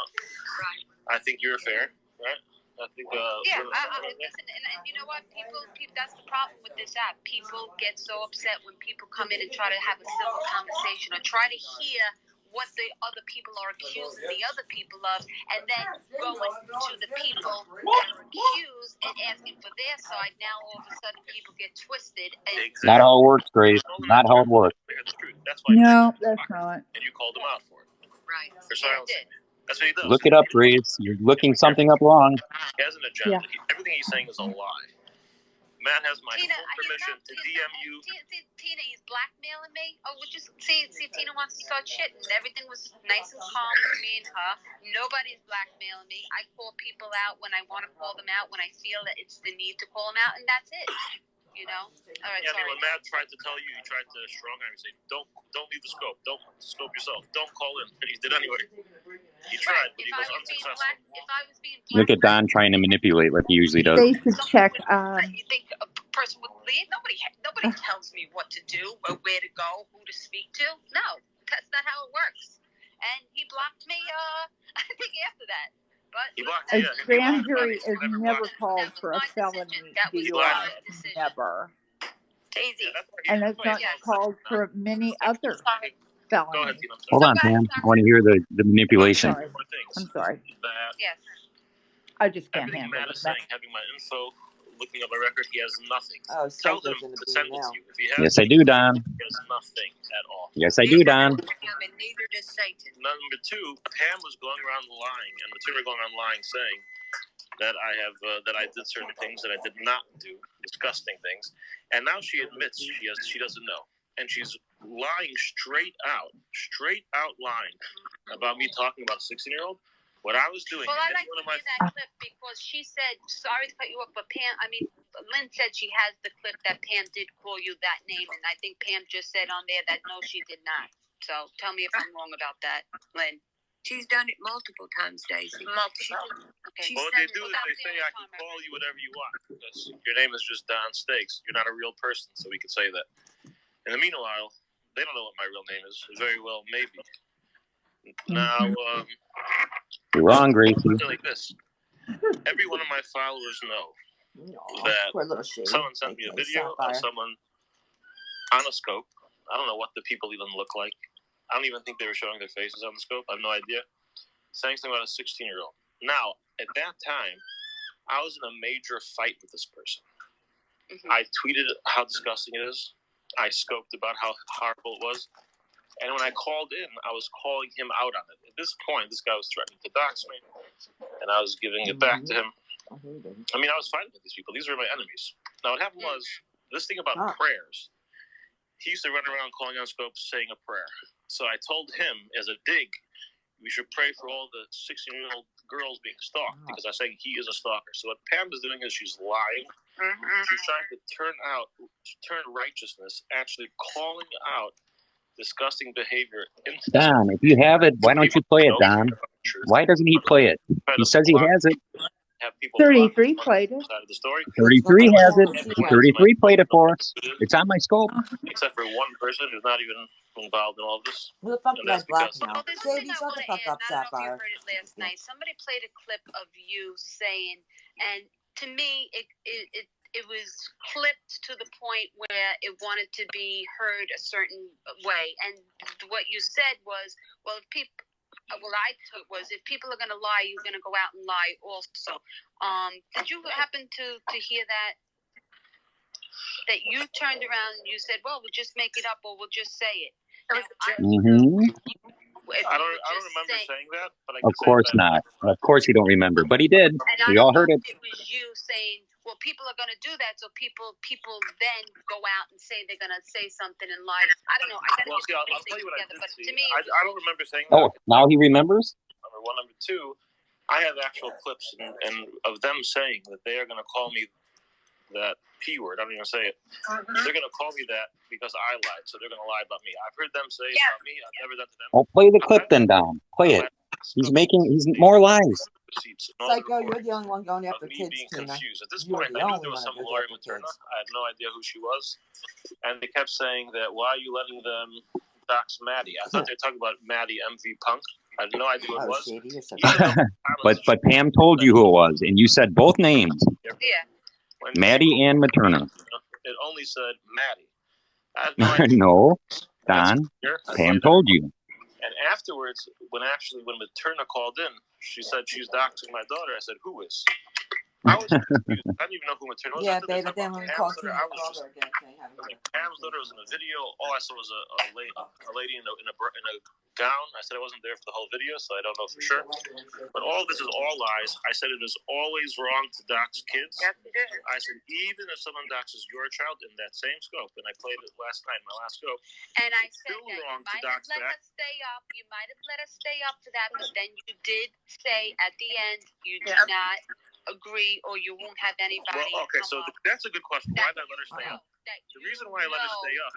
Speaker 9: I think you're fair, right? I think.
Speaker 2: Listen, and you know what? People, that's the problem with this app. People get so upset when people come in and try to have a civil conversation or try to hear what the other people are accusing the other people of, and then going to the people that are accused and asking for their side. Now all of a sudden people get twisted. And
Speaker 1: Not how it works, Grace. Not how it works.
Speaker 9: That's why
Speaker 4: No, that's not.
Speaker 9: and you called him out for it.
Speaker 2: Right.
Speaker 9: For silencing. That's what he does.
Speaker 1: Look it up, Grace. You're looking something up wrong.
Speaker 9: He has an agenda.
Speaker 4: Yeah.
Speaker 9: Everything he's saying is a lie. Matt has my
Speaker 2: Tina,
Speaker 9: full permission to DM you.
Speaker 2: Tina, he's blackmailing me. Oh, we just see, Tina wants to start shit, and everything was nice and calm with me and her. Nobody's blackmailing me. I call people out when I want to call them out, when I feel that it's the need to call them out, and that's it. You know? All right,
Speaker 9: Yeah,
Speaker 2: sorry.
Speaker 9: I mean, when Matt tried to tell you, he tried to strong arm you, say, don't leave the scope. Don't scope yourself. Don't call in. And he did anyway. He tried, but he was unsuccessful.
Speaker 2: If I was being
Speaker 1: Look at Don trying to manipulate like he usually does.
Speaker 4: They should check.
Speaker 2: You think a person would leave? Nobody tells me what to do, or where to go, who to speak to. No, that's not how it works. And he blocked me. I think after that. But
Speaker 4: A grand jury is never called for a felony DUI. Never.
Speaker 2: Daisy.
Speaker 4: And it's not called for many other felonies.
Speaker 1: Hold on, Pam. I want to hear the manipulation.
Speaker 4: I'm sorry.
Speaker 2: Yes.
Speaker 4: I just can't
Speaker 9: Everything
Speaker 4: handle
Speaker 9: Matt is
Speaker 4: it.
Speaker 9: saying, having my info, looking up my record, he has nothing.
Speaker 3: Oh,
Speaker 9: Tell
Speaker 3: so
Speaker 9: him to send it to you. If he has
Speaker 1: Yes, I do, Don.
Speaker 9: He has nothing at all.
Speaker 1: Yes, I do, Don.
Speaker 2: And neither does Satan.
Speaker 9: Number two, Pam was going around lying, and the two were going around lying, saying that I have that I did certain things that I did not do, disgusting things, and now she admits she doesn't know, and she's lying straight out lying about me talking about a 16-year-old. What I was doing.
Speaker 2: Well, I like to hear that clip because she said, sorry to cut you off, but Lynn said she has the clip that Pam did call you that name, and I think Pam just said on there that no, she did not. So tell me if I'm wrong about that, Lynn.
Speaker 6: She's done it multiple times, Daisy.
Speaker 2: Multiple. Okay.
Speaker 9: Well, what they do is they say I can call you whatever you want because your name is just Don Stakes. You're not a real person, so we can say that. In the meanwhile, they don't know what my real name is. Very well, maybe. Now,
Speaker 1: You're wrong, Gracie.
Speaker 9: like this. Every one of my followers know that someone sent me a video of someone on a scope. I don't know what the people even look like. I don't even think they were showing their faces on the scope. I have no idea. Saying something about a 16-year-old. Now, at that time, I was in a major fight with this person. Mm-hmm. I tweeted how disgusting it is. I scoped about how horrible it was. And when I called in, I was calling him out on it. At this point, this guy was threatening to dox me, and I was giving it back to him. I mean, I was fighting with these people. These were my enemies. Now, what happened was, this thing about prayers, he used to run around calling on scopes saying a prayer. So I told him, as a dig, we should pray for all the 16-year-old girls being stalked, because I was saying he is a stalker. So what Pam is doing is she's lying. She's trying to turn righteousness, actually calling out disgusting behavior.
Speaker 1: Don, if you have it, why don't you play it, Don? Why doesn't he play it? He says he has it.
Speaker 4: 33 played it.
Speaker 1: 33 has it. 33 played it for us. It's on my scope.
Speaker 9: Except for one person who's not even involved in all of this.
Speaker 3: Who the fuck you guys black now?
Speaker 2: Well, there's something I want to add. I don't know if you heard it last night. Somebody played a clip of you saying, and to me, it was clipped to the point where it wanted to be heard a certain way. And what you said was, well, if people are going to lie, you're going to go out and lie also. Did you happen to hear that? That you turned around and you said, well, we'll just make it up or we'll just say it.
Speaker 9: I don't remember saying that. But
Speaker 1: of course not. Of course you don't remember. But he did. We all heard it.
Speaker 2: It was you saying, well, people are going to do that, so people then go out and say they're going to say something and lie. I don't know.
Speaker 9: I'll tell you what I did see.
Speaker 2: To me,
Speaker 9: I don't remember saying
Speaker 1: Oh,
Speaker 9: that.
Speaker 1: now he remembers?
Speaker 9: Number one. Number two, I have actual clips and of them saying that they are going to call me that P word. I don't even say it. They're going to call me that because I lied, so they're going to lie about me. I've heard them say about me. I've never done to them.
Speaker 1: Oh, play the clip then, Don. Play it. He's more lies.
Speaker 3: Psycho, you're the only one going after kids,
Speaker 9: being
Speaker 3: Tina.
Speaker 9: confused. At this point, I knew there was some lawyer Materna. I had no idea who she was. And they kept saying that, why are you letting them dox Maddie? I thought they were talking about Maddie MV Punk. I had no idea who it was.
Speaker 1: But Pam told you who it was, and you said both names.
Speaker 2: Yeah.
Speaker 1: Maddie and Materna.
Speaker 9: It only said Maddie. I had no idea.
Speaker 1: No, Don. Pam told you.
Speaker 9: And afterwards, when Materna called in, she said she's doxing my daughter. I said, who is? I was confused. I didn't even know who Materna was.
Speaker 3: Yeah, babe, but then when we called
Speaker 9: daughter,
Speaker 3: Tim
Speaker 9: I was just
Speaker 3: again,
Speaker 9: Pam's daughter was in the video. All I saw was a lady in a gown. I said I wasn't there for the whole video, so I don't know for sure. But all this is all lies. I said it is always wrong to dox kids.
Speaker 7: Yes, it is.
Speaker 9: I said even if someone doxes your child in that same scope, and I played it last night in my last scope.
Speaker 2: And I
Speaker 9: it's
Speaker 2: said
Speaker 9: still
Speaker 2: that
Speaker 9: wrong
Speaker 2: you
Speaker 9: to
Speaker 2: might
Speaker 9: dox
Speaker 2: have let
Speaker 9: that.
Speaker 2: us stay up. You might have let us stay up for that, but then you did say at the end you do not agree, or you won't have anybody.
Speaker 9: Well, okay, so that's a good question. Why did I let her stay up? The reason why I let her stay up,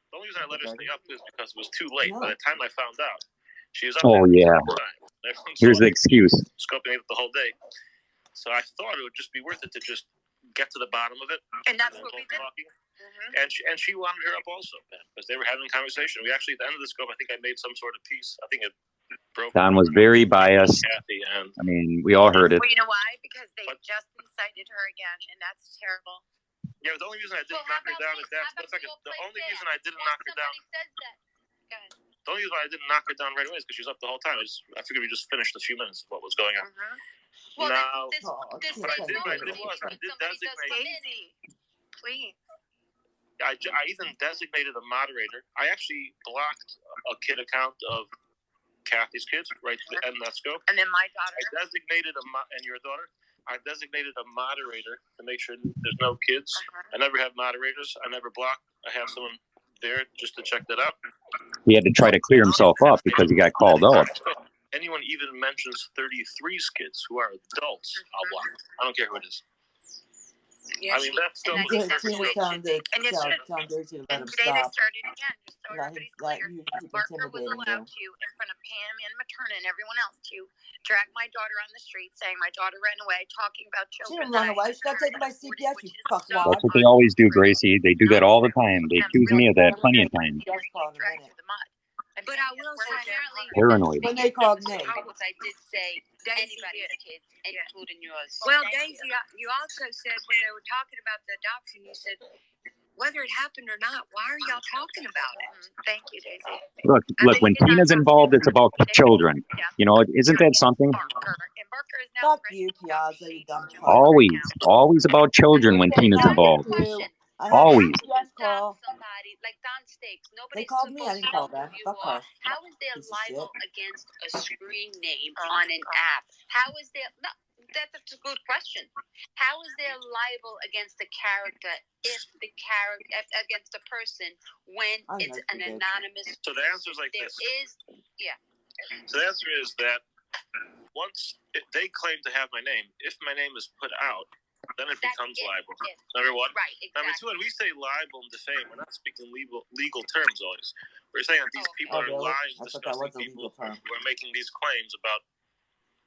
Speaker 9: the only reason I let her stay up is because it was too late. By the time I found out, she was up
Speaker 1: Oh,
Speaker 9: there
Speaker 1: yeah.
Speaker 9: the whole time.
Speaker 1: Here's the excuse.
Speaker 9: Scoping it the whole day. So I thought it would just be worth it to just get to the bottom of it.
Speaker 7: And that's what we did.
Speaker 9: And she wanted her up also, because they were having a conversation. We actually, at the end of the scope, I think I made some sort of piece. I think it broke.
Speaker 1: Don was very biased.
Speaker 9: Kathy, and
Speaker 1: I mean, we all heard it.
Speaker 7: Well, you know why? Because they just incited her again, and that's terrible.
Speaker 9: Yeah, the only reason I didn't knock her down is the only reason I didn't knock her down. The only reason I didn't knock her down right away is because she was up the whole time. I figured we just finished a few minutes of what was going on.
Speaker 2: Well,
Speaker 9: now,
Speaker 2: this
Speaker 9: what I did designate.
Speaker 7: Daisy, please.
Speaker 9: I even designated a moderator. I actually blocked a kid account of Kathy's kids right in that scope.
Speaker 7: And then my daughter.
Speaker 9: I designated and your daughter. I designated a moderator to make sure there's no kids. I never have moderators. I never block. I have someone there just to check that out.
Speaker 1: He had to try to clear himself up because he got called out.
Speaker 9: Anyone even mentions 33's kids who are adults, I'll block. I don't care who it is.
Speaker 7: Yes.
Speaker 9: I mean, that's still.
Speaker 3: And today they started again, just so everybody's clear.
Speaker 7: Barker was allowed to, in front of Pam and Materna and everyone else, to drag my daughter on the street, saying my daughter ran away, talking about
Speaker 3: She
Speaker 7: children.
Speaker 3: didn't run away. She got taken by CPS, you fuckwad.
Speaker 1: That's what they always do, Gracie. They do that all the time. They accuse me of that plenty of times.
Speaker 7: But I will say,
Speaker 1: Paranoid.
Speaker 3: When they called me.
Speaker 2: I did say anybody's kids, including yours.
Speaker 6: Well, Daisy, you also said when they were talking about the adoption, you said, whether it happened or not, why are y'all talking about it?
Speaker 7: Thank you, Daisy.
Speaker 1: Look, when Tina's involved, it's about children. You know, isn't that something?
Speaker 3: Fuck you, Piazza, you dumb fuck.
Speaker 1: Always about children when Tina's involved. Always.
Speaker 3: Yes, call.
Speaker 2: Somebody like Don Stakes.
Speaker 3: They
Speaker 2: Nobody's
Speaker 3: called me. I
Speaker 2: supposed
Speaker 3: didn't
Speaker 2: to
Speaker 3: call
Speaker 2: know
Speaker 3: them.
Speaker 2: who you
Speaker 3: Fuck
Speaker 2: are.
Speaker 3: her.
Speaker 2: How is there
Speaker 3: Piece of
Speaker 2: libel
Speaker 3: shit.
Speaker 2: against a screen name on an app? How is there? No, that's a good question. How is there libel against the character if the character against the person when it's an anonymous?
Speaker 9: So the answer is like
Speaker 2: there
Speaker 9: this. So the answer is that once they claim to have my name, if my name is put out, then it becomes libel. Number one.
Speaker 2: Right, exactly.
Speaker 9: Number two, when we say libel and defame, we're not speaking legal terms always. We're saying that these people are lying, disgusting people who are making these claims about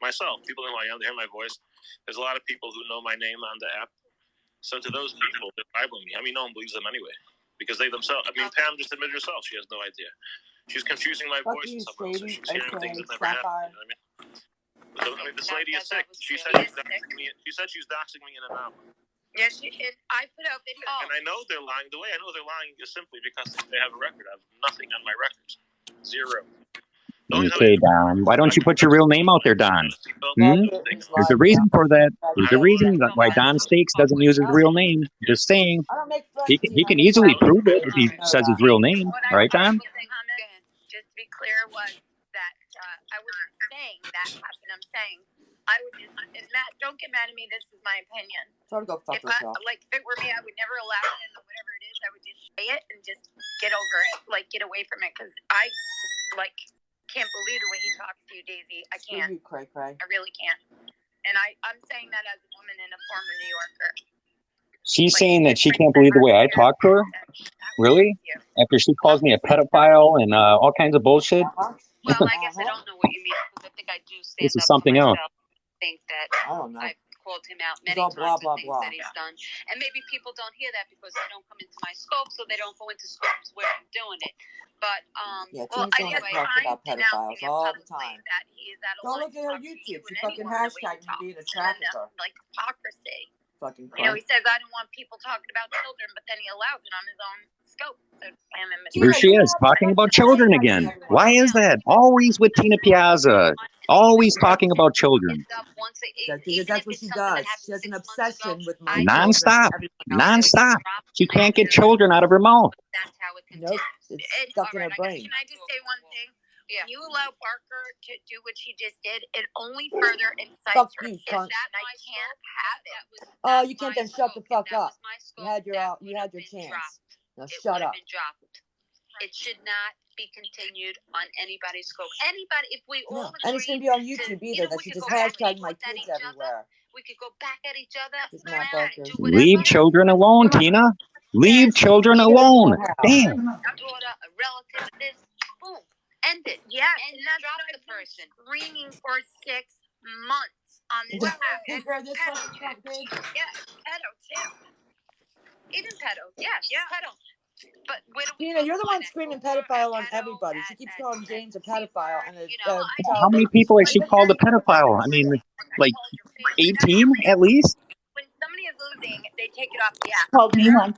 Speaker 9: myself. People know I hear my voice. There's a lot of people who know my name on the app. So to those people, they're libeling me. I mean, no one believes them anyway. Because they themselves, Pam just admitted herself, she has no idea. She's confusing my voice with someone else. So she's hearing things that never happened. You know what I mean? This lady is sick. She said she's doxing me. She said she's doxing me in an hour.
Speaker 7: Yes, I put out video.
Speaker 9: And I know they're lying. The way I know they're lying is simply because they have a record. I have nothing on my records. Zero.
Speaker 1: Okay, Don. Why don't you put your real name out there, Don? There's a reason for that. There's a reason why Don Stakes doesn't use his real name. Just saying. He can easily prove it if he says his real name. All right, Don?
Speaker 7: Just to be clear, was that I wasn't saying that happened. I'm saying I would just, and Matt, don't get mad at me. This is my opinion.
Speaker 3: Try to go fuck yourself.
Speaker 7: If it were me, I would never allow it, and whatever it is, I would just say it and just get over it, get away from it, because I can't believe the way he talks to you, Daisy. I can't.
Speaker 3: Cray.
Speaker 7: I really can't. And I'm saying that as a woman and a former New Yorker.
Speaker 1: She's saying that she can't believe the way I talk to her? Really? After she calls me a pedophile and all kinds of bullshit?
Speaker 2: Well, I guess I don't know what you mean, because I think I do stand
Speaker 1: This is
Speaker 2: up
Speaker 1: something
Speaker 2: for
Speaker 1: else.
Speaker 2: myself. I think that I've called him out many
Speaker 3: all
Speaker 2: times
Speaker 3: blah,
Speaker 2: for things
Speaker 3: blah,
Speaker 2: that he's done. And maybe people don't hear that because they don't come into my scope, so they don't go into scopes where I'm doing it. But,
Speaker 3: I guess talk about pedophiles all the time.
Speaker 7: That he is at a
Speaker 3: Go look at her YouTube. She fucking hashtag me being a trafficker.
Speaker 7: Hypocrisy.
Speaker 3: Fucking
Speaker 7: You know,
Speaker 3: cunt.
Speaker 7: he says, I don't want people talking about children, but then he allows it on his own scope. So slam him.
Speaker 1: Here she is talking about children again. Why is that? Always with Tina Piazza. Always talking about children.
Speaker 3: Because that's what she does. She has an obsession with my
Speaker 1: Non-stop.
Speaker 3: children. Everyone else's.
Speaker 1: Non-stop. She can't get children out of her mouth.
Speaker 7: That's how it
Speaker 3: Nope.
Speaker 7: continues.
Speaker 3: It's stuck in her brain.
Speaker 7: Can I just say one thing? Yeah. When you allow Parker to do what she just did, it only further incites
Speaker 3: Fuck
Speaker 7: her.
Speaker 3: you,
Speaker 7: Is
Speaker 3: cunt.
Speaker 7: that I can't have it.
Speaker 3: Oh, you can't then shut the fuck up. You had your chance. Now shut up.
Speaker 2: It should not be continued on anybody's scope. Anybody, if we all
Speaker 3: No. And it shouldn't be on YouTube either. That she just hashtag my kids everywhere.
Speaker 2: we could go back at each other.
Speaker 3: Just not fuckers.
Speaker 2: Do whatever.
Speaker 1: Leave children alone, Tina. Leave children alone. Damn.
Speaker 2: Daughter, a relative, this, boom, end it.
Speaker 7: Yes,
Speaker 2: and
Speaker 7: and that's
Speaker 2: drop
Speaker 7: what
Speaker 2: the
Speaker 7: I've been
Speaker 2: person.
Speaker 7: screaming for 6 months on this app.
Speaker 3: You heard this fucking cunt, bitch?
Speaker 7: Yeah, pedo too.
Speaker 2: Even pedo, yes,
Speaker 7: Yeah.
Speaker 2: pedo. But where do we
Speaker 3: Tina,
Speaker 2: draw
Speaker 3: you're the
Speaker 2: line
Speaker 3: one
Speaker 2: at?
Speaker 3: screaming
Speaker 2: Over
Speaker 3: pedophile on
Speaker 2: at pedo,
Speaker 3: everybody. She
Speaker 2: at-
Speaker 3: keeps
Speaker 2: at-
Speaker 3: calling
Speaker 2: at
Speaker 3: James a
Speaker 2: C
Speaker 3: pedophile
Speaker 2: word,
Speaker 3: and
Speaker 2: you know,
Speaker 1: How many people has she called a pedophile? I mean, like 18 at least?
Speaker 7: When somebody is losing, they take it off the app.
Speaker 4: Called me one.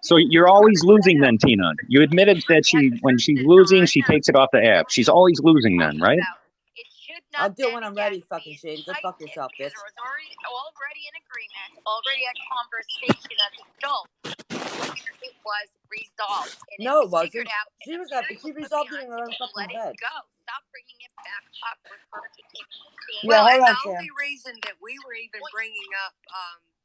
Speaker 1: So you're always losing then, Tina. You admitted that when she's losing, she takes it off the app. She's always losing then, right?
Speaker 7: It should
Speaker 3: I'll
Speaker 7: not
Speaker 3: do it when
Speaker 7: then
Speaker 3: I'm ready,
Speaker 7: again
Speaker 3: fucking
Speaker 7: be
Speaker 3: shady. Go fuck
Speaker 7: incited
Speaker 3: yourself,
Speaker 7: because
Speaker 3: bitch.
Speaker 7: there was already an agreement, already a conversation as adults. It was resolved. And
Speaker 3: No, it
Speaker 7: was
Speaker 3: wasn't.
Speaker 7: figured out,
Speaker 3: She
Speaker 7: and
Speaker 3: was
Speaker 7: I'm
Speaker 3: at,
Speaker 7: sure
Speaker 3: she
Speaker 7: you put
Speaker 3: resolved it
Speaker 7: behind
Speaker 3: in her own
Speaker 7: it.
Speaker 3: fucking
Speaker 7: Let
Speaker 3: head.
Speaker 7: it go. Stop bringing it back up with her to take the stand.
Speaker 3: Yeah, hold on,
Speaker 6: the
Speaker 3: Sam.
Speaker 6: only reason that we were even bringing up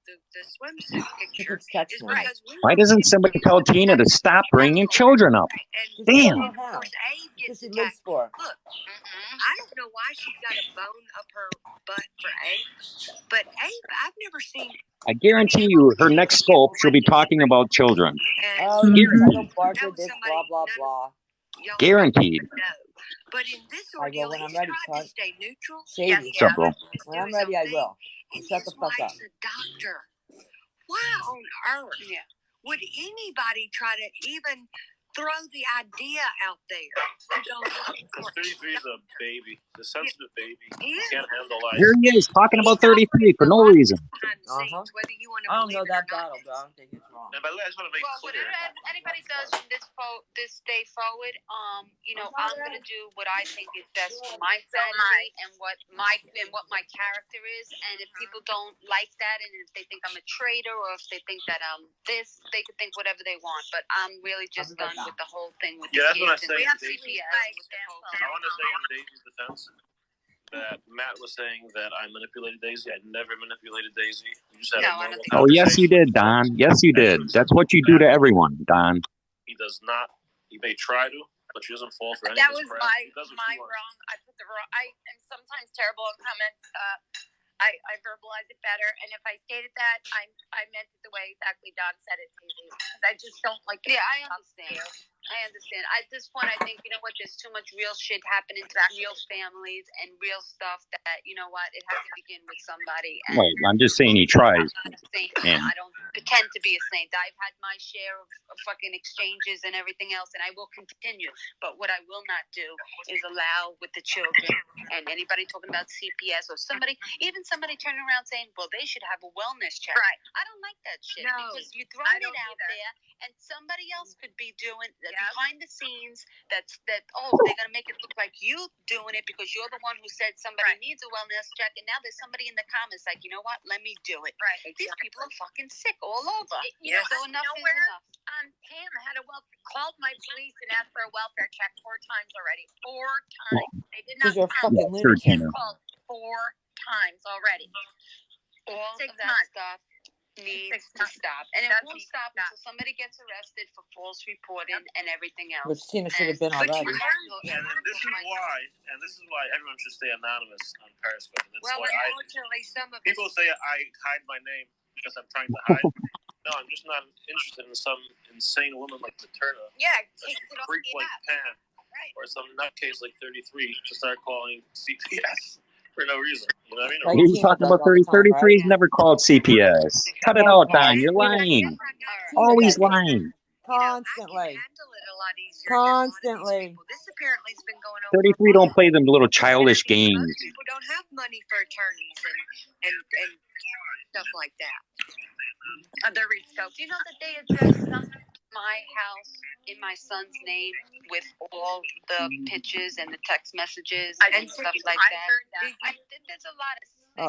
Speaker 6: the swimsuit picture
Speaker 3: She keeps
Speaker 6: is
Speaker 3: texting me.
Speaker 6: because we
Speaker 1: Why
Speaker 6: were
Speaker 1: doesn't somebody tell Tina to stop bringing children up?
Speaker 6: And
Speaker 1: Damn.
Speaker 6: of course, Abe
Speaker 3: Because
Speaker 6: gets
Speaker 3: she lives
Speaker 6: attacked.
Speaker 3: for.
Speaker 6: Look, I don't know why she's got a bone up her butt for Abe, but Abe, I've never seen.
Speaker 1: I guarantee you, her next scope, she'll be talking about children.
Speaker 6: And
Speaker 3: Oh, yeah,
Speaker 1: Guaranteed.
Speaker 3: Barker, this, blah, blah, blah.
Speaker 6: y'all
Speaker 1: Guaranteed.
Speaker 6: know. But in this
Speaker 3: I will
Speaker 6: ordeal,
Speaker 3: when I'm
Speaker 6: he's
Speaker 3: ready,
Speaker 6: tried
Speaker 3: cunt.
Speaker 6: to stay neutral.
Speaker 3: Shady.
Speaker 1: What's up, bro?
Speaker 3: When I'm ready, I will.
Speaker 6: And
Speaker 3: Shut the
Speaker 6: his
Speaker 3: fuck up.
Speaker 6: wife's a doctor. Why on earth would anybody try to even throw the idea out there to go look at
Speaker 9: Because 33 is a baby, the sensitive baby.
Speaker 6: He
Speaker 9: You
Speaker 6: is.
Speaker 9: can't handle life.
Speaker 1: Here he is talking about 33 for no reason.
Speaker 6: behind the scenes, whether you want to
Speaker 3: I don't
Speaker 6: believe
Speaker 3: know
Speaker 6: it or
Speaker 3: that
Speaker 6: not.
Speaker 3: battle, bro. I don't think it's wrong.
Speaker 9: And by the way, I just want to make
Speaker 2: Well,
Speaker 9: clear.
Speaker 2: whatever anybody does from this day forward, you know, I'm gonna do what I think is best for my family and what my character is. And if people don't like that, and if they think I'm a traitor, or if they think that I'm this, they can think whatever they want. But I'm really just done with the whole thing with
Speaker 9: Yeah,
Speaker 2: the
Speaker 9: that's what I
Speaker 2: kids.
Speaker 9: say.
Speaker 2: And we have
Speaker 9: Daisy.
Speaker 2: CPS.
Speaker 9: I want to say in Daisy's defense that Matt was saying that I manipulated Daisy. I never manipulated Daisy. You just had
Speaker 2: No,
Speaker 9: a
Speaker 2: I don't
Speaker 9: normal
Speaker 1: Oh,
Speaker 2: think
Speaker 1: yes, you
Speaker 9: conversation.
Speaker 1: did, Don. Yes, you did. That's what you do to everyone, Don.
Speaker 9: He does not. He may try to, but she doesn't fall for any
Speaker 7: That
Speaker 9: of
Speaker 7: was
Speaker 9: this crap.
Speaker 7: my
Speaker 9: She does what
Speaker 7: my
Speaker 9: she wants.
Speaker 7: wrong. I put the wrong. I am sometimes terrible in comments. I verbalize it better, and if I stated that, I meant it the way exactly Don said it to me. Because I just don't like.
Speaker 2: Yeah, I understand. I understand. At this point, I think, you know what, there's too much real shit happening to real families and real stuff that, you know what, it has to begin with somebody. And
Speaker 1: Right. I'm just saying he tries.
Speaker 2: I'm not a saint.
Speaker 1: Yeah.
Speaker 2: I don't pretend to be a saint. I've had my share of fucking exchanges and everything else, and I will continue. But what I will not do is allow with the children and anybody talking about CPS or somebody, even somebody turning around saying, well, they should have a wellness check.
Speaker 7: Right.
Speaker 2: I don't like that shit
Speaker 7: No,
Speaker 2: because you're throwing
Speaker 7: I
Speaker 2: it
Speaker 7: don't
Speaker 2: out
Speaker 7: either.
Speaker 2: there, and somebody else could be doing
Speaker 7: Yeah.
Speaker 2: behind the scenes. They're gonna make it look like you doing it because you're the one who said somebody needs a wellness check, and now there's somebody in the comments like, you know what? Let me do it.
Speaker 7: Right.
Speaker 2: These people are fucking sick all over.
Speaker 7: You know,
Speaker 2: So enough is
Speaker 7: nowhere.
Speaker 2: enough.
Speaker 7: Pam had called my police and asked for a welfare check 4 times already. 4 times. They did not.
Speaker 3: Because you're a
Speaker 7: come.
Speaker 3: fucking
Speaker 1: Yeah, sure,
Speaker 3: lunatic.
Speaker 1: Tina.
Speaker 7: Called 4 times already.
Speaker 2: All
Speaker 7: 6
Speaker 2: of that
Speaker 7: months.
Speaker 2: stuff needs
Speaker 7: 6
Speaker 2: to
Speaker 7: months.
Speaker 2: stop, and it
Speaker 7: That
Speaker 2: won't
Speaker 7: needs to
Speaker 2: stop
Speaker 7: stop.
Speaker 2: until somebody gets arrested for false reporting and everything else.
Speaker 3: Which Tina should have been
Speaker 7: But
Speaker 3: already.
Speaker 7: you
Speaker 9: And this is why everyone should stay anonymous on Periscope. And that's
Speaker 6: Well,
Speaker 9: why
Speaker 6: unfortunately, some of
Speaker 9: people
Speaker 6: us.
Speaker 9: say I hide my name because I'm trying to hide. No, I'm just not interested in some insane woman like Materna,
Speaker 7: Yeah,
Speaker 9: a
Speaker 7: takes it off
Speaker 9: freak
Speaker 7: the
Speaker 9: like
Speaker 7: app.
Speaker 9: Pam,
Speaker 7: Right.
Speaker 9: or some nutcase like 33 to start calling CPS for no reason. You know what I mean?
Speaker 3: Like
Speaker 1: He was
Speaker 3: Tina
Speaker 1: talking
Speaker 3: does
Speaker 1: about
Speaker 3: all the
Speaker 1: 30.
Speaker 3: time,
Speaker 1: 33 is
Speaker 2: right?
Speaker 1: never called CPS. Cut it out, Don. You're lying. Always lying.
Speaker 3: Constantly.
Speaker 6: I can handle it a lot easier
Speaker 3: Constantly.
Speaker 6: than a lot of these people. This apparently has been going on.
Speaker 1: 33 don't play them little childish games.
Speaker 6: Most people don't have money for attorneys and stuff like that.
Speaker 2: The rescope. Do you know that they addressed my house in my son's name with all the pictures and the text messages and stuff like that? There's a lot of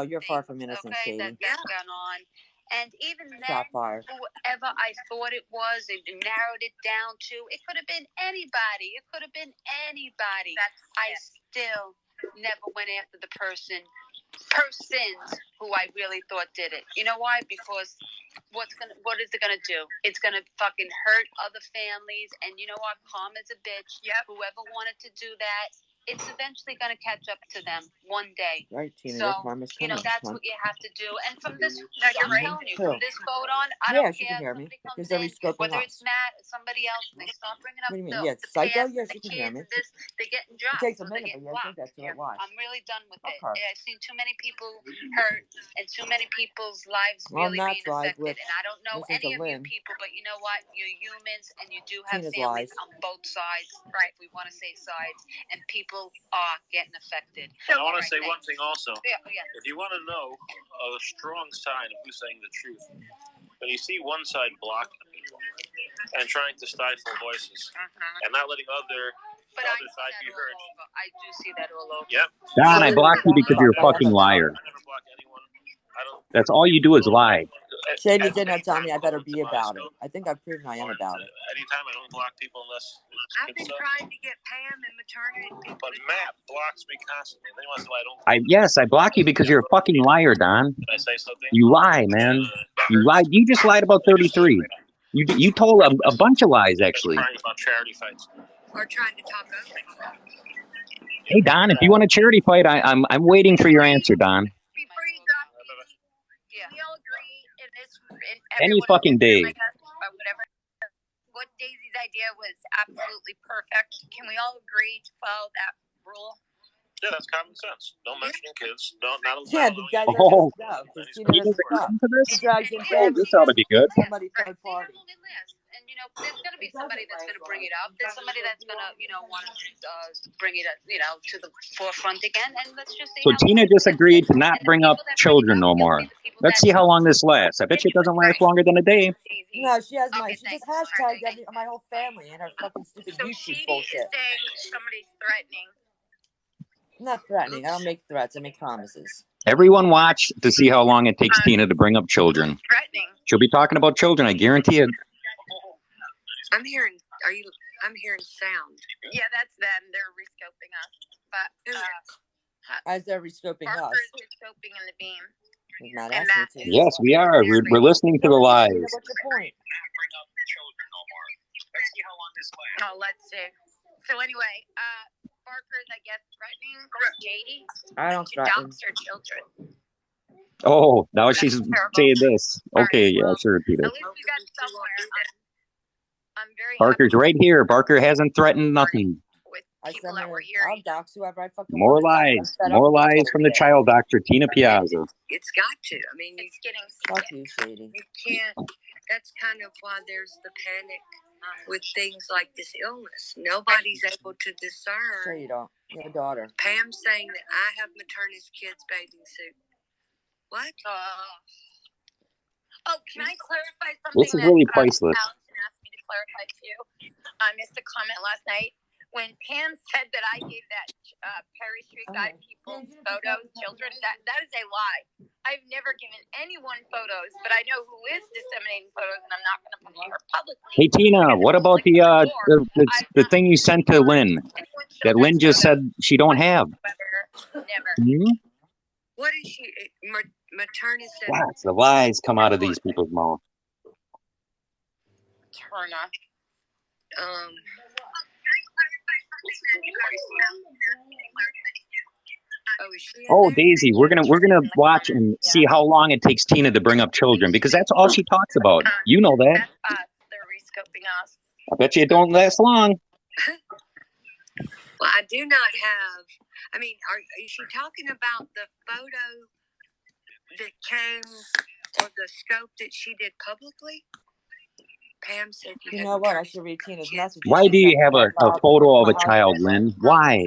Speaker 3: you're far from innocent,
Speaker 2: okay,
Speaker 3: Shady.
Speaker 2: that's gone on. And even then,
Speaker 3: Shot fired.
Speaker 2: whoever I thought it was, it narrowed it down to, it could have been anybody. It could have been anybody. I still never went after the persons who I really thought did it. You know why? Because what is it gonna do? It's gonna fucking hurt other families. And you know what? Karma's a bitch. Yep. Whoever wanted to do that, it's eventually gonna catch up to them one day.
Speaker 3: Right, Tina.
Speaker 2: So,
Speaker 3: Karma's
Speaker 2: you know,
Speaker 3: coming.
Speaker 2: that's what you have to do. And from this, I'm telling you, from this vote on, I
Speaker 3: Yeah,
Speaker 2: don't
Speaker 3: she
Speaker 2: care.
Speaker 3: can hear me.
Speaker 2: Somebody comes
Speaker 3: Because they're
Speaker 2: in,
Speaker 3: rescoping
Speaker 2: whether
Speaker 3: us.
Speaker 2: it's Matt or somebody else, and they start bringing up
Speaker 3: What do you mean?
Speaker 2: the
Speaker 3: Yes, Psycho?
Speaker 2: past,
Speaker 3: Yes,
Speaker 2: the
Speaker 3: you can
Speaker 2: kids,
Speaker 3: hear me.
Speaker 2: and this, they're getting
Speaker 3: It
Speaker 2: dropped.
Speaker 3: takes a
Speaker 2: So they're
Speaker 3: minute,
Speaker 2: getting
Speaker 3: but yes,
Speaker 2: blocked.
Speaker 3: that's it. Why?
Speaker 2: I'm really done with it.
Speaker 3: Okay.
Speaker 2: I've seen too many people hurt and too many people's lives
Speaker 3: Well,
Speaker 2: really being
Speaker 3: Matt's live
Speaker 2: affected.
Speaker 3: with
Speaker 2: And I don't know
Speaker 3: listening
Speaker 2: any
Speaker 3: to
Speaker 2: of you
Speaker 3: Lynn.
Speaker 2: people, but you know what? You're humans, and you do have
Speaker 3: Tina's
Speaker 2: families
Speaker 3: lies.
Speaker 2: on both sides, right? We want to say sides, and people are getting affected.
Speaker 9: And I want to say one thing also.
Speaker 2: Yeah.
Speaker 9: If you want to know a strong sign of who's saying the truth, when you see one side blocking people and trying to stifle voices and not letting the other side be heard.
Speaker 2: I do see that all over.
Speaker 9: Yep.
Speaker 1: Don, I blocked you because you're a fucking liar.
Speaker 9: I never block anyone. I don't.
Speaker 1: That's all you do is lie.
Speaker 3: Shady did not tell me I better be about it. I think I've proven I am about it.
Speaker 9: Anytime I don't block people unless
Speaker 6: I've been trying to get Pam and maternity people.
Speaker 9: But Matt blocks me constantly. They want to I don't.
Speaker 1: Yes, I block you because you're a fucking liar, Don.
Speaker 9: Did I say something?
Speaker 1: You lie, man. You lied. You just lied about 33. You told a bunch of lies, actually.
Speaker 9: Crying about charity fights.
Speaker 6: Or trying to talk over people.
Speaker 1: Hey, Don, if you want a charity fight, I'm waiting for your answer, Don.
Speaker 6: Before you drop we all agree in this.
Speaker 1: Any fucking day.
Speaker 6: Whatever. What Daisey's idea was absolutely perfect. Can we all agree to follow that rule?
Speaker 9: Yeah, that's common sense. Don't mention kids. Don't not.
Speaker 3: Yeah, the guy
Speaker 1: Oh.
Speaker 3: Tina doesn't stop.
Speaker 1: To this?
Speaker 3: She drags in
Speaker 1: Oh, this ought to be good.
Speaker 3: somebody third party.
Speaker 2: And you know, there's going to be somebody that's going to bring it up. There's somebody that's going to, you know, want to bring it, you know, to the forefront again. And let's just see.
Speaker 1: So Tina just agreed to not bring up children no more. Let's see how long this lasts. I bet you it doesn't last longer than a day.
Speaker 3: No, she has she just hashtagged my whole family and her fucking stupid
Speaker 6: So
Speaker 3: YouTube
Speaker 6: she
Speaker 3: bullshit.
Speaker 6: is saying somebody's threatening.
Speaker 3: I'm not threatening. I don't make threats. I make promises.
Speaker 1: Everyone watch to see how long it takes Tina to bring up children.
Speaker 6: Threatening.
Speaker 1: She'll be talking about children, I guarantee it.
Speaker 6: I'm hearing. I'm hearing sound. Yeah, that's them. They're rescoping us. But
Speaker 3: As they're rescoping us.
Speaker 6: Parker's rescoping in the beam.
Speaker 3: He's not asking to.
Speaker 1: Yes, we are. We're listening to the lies.
Speaker 3: What's your point?
Speaker 9: Bring up children no more. Let's see how long this lasts.
Speaker 6: Oh, let's see. So anyway, Parker's, I guess, threatening JD
Speaker 3: I don't
Speaker 6: to
Speaker 3: threaten.
Speaker 6: dox her children.
Speaker 1: Oh, now she's saying this. Okay, yeah, sure, Peter.
Speaker 6: At least we got somewhere. I'm very
Speaker 1: Parker's right here. Parker hasn't threatened nothing.
Speaker 6: with
Speaker 3: I
Speaker 6: people
Speaker 3: send
Speaker 6: that
Speaker 3: her.
Speaker 6: were
Speaker 3: I'll
Speaker 6: hearing.
Speaker 3: dox whoever I fucking
Speaker 1: More
Speaker 3: want.
Speaker 1: lies. More lies from the child doctor, Tina Piazza.
Speaker 6: It's got to. I mean, it's getting
Speaker 3: Fuck
Speaker 6: sick.
Speaker 3: you, Shady.
Speaker 6: You can't. That's kind of why there's the panic with things like this illness. Nobody's able to
Speaker 3: Sure
Speaker 6: discern.
Speaker 3: you don't. Your daughter.
Speaker 6: Pam saying that I have maternist kids bathing suit. What? Oh, can I clarify something?
Speaker 1: This is really
Speaker 6: that,
Speaker 1: priceless.
Speaker 6: Allison asked me to clarify too. I missed a comment last night when Pam said that I gave that Perry Street guy people's photos, children. That is a lie. I've never given anyone photos, but I know who is disseminating photos, and I'm not going to put her publicly.
Speaker 1: Hey, Tina, what about the thing you sent to Lynn that Lynn just said she don't have?
Speaker 6: Never.
Speaker 1: Hmm?
Speaker 6: What is she? Maternist and
Speaker 1: Lots of lies come out of these people's mouths.
Speaker 6: Turner.
Speaker 1: Oh, Daisy, we're gonna watch and see how long it takes Tina to bring up children because that's all she talks about. You know that.
Speaker 6: That's us. They're rescoping us.
Speaker 1: I bet you it don't last long.
Speaker 6: Well, I do not have. I mean, is she talking about the photo that came or the scope that she did publicly? Pam said
Speaker 3: You know what? I should read Tina's message.
Speaker 1: Why do you have a photo of a child, Lynn? Why?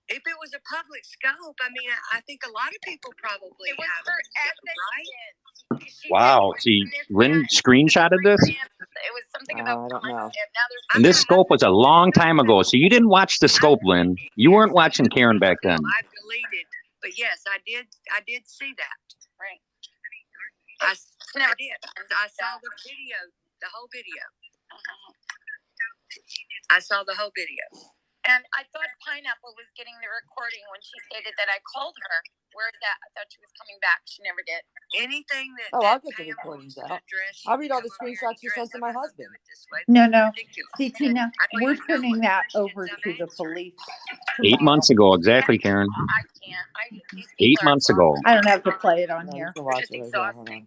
Speaker 6: If it was a public scope, I mean, I think a lot of people probably
Speaker 7: It was
Speaker 6: have
Speaker 7: her
Speaker 6: it,
Speaker 7: ethics.
Speaker 6: right?
Speaker 7: She
Speaker 1: Wow.
Speaker 7: said,
Speaker 1: See, Lynn screenshotted this,
Speaker 7: it was something about
Speaker 5: I don't know.
Speaker 7: concept. Now there's
Speaker 1: and this scope was a long time ago. So you didn't watch the scope, Lynn. You weren't watching Karen back then.
Speaker 6: I've deleted, but yes, I did see that.
Speaker 7: right.
Speaker 6: I did. I saw the video, the whole video. I saw the whole video.
Speaker 7: And I thought Pineapple was getting the recording when she stated that I called her. Where's that? I thought she was coming back. She never did.
Speaker 6: Anything that.
Speaker 3: Oh, I'll get the
Speaker 6: Pam
Speaker 3: recordings
Speaker 6: wants to
Speaker 3: out.
Speaker 6: address,
Speaker 3: I'll read all the
Speaker 6: come over here
Speaker 3: screenshots
Speaker 6: and
Speaker 3: she sent to
Speaker 6: address.
Speaker 3: my
Speaker 6: I'm not
Speaker 3: husband.
Speaker 6: gonna do it this way.
Speaker 4: No,
Speaker 6: It's
Speaker 4: no.
Speaker 6: ridiculous.
Speaker 4: See, Tina,
Speaker 6: I don't
Speaker 4: we're
Speaker 6: even know
Speaker 4: turning
Speaker 6: what
Speaker 4: that
Speaker 6: questions
Speaker 4: over
Speaker 6: I'm
Speaker 4: to the
Speaker 6: answering.
Speaker 4: police
Speaker 1: 8
Speaker 4: tomorrow.
Speaker 1: months ago, exactly, Karen.
Speaker 7: I can't. These
Speaker 1: 8
Speaker 7: people are
Speaker 1: months ago.
Speaker 4: I don't have to play it on
Speaker 3: No, you
Speaker 4: here.
Speaker 3: can watch
Speaker 7: It's
Speaker 3: it right here. Hold
Speaker 7: exhausting.
Speaker 3: on.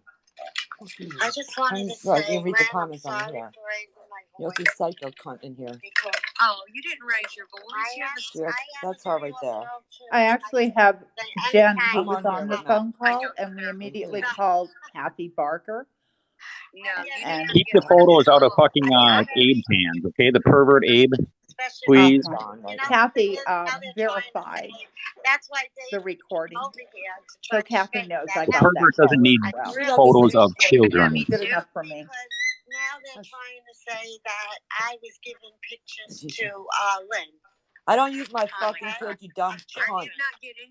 Speaker 7: I just wanted to
Speaker 3: Well,
Speaker 7: say,
Speaker 3: you read the
Speaker 7: Lynn, I'm
Speaker 3: comments on
Speaker 7: sorry
Speaker 3: here.
Speaker 7: for raising my
Speaker 3: You'll
Speaker 7: voice.
Speaker 3: see psycho cunt in here.
Speaker 7: Because
Speaker 6: Oh, you didn't raise your voice.
Speaker 7: I
Speaker 6: You have
Speaker 7: am,
Speaker 6: a
Speaker 3: See,
Speaker 7: I am
Speaker 3: that's
Speaker 7: a
Speaker 3: her
Speaker 7: very
Speaker 3: right there.
Speaker 7: girl too.
Speaker 4: I actually have
Speaker 7: Say
Speaker 4: Jen, who
Speaker 7: anytime.
Speaker 3: I'm
Speaker 4: was
Speaker 3: on here
Speaker 4: on the
Speaker 3: with Matt.
Speaker 4: phone call, and we immediately called Kathy Barker.
Speaker 6: No, you
Speaker 4: And
Speaker 6: didn't
Speaker 1: Keep
Speaker 6: get
Speaker 1: the photos out of
Speaker 6: Oh,
Speaker 1: fucking Abe's hands, okay? The pervert Abe,
Speaker 7: Especially
Speaker 1: please.
Speaker 3: It's gone right now.
Speaker 4: Kathy
Speaker 7: now they're trying to
Speaker 4: verified
Speaker 7: say, that's why
Speaker 4: the
Speaker 7: Daisy
Speaker 4: recording,
Speaker 7: over here to
Speaker 4: so
Speaker 7: try to
Speaker 4: Kathy
Speaker 7: straighten
Speaker 4: knows
Speaker 7: that
Speaker 4: I
Speaker 1: The
Speaker 4: got
Speaker 7: out.
Speaker 1: pervert
Speaker 4: that
Speaker 1: doesn't
Speaker 4: call
Speaker 1: need
Speaker 4: as well.
Speaker 3: Read all
Speaker 1: photos
Speaker 3: the
Speaker 1: of children.
Speaker 4: Good enough for me.
Speaker 7: Because now they're trying to say that I was giving pictures to Lynn.
Speaker 3: I don't use my fucking
Speaker 7: Okay.
Speaker 3: kid, you dumb
Speaker 6: I
Speaker 3: cunt.
Speaker 6: did not get any.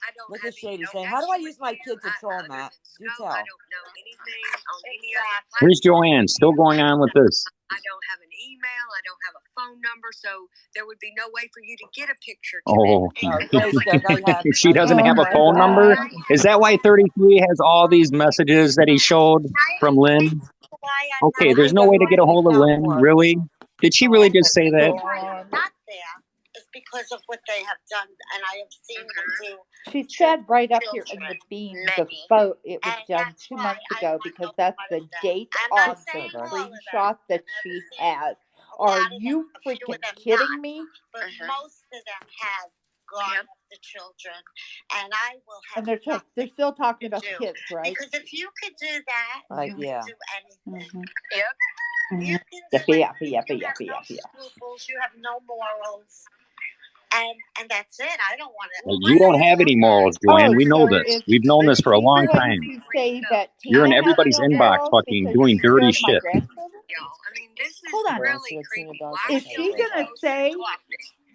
Speaker 6: I don't
Speaker 3: Look
Speaker 6: have
Speaker 3: at Shady
Speaker 6: any.
Speaker 3: saying, how do I use my
Speaker 6: Actually,
Speaker 3: kid to troll,
Speaker 6: other
Speaker 3: Matt?
Speaker 6: than
Speaker 3: Do
Speaker 6: Scope,
Speaker 3: tell.
Speaker 6: I don't know anything on any other
Speaker 1: Where's
Speaker 6: platform.
Speaker 1: Joanne? Still going on with this?
Speaker 6: I don't have an email. I don't have a phone number, so there would be no way for you to get a picture to
Speaker 1: Oh,
Speaker 6: me.
Speaker 3: Facebook, I have.
Speaker 1: she doesn't
Speaker 4: Oh
Speaker 1: have a
Speaker 4: my
Speaker 1: phone number?
Speaker 4: God.
Speaker 1: Is that why 33 has all these messages that he showed from Lynn?
Speaker 7: Why I'm
Speaker 1: Okay,
Speaker 7: not
Speaker 1: there's no way to get a hold of Lynn, really? Did she really just say that?
Speaker 7: why I'm not there is because of what they have done, and I have seen them do.
Speaker 4: She said right up here in the beam, the photo, it was
Speaker 7: And
Speaker 4: done
Speaker 7: that's
Speaker 4: 2
Speaker 7: why
Speaker 4: months
Speaker 7: I
Speaker 4: ago
Speaker 7: want
Speaker 4: because
Speaker 7: no
Speaker 4: that's
Speaker 7: part
Speaker 4: the
Speaker 7: of that.
Speaker 4: date
Speaker 7: I'm
Speaker 4: on
Speaker 7: not
Speaker 4: the
Speaker 7: saying all of them.
Speaker 4: screenshot that she has. Are you
Speaker 7: A few of
Speaker 4: freaking
Speaker 7: them
Speaker 4: kidding
Speaker 7: not,
Speaker 4: me?
Speaker 7: but most of them have gone the children, and I will have
Speaker 4: And they're still talking about the
Speaker 7: do.
Speaker 4: kids, right?
Speaker 7: Because if you could do that, you
Speaker 3: Yeah.
Speaker 7: can do anything.
Speaker 4: Mhm.
Speaker 7: Yep.
Speaker 4: Mhm.
Speaker 7: You can do
Speaker 4: Yippee,
Speaker 7: anything.
Speaker 4: yippee,
Speaker 7: You have
Speaker 4: yippee,
Speaker 7: no
Speaker 4: yippee.
Speaker 7: scruples. You have no morals. And that's it. I don't want to.
Speaker 1: You don't have any morals, Joanne. We know
Speaker 4: so
Speaker 1: this. We've known this for a
Speaker 4: she's
Speaker 1: long
Speaker 4: going
Speaker 1: time.
Speaker 4: to say that
Speaker 1: You're in
Speaker 4: Tina has
Speaker 1: everybody's
Speaker 4: no
Speaker 1: inbox
Speaker 4: morals
Speaker 1: fucking
Speaker 4: because
Speaker 1: doing
Speaker 4: she
Speaker 1: dirty
Speaker 4: showed my
Speaker 1: shit.
Speaker 4: grandchildren?
Speaker 6: I mean, this is
Speaker 4: Hold on.
Speaker 6: really creepy. Why
Speaker 4: Is
Speaker 6: would
Speaker 4: she
Speaker 6: you
Speaker 4: gonna
Speaker 6: post
Speaker 4: say
Speaker 6: it?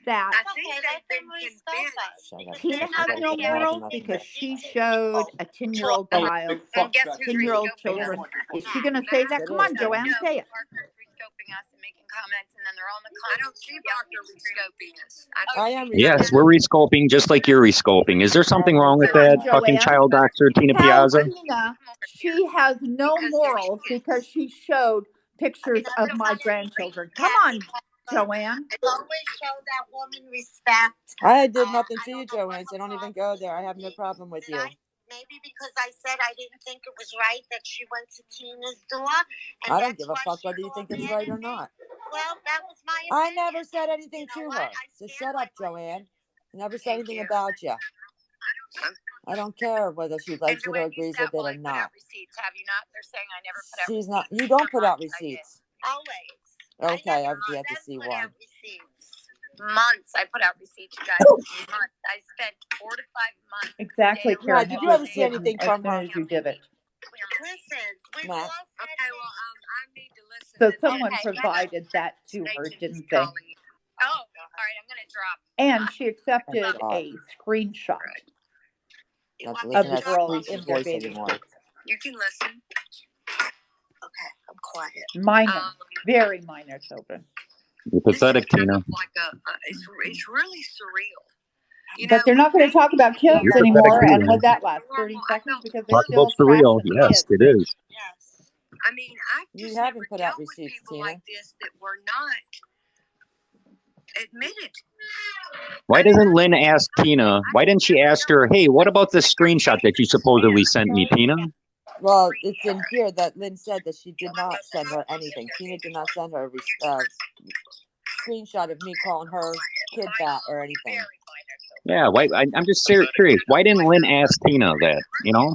Speaker 4: that
Speaker 6: I think they've been convinced.
Speaker 4: Tina has
Speaker 6: I
Speaker 4: no
Speaker 6: think
Speaker 4: morals
Speaker 6: they've
Speaker 4: because
Speaker 6: been
Speaker 4: she showed a 10-year-old child,
Speaker 7: And guess who's
Speaker 4: 10-year-old
Speaker 7: rescoping
Speaker 4: children?
Speaker 7: us?
Speaker 4: Is she gonna say that? Come on, Joanne, say it.
Speaker 7: Parker's rescoping us and making comments, and then they're on the
Speaker 6: I don't see Barker rescoping us.
Speaker 3: I am
Speaker 1: Yes, we're rescoping just like you're rescoping. Is there something wrong with
Speaker 4: Come on,
Speaker 1: that? Fucking
Speaker 4: Joanne.
Speaker 1: child doctor, Tina
Speaker 4: Tell
Speaker 1: Piazza?
Speaker 4: Tina she has no morals because she showed pictures of my grandchildren. Come on, Joanne.
Speaker 7: I always show that woman respect.
Speaker 3: I did nothing to you, Joanne, so don't even go there. I have no problem with you.
Speaker 7: Maybe because I said I didn't think it was right that she went to Tina's door.
Speaker 3: I don't give a fuck whether you think it's right or not.
Speaker 7: Well, that was my
Speaker 3: I
Speaker 7: opinion.
Speaker 3: never said anything to her. So shut up, Joanne. I never said anything about you. I don't care whether she likes it or agrees with it or not.
Speaker 7: Receipts, have you not? They're saying I never put out
Speaker 3: She's
Speaker 7: receipts.
Speaker 3: not. You don't put out receipts.
Speaker 7: Always.
Speaker 3: Okay, I've yet to see one.
Speaker 7: Months. I put out receipts, you guys. Months. I spent 4 to 5 months.
Speaker 4: Exactly,
Speaker 3: Now,
Speaker 4: Karen.
Speaker 3: did
Speaker 4: It
Speaker 3: you
Speaker 4: was
Speaker 3: ever see
Speaker 4: hidden
Speaker 3: anything
Speaker 4: as
Speaker 3: from
Speaker 4: soon
Speaker 3: her?
Speaker 4: as you did it.
Speaker 7: Listen, we
Speaker 3: Matt.
Speaker 7: all
Speaker 6: Okay, well, I need to listen.
Speaker 4: So
Speaker 6: to
Speaker 4: someone
Speaker 6: this.
Speaker 4: provided that to her,
Speaker 6: Nathan's
Speaker 4: didn't they?
Speaker 7: Oh,
Speaker 6: calling.
Speaker 7: all right. I'm gonna drop.
Speaker 4: And she accepted a screenshot
Speaker 3: Not to
Speaker 4: of
Speaker 3: listen
Speaker 4: the
Speaker 3: to that
Speaker 4: girl
Speaker 3: screechy
Speaker 4: in their
Speaker 3: voice
Speaker 4: baby
Speaker 3: anymore.
Speaker 4: suits.
Speaker 6: You can listen.
Speaker 7: Okay, I'm quiet.
Speaker 4: Minor, very minor children.
Speaker 1: You're pathetic,
Speaker 6: This is kind
Speaker 1: Tina.
Speaker 6: of like it's really surreal. You
Speaker 4: But
Speaker 6: know,
Speaker 4: they're not going to talk about kids
Speaker 1: You're
Speaker 4: anymore.
Speaker 1: pathetic,
Speaker 4: And
Speaker 1: too.
Speaker 4: would that last 30 seconds? Because they're
Speaker 1: Talk about
Speaker 4: still
Speaker 1: surreal.
Speaker 4: trashing
Speaker 1: Yes,
Speaker 4: kids.
Speaker 1: it is.
Speaker 7: Yes.
Speaker 6: I mean, I've
Speaker 3: You
Speaker 6: just
Speaker 3: haven't
Speaker 6: never
Speaker 3: put out
Speaker 6: dealt with
Speaker 3: receipts,
Speaker 6: people
Speaker 3: Tina.
Speaker 6: like this that were not admitted.
Speaker 1: Why doesn't Lynn ask Tina? Why didn't she ask her, hey, what about this screenshot that you supposedly sent me, Tina?
Speaker 3: Well, it's in here that Lynn said that she did not send her anything. Tina did not send her a screenshot of me calling her kid fat or anything.
Speaker 1: Yeah, why? I'm just curious. Why didn't Lynn ask Tina that? You know?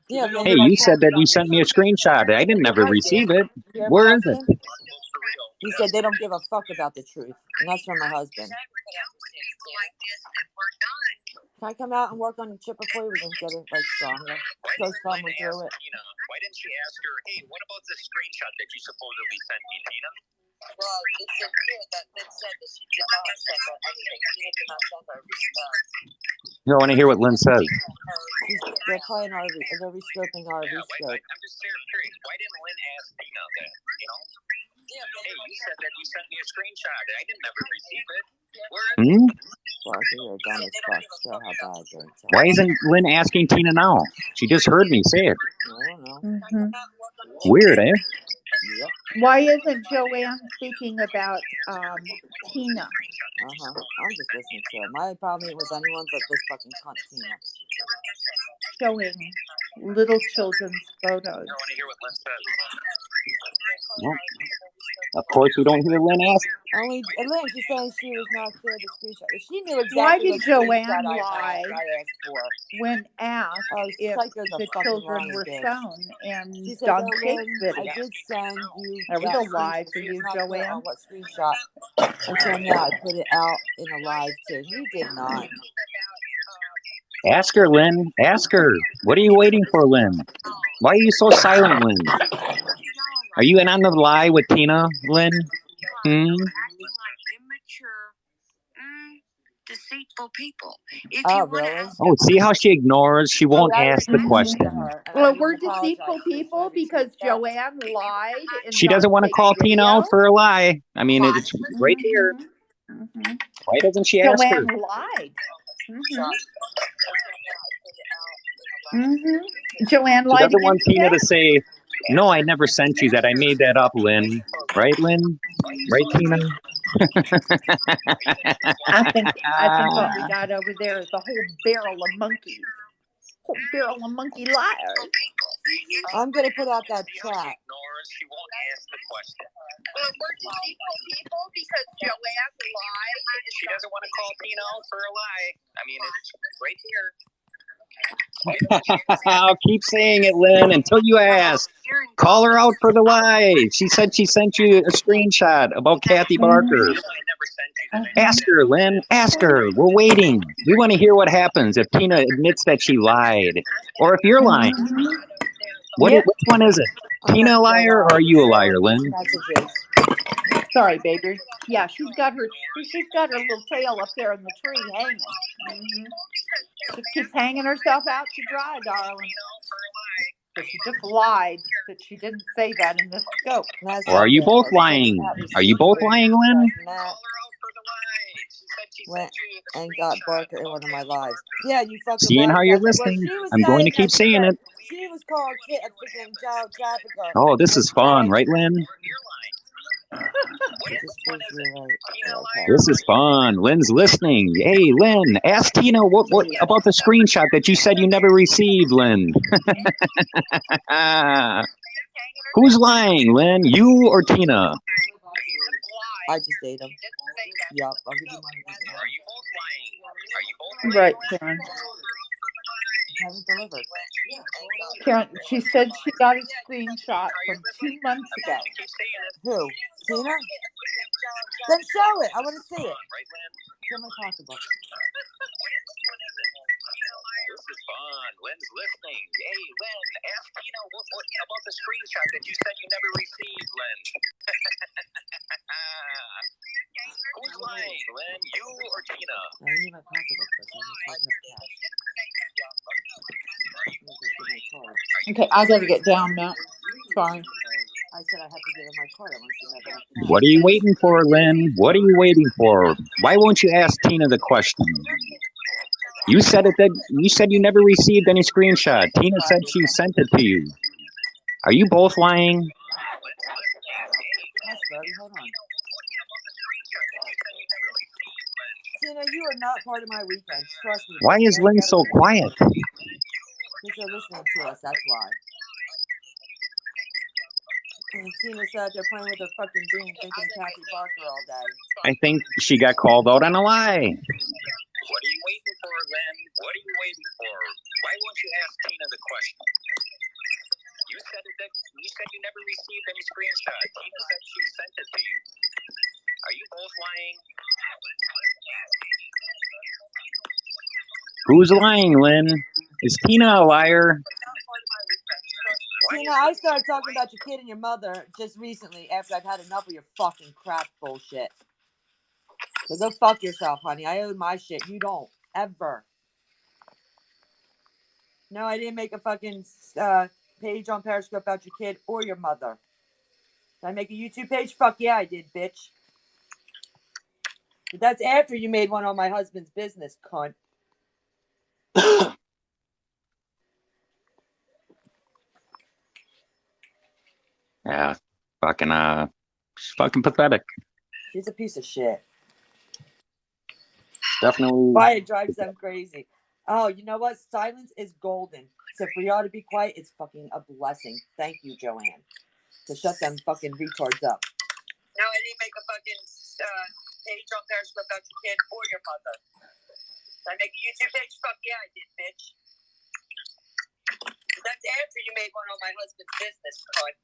Speaker 3: Yeah,
Speaker 1: Hey, you said that you sent me a screenshot. I didn't never receive it. Where is it?
Speaker 3: He said they don't give a fuck about the truth, and that's from my husband. Can I come out and work on the chipper for you? We can get it like stronger. Go someone through it.
Speaker 8: Tina, why didn't she ask her, hey, what about the screenshot that you supposedly sent me, Tina? Well, it said here that Lynn said that she did not send her anything. Tina did not send her.
Speaker 1: You don't want to hear what Lynn says.
Speaker 3: They're playing RV. They're rescoping RV scope.
Speaker 8: I'm just curious. Why didn't Lynn ask Tina that? You know? Yeah, hey, you said that you sent me a screenshot. I didn't never receive it.
Speaker 3: Well, you're dumb as fuck. So how bad they're
Speaker 1: Why isn't Lynn asking Tina now? She just heard me say it.
Speaker 3: I don't know.
Speaker 1: Weird, eh?
Speaker 3: Yep.
Speaker 4: Why isn't Joanne speaking about Tina?
Speaker 3: I'm just listening to her. My problem ain't with anyone but this fucking cunt Tina.
Speaker 4: Showing little children's photos.
Speaker 8: I want to hear what Lynn says.
Speaker 1: Well, of course, we don't hear Lynn ask.
Speaker 3: Only Lynn, she said she was not clear the screenshot. If she knew exactly
Speaker 4: Why did
Speaker 3: what
Speaker 4: Joanne
Speaker 3: screenshot
Speaker 4: lie
Speaker 3: I asked for.
Speaker 4: when asked if the children were shown and
Speaker 3: she said,
Speaker 4: Don
Speaker 3: oh,
Speaker 4: Shake's
Speaker 3: Lynn,
Speaker 4: video?
Speaker 3: I did send you
Speaker 4: There was
Speaker 3: that
Speaker 4: a lie
Speaker 3: screenshot.
Speaker 4: for
Speaker 3: She
Speaker 4: you,
Speaker 3: was not clear
Speaker 4: Joanne.
Speaker 3: on what screenshot. And so now I put it out in a live too. You did not.
Speaker 1: Ask her, Lynn. Ask her. What are you waiting for, Lynn? Why are you so silent, Lynn? Are you in on the lie with Tina, Lynn?
Speaker 6: Acting like immature, deceitful people. If you want to ask
Speaker 1: Oh, see how she ignores? She won't ask the question.
Speaker 4: Well, we're deceitful people because Joanne lied in
Speaker 1: She
Speaker 4: Don
Speaker 1: doesn't want to
Speaker 4: Shake's
Speaker 1: call Tina out
Speaker 4: video.
Speaker 1: for a lie. I mean, it's right here. Why doesn't she ask her?
Speaker 4: Joanne lied. Joanne
Speaker 1: She
Speaker 4: lied
Speaker 1: doesn't want
Speaker 4: again
Speaker 1: Tina
Speaker 4: today.
Speaker 1: to say, no, I never sent you that. I made that up, Lynn. Right, Lynn? Right, Tina?
Speaker 4: I think what we got over there is a whole barrel of monkeys. Whole barrel of monkey liars.
Speaker 3: I'm gonna put out that chat.
Speaker 8: She won't ask the question.
Speaker 7: Well, we're deceitful people because Joanne lied.
Speaker 8: She doesn't want to call Tina out for a lie. I mean, it's right here.
Speaker 1: I'll keep saying it, Lynn, until you ask. Call her out for the lie. She said she sent you a screenshot about Kathy Barker. Ask her, Lynn. Ask her. We're waiting. We want to hear what happens if Tina admits that she lied, or if you're lying. Which one is it? Tina a liar, or are you a liar, Lynn?
Speaker 4: Sorry, baby. Yeah, she's got her little tail up there in the tree hanging. Just keeps hanging herself out to dry, darling. But she just lied that she didn't say that in this scope.
Speaker 1: Or are you both lying? Are you both lying, Lynn?
Speaker 3: Went and got Barker in one of my lives. Yeah, you fucking
Speaker 1: Seeing how you're
Speaker 3: lied.
Speaker 1: listening, I'm going to keep saying it.
Speaker 3: She was called a freaking child trafficker.
Speaker 1: Oh, this is fun, right, Lynn? This is fun. Lynn's listening. Hey, Lynn, ask Tina what about the screenshot that you said you never received, Lynn. Who's lying, Lynn? You or Tina?
Speaker 3: I just ate him. Yup, I'll give you money.
Speaker 4: Right, Karen.
Speaker 3: Haven't delivered.
Speaker 4: Karen, she said she got a screenshot from 2 months ago.
Speaker 3: Who? Tina? Then show it. I want to see it. Show my pocketbook.
Speaker 8: This is fun. Lynn's listening. Hey, Lynn, ask Tina what about the screenshot that you said you never received, Lynn. Who's lying, Lynn? You or Tina?
Speaker 3: I need my pocketbook.
Speaker 4: Okay, I gotta get down now. Sorry.
Speaker 3: I said I have to give her my card. I want to see that.
Speaker 1: What are you waiting for, Lynn? What are you waiting for? Why won't you ask Tina the question? You said you never received any screenshot. Tina said she sent it to you. Are you both lying?
Speaker 3: Hold on. Tina, you are not part of my weekend. Trust me.
Speaker 1: Why is Lynn so quiet?
Speaker 3: Because they're listening to us. That's why. And Tina's out there playing with her fucking bean, thinking Kathy Barker all day.
Speaker 1: I think she got called out on a lie.
Speaker 8: What are you waiting for, Lynn? What are you waiting for? Why won't you ask Tina the question? You said you never received any screenshot. Tina said she sent it to you. Are you both lying?
Speaker 1: Who's lying, Lynn? Is Tina a liar?
Speaker 3: Tina, I started talking about your kid and your mother just recently after I've had enough of your fucking crap bullshit. So go fuck yourself, honey. I own my shit. You don't. Ever. No, I didn't make a fucking page on Periscope about your kid or your mother. Did I make a YouTube page? Fuck yeah, I did, bitch. But that's after you made one on my husband's business, cunt.
Speaker 1: Yeah, she's fucking pathetic.
Speaker 3: She's a piece of shit.
Speaker 1: Definitely.
Speaker 3: Why it drives them crazy. Oh, you know what? Silence is golden. So for y'all to be quiet, it's fucking a blessing. Thank you, Joanne. To shut them fucking retards up. No, I didn't make a fucking page on Periscope about your kid or your mother. Did I make a YouTube page? Fuck yeah, I did, bitch. That's after you made one on my husband's business, cunt.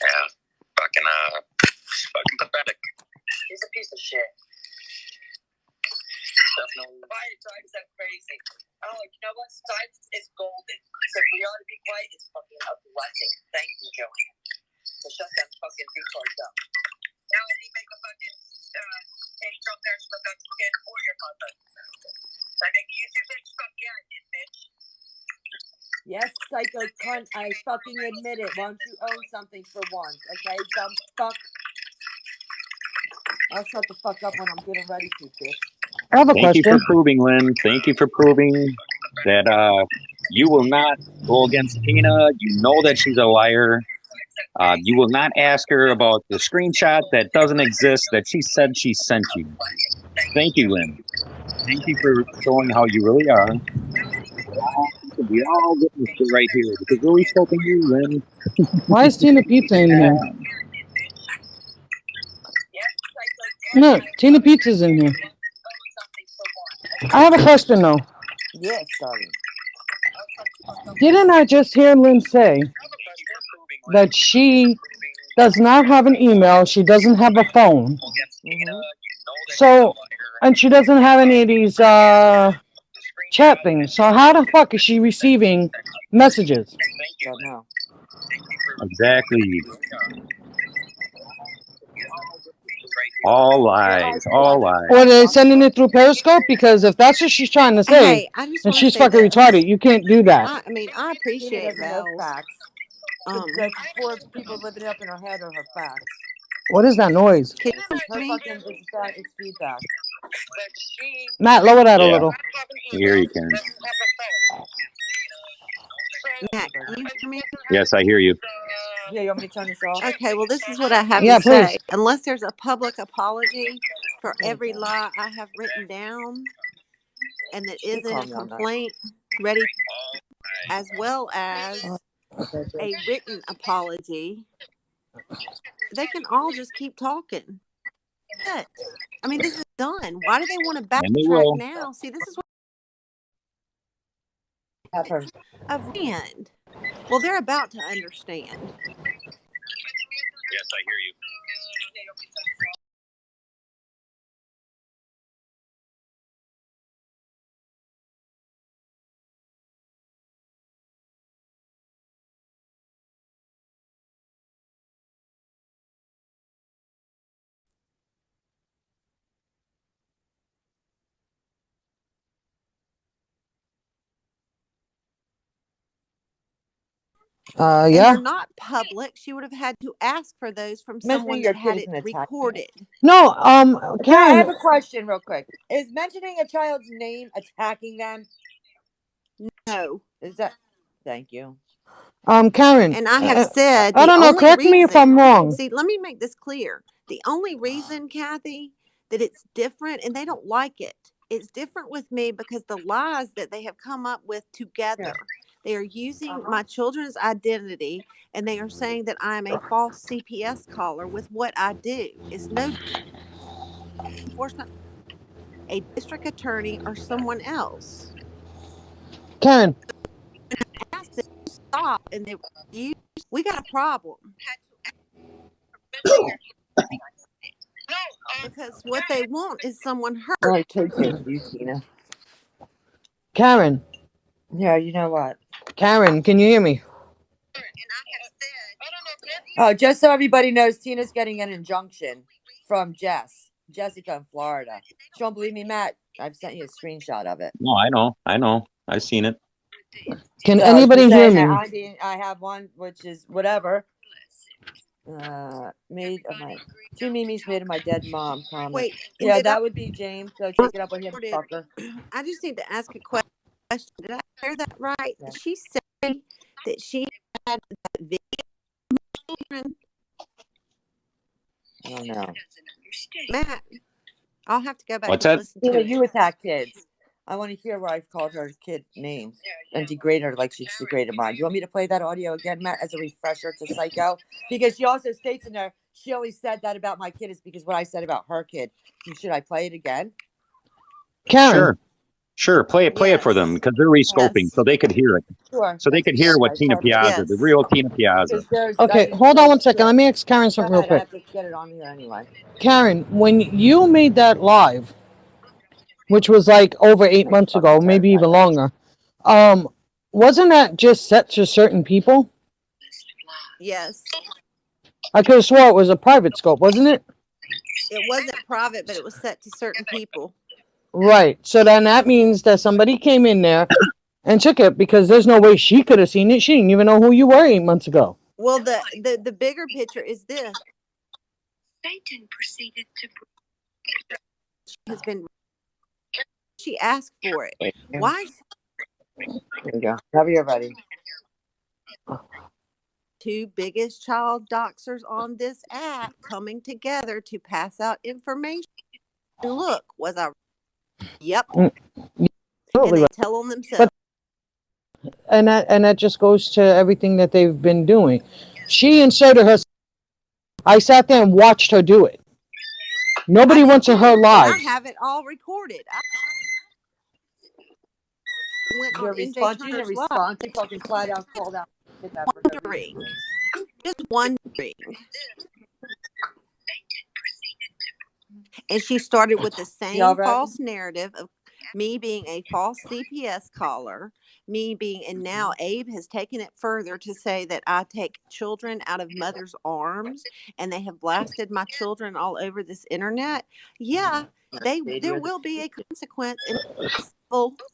Speaker 3: Yeah, she's fucking pathetic. She's a piece of shit. Definitely. Why it drives them crazy. Oh, you know what? Silence is golden. So for y'all to be quiet, it's fucking a blessing. Thank you, Joanne. To shut them fucking retards up. No, I didn't make a fucking page on Periscope about your kid or your mother. Did I make a YouTube page? Fuck yeah, I did, bitch. Yes, psycho cunt, I fucking admit it. Why don't you own something for once, okay? Dumb fuck. I'll shut the fuck up when I'm getting ready to, bitch.
Speaker 10: I have a
Speaker 1: Thank you
Speaker 10: question.
Speaker 1: for proving, Lynn. Thank you for proving that you will not go against Tina. You know that she's a liar. You will not ask her about the screenshot that doesn't exist that she said she sent you. Thank you, Lynn. Thank you for showing how you really are. We all witness it right here because we're respecting you, Lynn.
Speaker 10: Why is Tina Pizza in here? No, Tina Pizza's in here. I have a question though.
Speaker 3: Yes, darling.
Speaker 10: Didn't I just hear Lynn say that she does not have an email, she doesn't have a phone, so, and she doesn't have any of these chat things. So how the fuck is she receiving messages?
Speaker 3: Don't know.
Speaker 1: Exactly. All lies. All lies.
Speaker 10: Or are they sending it through Periscope? Because if that's what she's trying to say,
Speaker 11: Hey, I just
Speaker 10: then
Speaker 11: want to
Speaker 10: she's
Speaker 11: say
Speaker 10: fucking
Speaker 11: this.
Speaker 10: retarded. You can't do that.
Speaker 11: I mean, I
Speaker 3: Tina
Speaker 11: appreciate
Speaker 3: doesn't know
Speaker 11: Belle's.
Speaker 3: facts. The four people living up in her head are her facts.
Speaker 10: What is that noise?
Speaker 11: Can you
Speaker 3: Her
Speaker 11: hear me?
Speaker 3: fucking it's feedback.
Speaker 10: Matt, lower that a
Speaker 1: Yeah,
Speaker 10: little.
Speaker 1: here you can.
Speaker 11: Matt, can you hear me?
Speaker 1: Yes, I hear you.
Speaker 3: Yeah, you want me to turn this off?
Speaker 11: Okay, well, this is what I have
Speaker 10: Yeah,
Speaker 11: to say.
Speaker 10: please.
Speaker 11: Unless there's a public apology for every lie I have written down and that isn't a complaint ready, as well as a written apology, they can all just keep talking. But, I mean, this is done. Why do they want to
Speaker 1: And they
Speaker 11: backtrack
Speaker 1: will.
Speaker 11: now? See, this is what
Speaker 3: Have her.
Speaker 11: I've read. Well, they're about to understand.
Speaker 1: Yes, I hear you.
Speaker 11: And
Speaker 10: Yeah.
Speaker 11: they're not public. She would have had to ask for those from someone
Speaker 3: your
Speaker 11: that
Speaker 3: kid
Speaker 11: had
Speaker 3: is
Speaker 11: it
Speaker 3: an attack.
Speaker 11: recorded.
Speaker 10: No,
Speaker 3: Okay, I have
Speaker 10: Karen.
Speaker 3: a question real quick. Is mentioning a child's name attacking them?
Speaker 11: No.
Speaker 3: Is that? Thank you.
Speaker 10: Karen.
Speaker 11: And I have said
Speaker 10: I
Speaker 11: the
Speaker 10: don't know.
Speaker 11: only
Speaker 10: Correct me if I'm
Speaker 11: reason.
Speaker 10: wrong.
Speaker 11: See, let me make this clear. The only reason, Kathy, that it's different, and they don't like it. It's different with me because the lies that they have come up with together. They are using my children's identity, and they are saying that I'm a false CPS caller with what I do. It's no enforcement, a district attorney, or someone else.
Speaker 10: Karen.
Speaker 11: Asked them to stop, and they refused. We got a problem. because what they want is someone hurt.
Speaker 3: I take care of you, Tina.
Speaker 10: Karen,
Speaker 3: Yeah, you know what?
Speaker 10: Karen, can you hear me?
Speaker 3: Oh, just so everybody knows, Tina's getting an injunction from Jessica in Florida. She don't believe me, Matt? I've sent you a screenshot of it.
Speaker 1: No, I know. I've seen it.
Speaker 10: Can
Speaker 3: So
Speaker 10: anybody
Speaker 3: she's
Speaker 10: hear
Speaker 3: saying
Speaker 10: me?
Speaker 3: that I have one, which is whatever. Made of my two Mimi's made of my dead mom comment.
Speaker 11: Wait,
Speaker 3: Yeah,
Speaker 11: did I
Speaker 3: that would be James. So take it up with him, fucker.
Speaker 11: I just need to ask a question. Did I hear that right?
Speaker 3: Yeah.
Speaker 11: Did she say that she had that video of children?
Speaker 3: I don't know.
Speaker 11: Matt, I'll have to go back
Speaker 1: What's
Speaker 11: and
Speaker 1: that?
Speaker 11: listen
Speaker 3: Tina,
Speaker 11: to it.
Speaker 3: you attack kids. I want to hear where I've called her kid names and degrade her like she degraded mine. You want me to play that audio again, Matt, as a refresher to Psycho? Because she also states in there she only said that about my kid is because what I said about her kid. Should I play it again?
Speaker 10: Karen.
Speaker 1: Sure. Play it for them because they're rescoping so they could hear it.
Speaker 3: Sure.
Speaker 1: So they could hear what Tina Piazza, the real Tina Piazza.
Speaker 10: Okay, hold on one second. Let me ask Karen something real
Speaker 3: I
Speaker 10: quick.
Speaker 3: have to get it on here anyway.
Speaker 10: Karen, when you made that live, which was like over 8 months ago, maybe even longer, wasn't that just set to certain people?
Speaker 11: Yes.
Speaker 10: I could have swore it was a private scope, wasn't it?
Speaker 11: It wasn't private, but it was set to certain people.
Speaker 10: Right. So then that means that somebody came in there and took it because there's no way she could have seen it. She didn't even know who you were 8 months ago.
Speaker 11: Well, the bigger picture is this. Satan proceeded to has been she asked for it.
Speaker 3: Wait.
Speaker 11: Why?
Speaker 3: There you go. Have you ready?
Speaker 11: Two biggest child doxers on this app coming together to pass out information. And look, was I? Yep. And they tell on themselves.
Speaker 10: And that just goes to everything that they've been doing. She inserted herself. I sat there and watched her do it. Nobody went to her live.
Speaker 11: I have it all recorded.
Speaker 3: Your response, you didn't respond. You fucking flat out called out.
Speaker 11: Just wondering. And she started with the same false narrative of me being a false CPS caller, me being, and now Abe has taken it further to say that I take children out of mother's arms and they have blasted my children all over this internet. Yeah, there will be a consequence.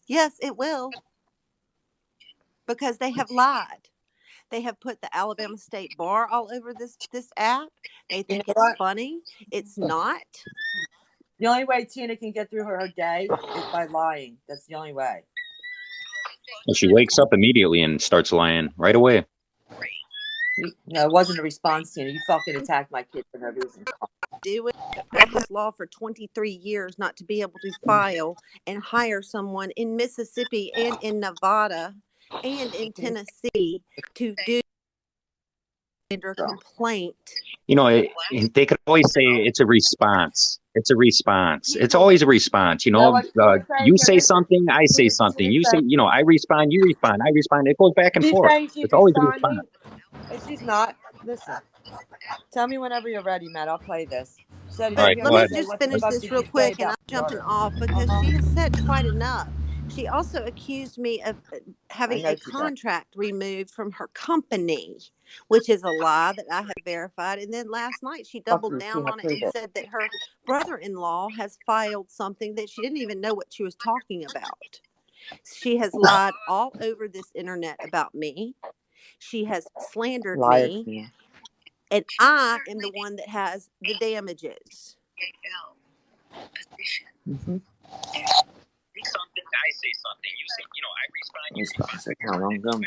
Speaker 11: Yes, it will. Because they have lied. They have put the Alabama State Bar all over this app. They think it's funny. It's not.
Speaker 3: The only way Tina can get through her day is by lying. That's the only way.
Speaker 1: And she wakes up immediately and starts lying right away.
Speaker 3: No, it wasn't a response, Tina. You fucking attacked my kid for no reason.
Speaker 11: Do it. Practice law for 23 years not to be able to file and hire someone in Mississippi and in Nevada and in Tennessee to do under complaint.
Speaker 1: You know, they could always say it's a response. It's a response. It's always a response. You know, you say something, I say something. You say, you know, I respond, you respond, I respond. It goes back and forth. It's always a response.
Speaker 3: And she's not. Listen. Tell me whenever you're ready, Matt. I'll play this.
Speaker 11: But let me just finish this real quick, and I'm jumping off because she has said quite enough. She also accused me of having a contract removed from her company, which is a lie that I have verified. And then last night she doubled down on it and said that her brother-in-law has filed something that she didn't even know what she was talking about. She has lied all over this internet about me. She has slandered me. And I am the one that has the damages.
Speaker 3: Mm-hmm.
Speaker 1: Something, I say something. You say, you know, I respond.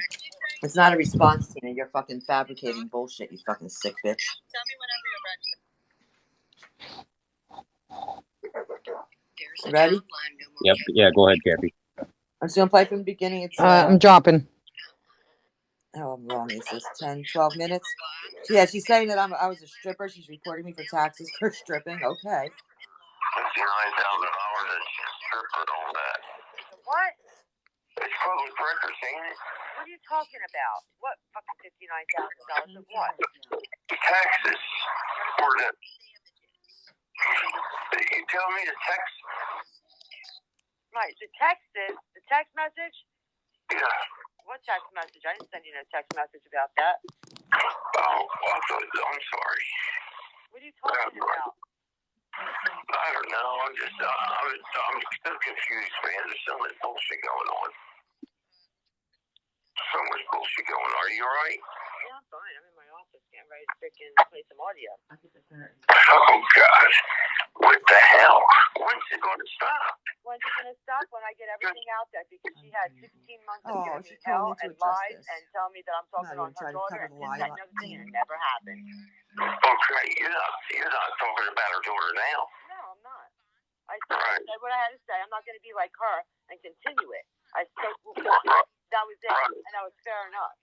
Speaker 3: It's not a response, Tina. You're fucking fabricating bullshit, you fucking sick bitch.
Speaker 7: Tell me whenever you're ready.
Speaker 3: Ready?
Speaker 1: Yep. Yeah, go ahead, Kathy.
Speaker 3: I'm just going to play from the beginning. It's
Speaker 10: I'm dropping.
Speaker 3: Oh, I'm wrong. It says 10, 12 minutes. Yeah, she's saying that I was a stripper. She's reporting me for taxes for stripping. Okay.
Speaker 12: $59,000 a stripper on that.
Speaker 7: What?
Speaker 12: It's public record, ain't it?
Speaker 7: What are you talking about? What fucking $59,000 of what?
Speaker 12: Taxes for the you tell me to text?
Speaker 3: Right. The text message?
Speaker 12: Yeah.
Speaker 3: What text message? I didn't send you no text message about that.
Speaker 12: Oh, I'm sorry.
Speaker 3: What are you talking about?
Speaker 12: I don't know. I'm still confused, man. There's so much bullshit going on. So much bullshit going on. Are you alright?
Speaker 3: Yeah, I'm fine. I'm in my office getting ready to freaking play some audio.
Speaker 12: Oh, God. What the hell? When's it going to stop?
Speaker 3: When's it going to stop? When I get everything out there, because she had 16 months of giving me
Speaker 11: she's
Speaker 3: hell
Speaker 11: calling
Speaker 3: and
Speaker 11: to address
Speaker 3: lies
Speaker 11: this.
Speaker 3: and tell me that I'm talking
Speaker 11: Not
Speaker 3: on
Speaker 11: even
Speaker 3: her
Speaker 11: trying to
Speaker 3: daughter
Speaker 11: cover
Speaker 3: and
Speaker 11: the
Speaker 3: this,
Speaker 11: lie.
Speaker 3: that, and other thing, and it never happened.
Speaker 12: Okay, you're not talking about her daughter now.
Speaker 3: No, I'm not. I said what I had to say. I'm not going to be like her and continue it. I spoke that was it, and that was fair enough.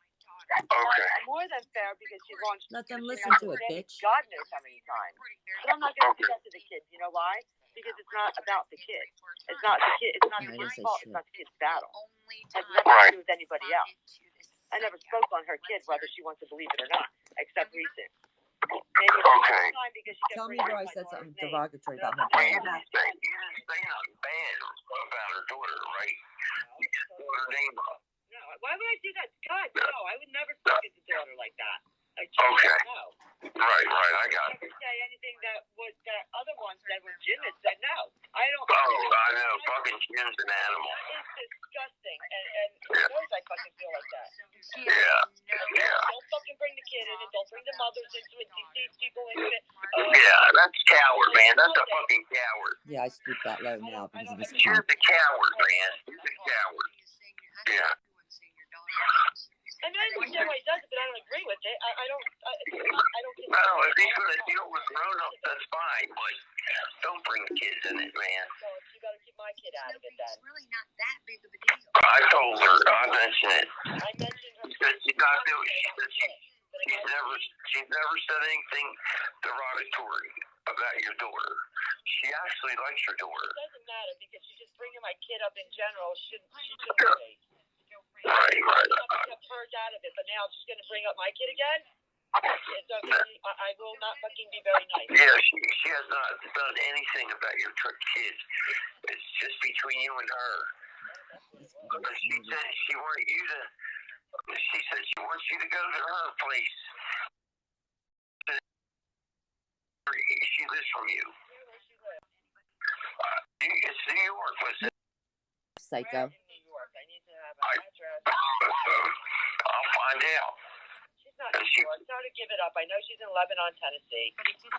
Speaker 12: Okay.
Speaker 3: More than fair, because she launched.
Speaker 11: Let them listen to it, bitch.
Speaker 3: God knows how many times. But I'm not going to do that to the kids. You know why? Because it's not about the kid. It's not the kid. It's not the kid's fault. It's not the kid's battle. It has nothing to do with anybody else. I never spoke on her kid, whether she wants to believe it or not, except recent.
Speaker 12: Okay.
Speaker 11: Tell me where I said something derogatory about her.
Speaker 12: You didn't say nothing bad about her daughter, right? You just put her name up.
Speaker 3: No, why would I do that? God, no, I would never talk to the daughter like that.
Speaker 12: Okay.
Speaker 3: No.
Speaker 12: Right, I got it.
Speaker 3: I never say anything that other ones said when Jim had said no. I don't.
Speaker 12: Oh, I know. Fucking Jim's an animal.
Speaker 3: That is disgusting, and who knows I fucking feel like that.
Speaker 12: Yeah.
Speaker 3: Don't fucking bring the kid in it. Don't bring the mothers into it. These people into it.
Speaker 12: Yeah, that's coward, man. That's a fucking coward.
Speaker 11: Yeah, I stooped that low now because of this
Speaker 12: You're
Speaker 11: cunt.
Speaker 12: the coward, man. You're the coward. Yeah.
Speaker 3: I mean, I understand why he does it, but I don't agree with it. I don't.
Speaker 12: No, if he's going to deal with grown-ups, that's fine, but don't bring kids in it, man.
Speaker 3: So you got to keep my kid out of it then.
Speaker 7: It's really not that big of a deal.
Speaker 12: I told her, I mentioned it.
Speaker 3: I mentioned her.
Speaker 12: She said she's not doing it. She said she's never said anything derogatory about your daughter. She actually likes your daughter.
Speaker 3: It doesn't matter because she's just bringing my kid up in general. She shouldn't be.
Speaker 12: Right.
Speaker 3: I kept hers out of it, but now she's going to bring up my kid again? I will not fucking be very nice.
Speaker 12: Yeah, she has not done anything about your kids. It's just between you and her. She said she wants you to. She said she wants you to go to her place. She lives from you. It's New York, was it?
Speaker 11: Psycho.
Speaker 3: I need to have an address.
Speaker 12: I'll find out.
Speaker 3: She's not in New York. Tell her to give it up. I know she's in Lebanon, Tennessee.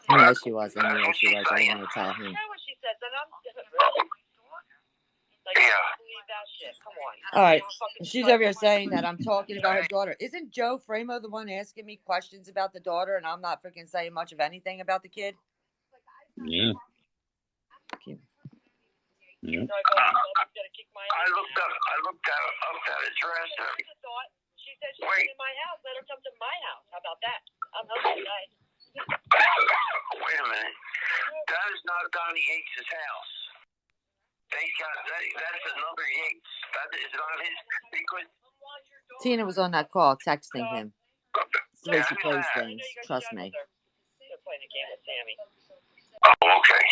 Speaker 11: I know she was. I didn't want to tell him.
Speaker 3: You know what she says, and I'm really. Like, I don't believe that shit. Come on.
Speaker 13: All right. She's over here saying that I'm talking about her daughter. Isn't Joe Framo the one asking me questions about the daughter, and I'm not freaking saying much of anything about the kid?
Speaker 1: Yeah.
Speaker 12: I looked up that address.
Speaker 3: She said she's in my house. Let her come to my house. How about that? I'm hungry, guys.
Speaker 12: Wait a minute. That is not Donnie Yates' house. That's another Yates. That is not his. Because
Speaker 11: Tina was on that call texting him. It's the way she plays things. Trust me.
Speaker 3: They're playing a game with Sammy.
Speaker 12: Oh, okay.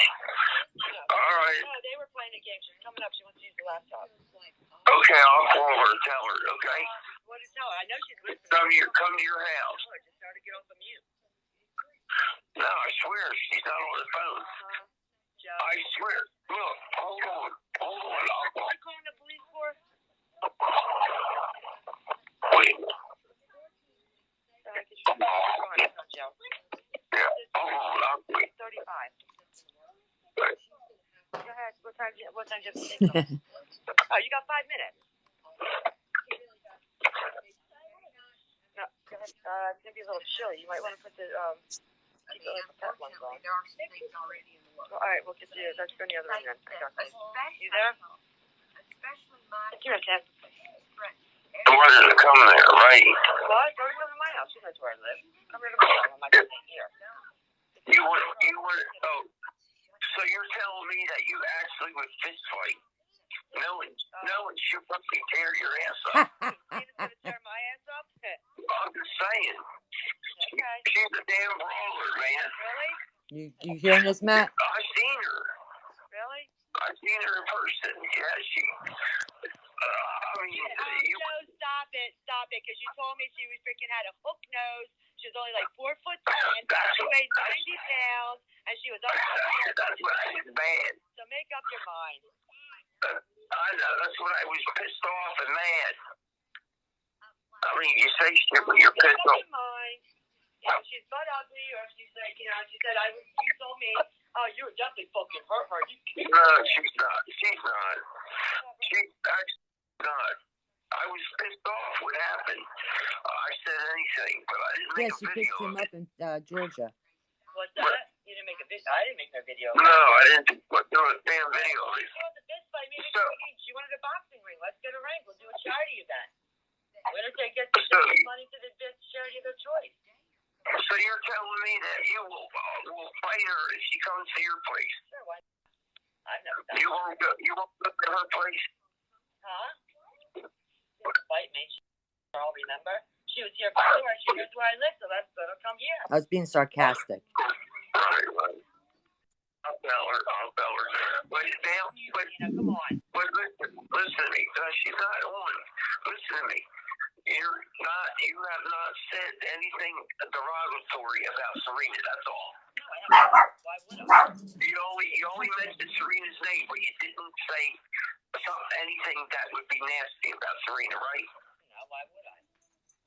Speaker 12: All right.
Speaker 3: No, they were playing a game. She's coming up. She wants to use the laptop.
Speaker 12: Okay, I'll call her. Tell her. Okay.
Speaker 3: What to tell her? I know she's listening.
Speaker 12: Come to your house.
Speaker 3: Just tell her to get off the mute.
Speaker 12: No, I swear she's not on the phone. I swear. Look, hold on.
Speaker 3: What are you calling the police for?
Speaker 12: Wait.
Speaker 3: Joe.
Speaker 12: Yeah. Hold on.
Speaker 3: 35. Go ahead. What time just Oh, you got 5 minutes. No, go ahead. It's gonna be a little chilly. You might want to put the keep it like the pet ones on. All right, we'll get you. Let's go in the other room then. You there? Come here, Ken.
Speaker 12: I wanted to come there, right?
Speaker 3: What? Go to my house. She knows where I live. Come here to my house. I'm not staying here.
Speaker 12: You would. Oh, so you're telling me that you actually would fist fight? No one should fucking tear your ass up.
Speaker 3: Tina's gonna tear my ass up?
Speaker 12: I'm just saying.
Speaker 3: Okay.
Speaker 12: She's a damn brawler, man.
Speaker 3: Really?
Speaker 13: You hearing this, Matt?
Speaker 12: I seen her. seen her in person. Yeah, she.
Speaker 14: Joe, stop it, because you told me she was freaking had a hook nose. She was only like 4'10". She weighed 90 pounds, and she was
Speaker 12: That's what I was bad.
Speaker 14: So make up your mind.
Speaker 12: I know. That's what I was pissed off and mad. I mean, you say shit when you're pissed off.
Speaker 14: If she's butt ugly, or if she's like, she said, you told me, oh, you would definitely fucking hurt her.
Speaker 12: No, she's not. She's not. She's actually not. I was pissed off. What happened? I said anything, but I didn't make a video.
Speaker 13: She picked him up in Georgia.
Speaker 14: What's that? You didn't make a video? I didn't make no video.
Speaker 12: No, I didn't do a damn video.
Speaker 14: She wanted a boxing ring. Let's get a ring. We'll do a charity event. Winner take gets money to the best charity of their choice.
Speaker 12: So you're telling me that you will fight her if she comes to your place?
Speaker 14: Sure, why? I've never done
Speaker 12: You won't go to her place?
Speaker 14: Huh? She won't fight me. I'll remember. She was here before. She knows where I live, so let her come here.
Speaker 13: I was being sarcastic.
Speaker 12: Right. I'll tell her. But
Speaker 14: come on.
Speaker 12: But listen to me. She's not on. Listen to me. You have not said anything derogatory about Serena. That's all.
Speaker 14: No, I haven't. Why would I?
Speaker 12: You only mentioned Serena's name, but you didn't say anything that would be nasty about Serena, right?
Speaker 14: No, why would I?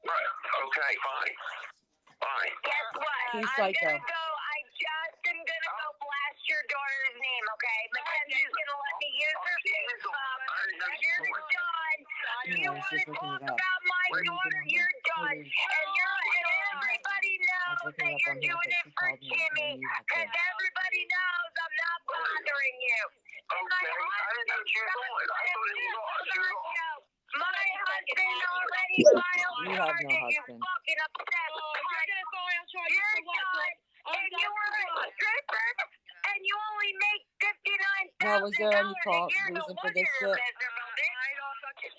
Speaker 12: Right. Okay. Fine.
Speaker 7: Guess what?
Speaker 13: He's
Speaker 7: I'm
Speaker 13: psycho.
Speaker 7: gonna go. I just am gonna go blast your daughter's name. Okay, Mackenzie's gonna let me use her Facebook. You're done. You want to talk about my daughter? You're done. And everybody knows that you're doing it for Jimmy, because everybody knows I'm not bothering you.
Speaker 12: Okay. I didn't know she was on. I thought it was off.
Speaker 7: My husband already filed
Speaker 13: You have no
Speaker 7: charges. You
Speaker 13: husband.
Speaker 7: fucking upset.
Speaker 14: You're gonna file charges
Speaker 7: You're
Speaker 14: for what?
Speaker 7: done. And you were a stripper, and you only make $59,000
Speaker 13: Now, was there any
Speaker 7: a
Speaker 13: call
Speaker 7: year. No
Speaker 13: reason for
Speaker 7: wonder
Speaker 13: this
Speaker 7: you're
Speaker 13: shit?
Speaker 7: miserable, bitch.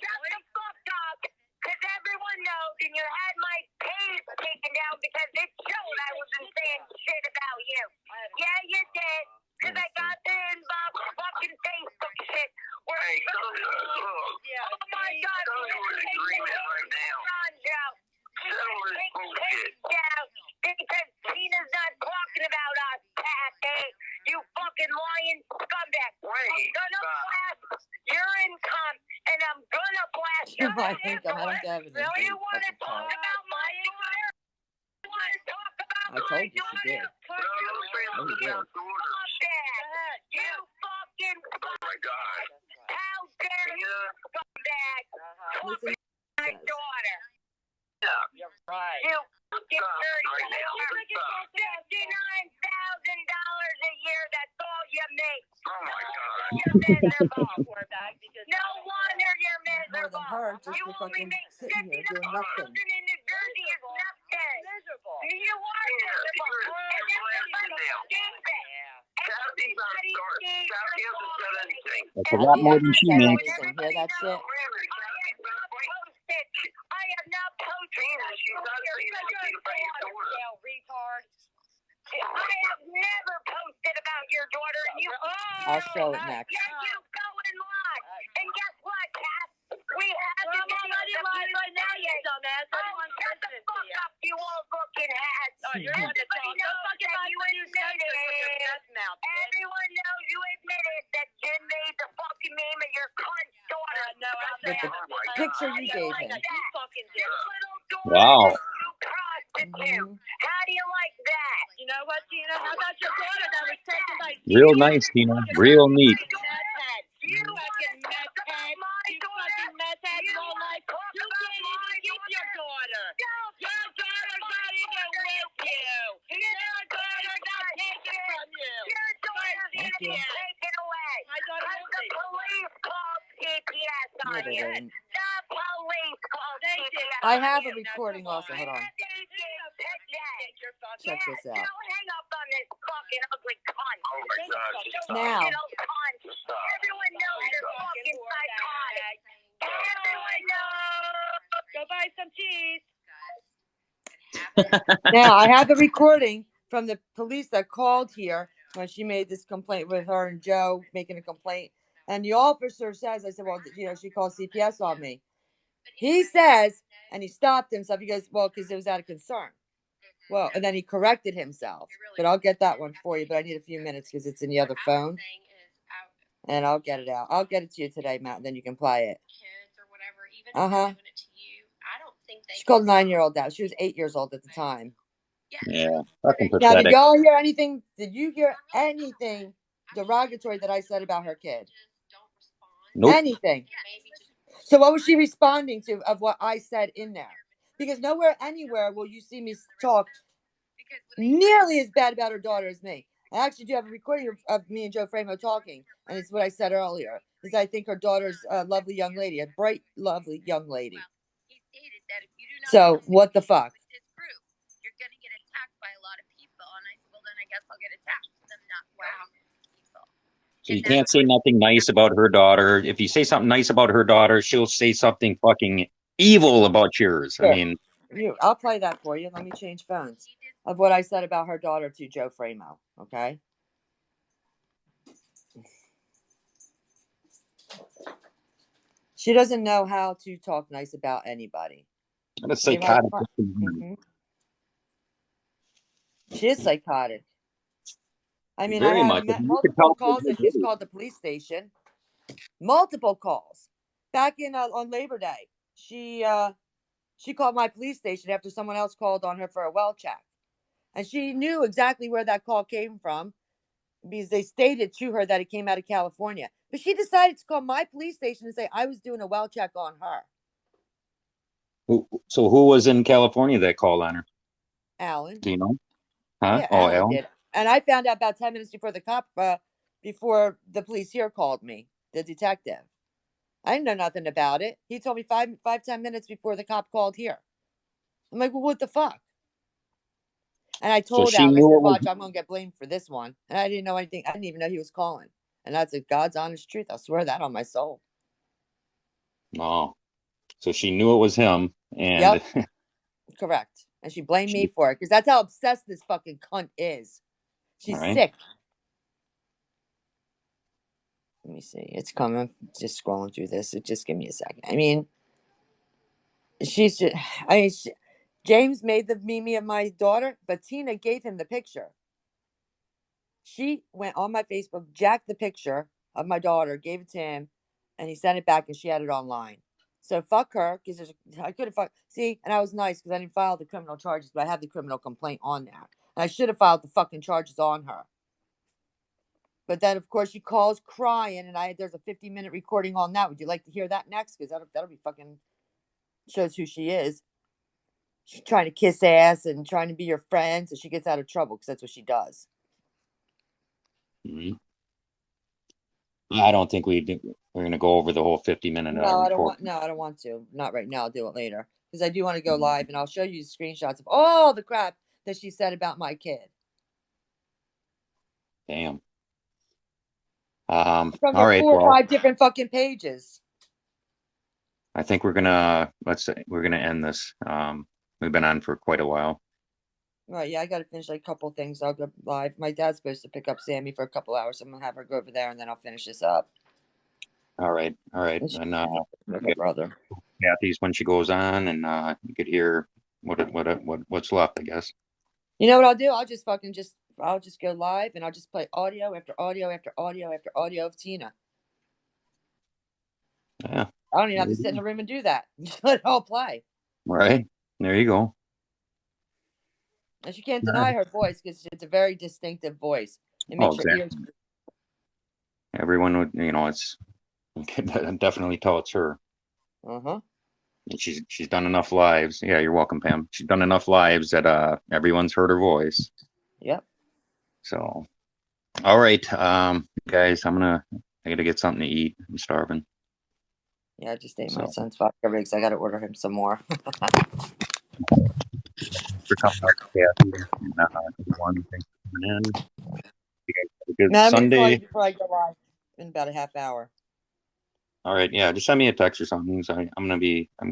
Speaker 7: Shut the fuck up, because everyone knows, and you had my page taken down because it showed I wasn't saying shit about you. Yeah, you did, because I got the inbox fucking Facebook shit.
Speaker 12: Hey,
Speaker 7: Oh my God,
Speaker 12: Tell me we're in agreement right now. Settle this bullshit.
Speaker 7: Because Tina's not talking about us, Kathy. You fucking lying scumbag. I'm gonna blast your income, and I'm gonna blast your
Speaker 13: My income. I don't have an income.
Speaker 7: You want to talk about my daughter? You want to talk about
Speaker 13: I told you she did.
Speaker 12: No,
Speaker 13: he did.
Speaker 7: You fucking
Speaker 12: Oh my God.
Speaker 7: how dare you, scumbag?
Speaker 13: Listen.
Speaker 7: My daughter.
Speaker 14: You're right.
Speaker 7: You fucking dirty. $59,000 a year. That's all you make.
Speaker 12: Oh my God.
Speaker 7: You're miserable.
Speaker 14: Poor bag because
Speaker 7: No wonder you're
Speaker 13: More
Speaker 7: miserable.
Speaker 13: than her, just
Speaker 7: You
Speaker 13: for
Speaker 7: only
Speaker 13: fucking
Speaker 7: make
Speaker 13: sitting here doing nothing.
Speaker 7: $59,000 in New Jersey is nothing.
Speaker 14: miserable.
Speaker 7: You are miserable. And everybody sees it.
Speaker 12: Kathy's not starting. Kathy hasn't said anything.
Speaker 1: That's a lot more than she
Speaker 13: Said
Speaker 1: makes.
Speaker 13: anything. Hear that shit?
Speaker 7: I have not posted.
Speaker 12: She's not saying anything about your daughter.
Speaker 14: Retard.
Speaker 7: I have never posted about your daughter, and you.
Speaker 13: I'll show it next.
Speaker 7: Yeah, you go and lie. And guess what, Kat? We have to
Speaker 14: I'm already lying right now, you dumbass. Everyone's
Speaker 7: shut the
Speaker 14: listening to
Speaker 7: fuck
Speaker 14: you.
Speaker 7: up, you old fucking hat.
Speaker 14: Oh, you're the one that
Speaker 7: Everybody
Speaker 14: talks. Don't
Speaker 7: knows
Speaker 14: fucking
Speaker 7: that
Speaker 14: lie
Speaker 7: you
Speaker 14: when you say
Speaker 7: admitted
Speaker 14: this with your
Speaker 7: it.
Speaker 14: mess mouth, bitch.
Speaker 7: Everyone knows you admitted that Jim made the fucking meme of your cunt daughter.
Speaker 14: No, I
Speaker 13: With
Speaker 14: said
Speaker 13: the picture you gave him.
Speaker 14: You fucking did.
Speaker 7: This little daughter,
Speaker 1: Wow.
Speaker 7: you prostitute. How do you like that?
Speaker 14: You know what, Tina? How about your daughter that was taken by
Speaker 1: Real nice, Tina. Real neat.
Speaker 7: You
Speaker 14: fucking meth head. You fucking meth head low life. You can't even keep your daughter. Your daughter's not even with you. Your daughter got taken from you.
Speaker 7: Your daughter's
Speaker 13: Thank you.
Speaker 7: taken away.
Speaker 14: My daughter
Speaker 7: And the police called CPS
Speaker 13: No,
Speaker 7: on
Speaker 13: they
Speaker 7: you.
Speaker 13: didn't.
Speaker 7: The police called CPS
Speaker 13: I
Speaker 7: on
Speaker 13: have
Speaker 7: you.
Speaker 13: a recording also. Hold on. Check this out.
Speaker 7: Don't hang up on this fucking ugly cunt.
Speaker 12: Oh my God.
Speaker 13: Now.
Speaker 7: You know, cunt. Everyone knows you're fucking psychotic. Everyone knows.
Speaker 14: Go buy some cheese.
Speaker 13: Now, I have the recording from the police that called here when she made this complaint with her and Joe making a complaint And the officer says, I said, well, you know, she called CPS on me. He says, and he stopped himself. He goes, well, because it was out of concern. Well, and then he corrected himself. But I'll get that one for you. But I need a few minutes because it's in the other phone. And I'll get it out. I'll get it to you today, Matt. And then you can play it. Uh-huh. She called a 9-year-old out. She was 8 years old at the time.
Speaker 1: Yeah, fucking
Speaker 13: Now, did
Speaker 1: pathetic.
Speaker 13: y'all hear anything? Did you hear anything derogatory that I said about her kid?
Speaker 1: Nope.
Speaker 13: Anything. So what was she responding to of what I said in there? Because nowhere, anywhere will you see me talk nearly as bad about her daughter as me. I actually do have a recording of me and Joe Framo talking, and it's what I said earlier. Is I think her daughter's a lovely young lady, a bright, lovely young lady. So what the fuck?
Speaker 7: You're gonna get attacked by a lot of people, and I said, well, then I guess I'll get attacked. I'm not wow.
Speaker 1: So you can't say nothing nice about her daughter. If you say something nice about her daughter, she'll say something fucking evil about yours.
Speaker 13: Sure.
Speaker 1: I mean,
Speaker 13: I'll play that for you. Let me change phones of what I said about her daughter to Joe Framo. Okay. She doesn't know how to talk nice about anybody.
Speaker 1: what a psychotic.
Speaker 13: She is psychotic. I mean,
Speaker 1: Very
Speaker 13: I
Speaker 1: much.
Speaker 13: had
Speaker 1: You could
Speaker 13: multiple
Speaker 1: tell
Speaker 13: calls that she's called the police station. Multiple calls. Back in on Labor Day, she called my police station after someone else called on her for a well check, and she knew exactly where that call came from because they stated to her that it came out of California. But she decided to call my police station and say I was doing a well check on her.
Speaker 1: So who was in California that called on her?
Speaker 13: Alan.
Speaker 1: Do you know? Huh?
Speaker 13: Yeah,
Speaker 1: Oh,
Speaker 13: Alan did. And I found out about 10 minutes before before the police here called me, the detective. I didn't know nothing about it. He told me 10 minutes before the cop called here. I'm like, well, what the fuck? And I told Alan, I said, watch, I'm going to get blamed for this one. And I didn't know anything. I didn't even know he was calling. And that's God's honest truth. I'll swear that on my soul.
Speaker 1: Oh, so she knew it was him. And
Speaker 13: yep. Correct. And she blamed me for it because that's how obsessed this fucking cunt is. She's sick. Let me see. It's coming. Just scrolling through this. Just give me a second. I mean, James made the meme of my daughter, but Tina gave him the picture. She went on my Facebook, jacked the picture of my daughter, gave it to him, and he sent it back, and she had it online. So fuck her, because I could have and I was nice because I didn't file the criminal charges, but I have the criminal complaint on there, and I should have filed the fucking charges on her. But then, of course, she calls crying, and there's a 50-minute recording on that. Would you like to hear that next? Because that'll be fucking shows who she is. She's trying to kiss ass and trying to be your friend, so she gets out of trouble because that's what she does.
Speaker 1: Mm-hmm. I don't think we're going to go over the whole 50-minute.
Speaker 13: No, I don't want to. Not right now. I'll do it later because I do want to go live, and I'll show you screenshots of all the crap that she said about my kid.
Speaker 1: Damn.
Speaker 13: From
Speaker 1: all right.
Speaker 13: 4 or 5 different fucking pages.
Speaker 1: I think we're gonna end this. We've been on for quite a while.
Speaker 13: Right, yeah, I got to finish a couple things. I'll go live. My dad's supposed to pick up Sammy for a couple hours. So I'm gonna have her go over there, and then I'll finish this up.
Speaker 1: All right. And
Speaker 13: my brother.
Speaker 1: Kathy's when she goes on, and you could hear what's left, I guess.
Speaker 13: You know what I'll do? I'll just go live, and I'll just play audio after audio after audio after audio of Tina.
Speaker 1: Yeah.
Speaker 13: I don't even have to sit in a room and do that. Just let it all play.
Speaker 1: Right. There you go.
Speaker 13: And you can't deny her voice because it's a very distinctive voice. It makes your ears.
Speaker 1: Everyone would, it's you can definitely tell it's her.
Speaker 13: And
Speaker 1: she's done enough lives. Yeah, you're welcome, Pam. She's done enough lives that everyone's heard her voice.
Speaker 13: Yep.
Speaker 1: So, all right, guys, I gotta get something to eat. I'm starving.
Speaker 13: Yeah, I just ate my son's vodka rigs. I gotta order him some more.
Speaker 1: For coming up, Kathy, and everyone, thanks for coming in. You guys have a good Sunday.
Speaker 13: Before I go live in about a half hour.
Speaker 1: All right, yeah, just send me a text or something. So I'm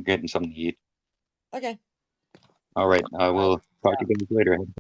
Speaker 1: getting something to eat.
Speaker 13: Okay.
Speaker 1: All right, we'll talk to you guys later.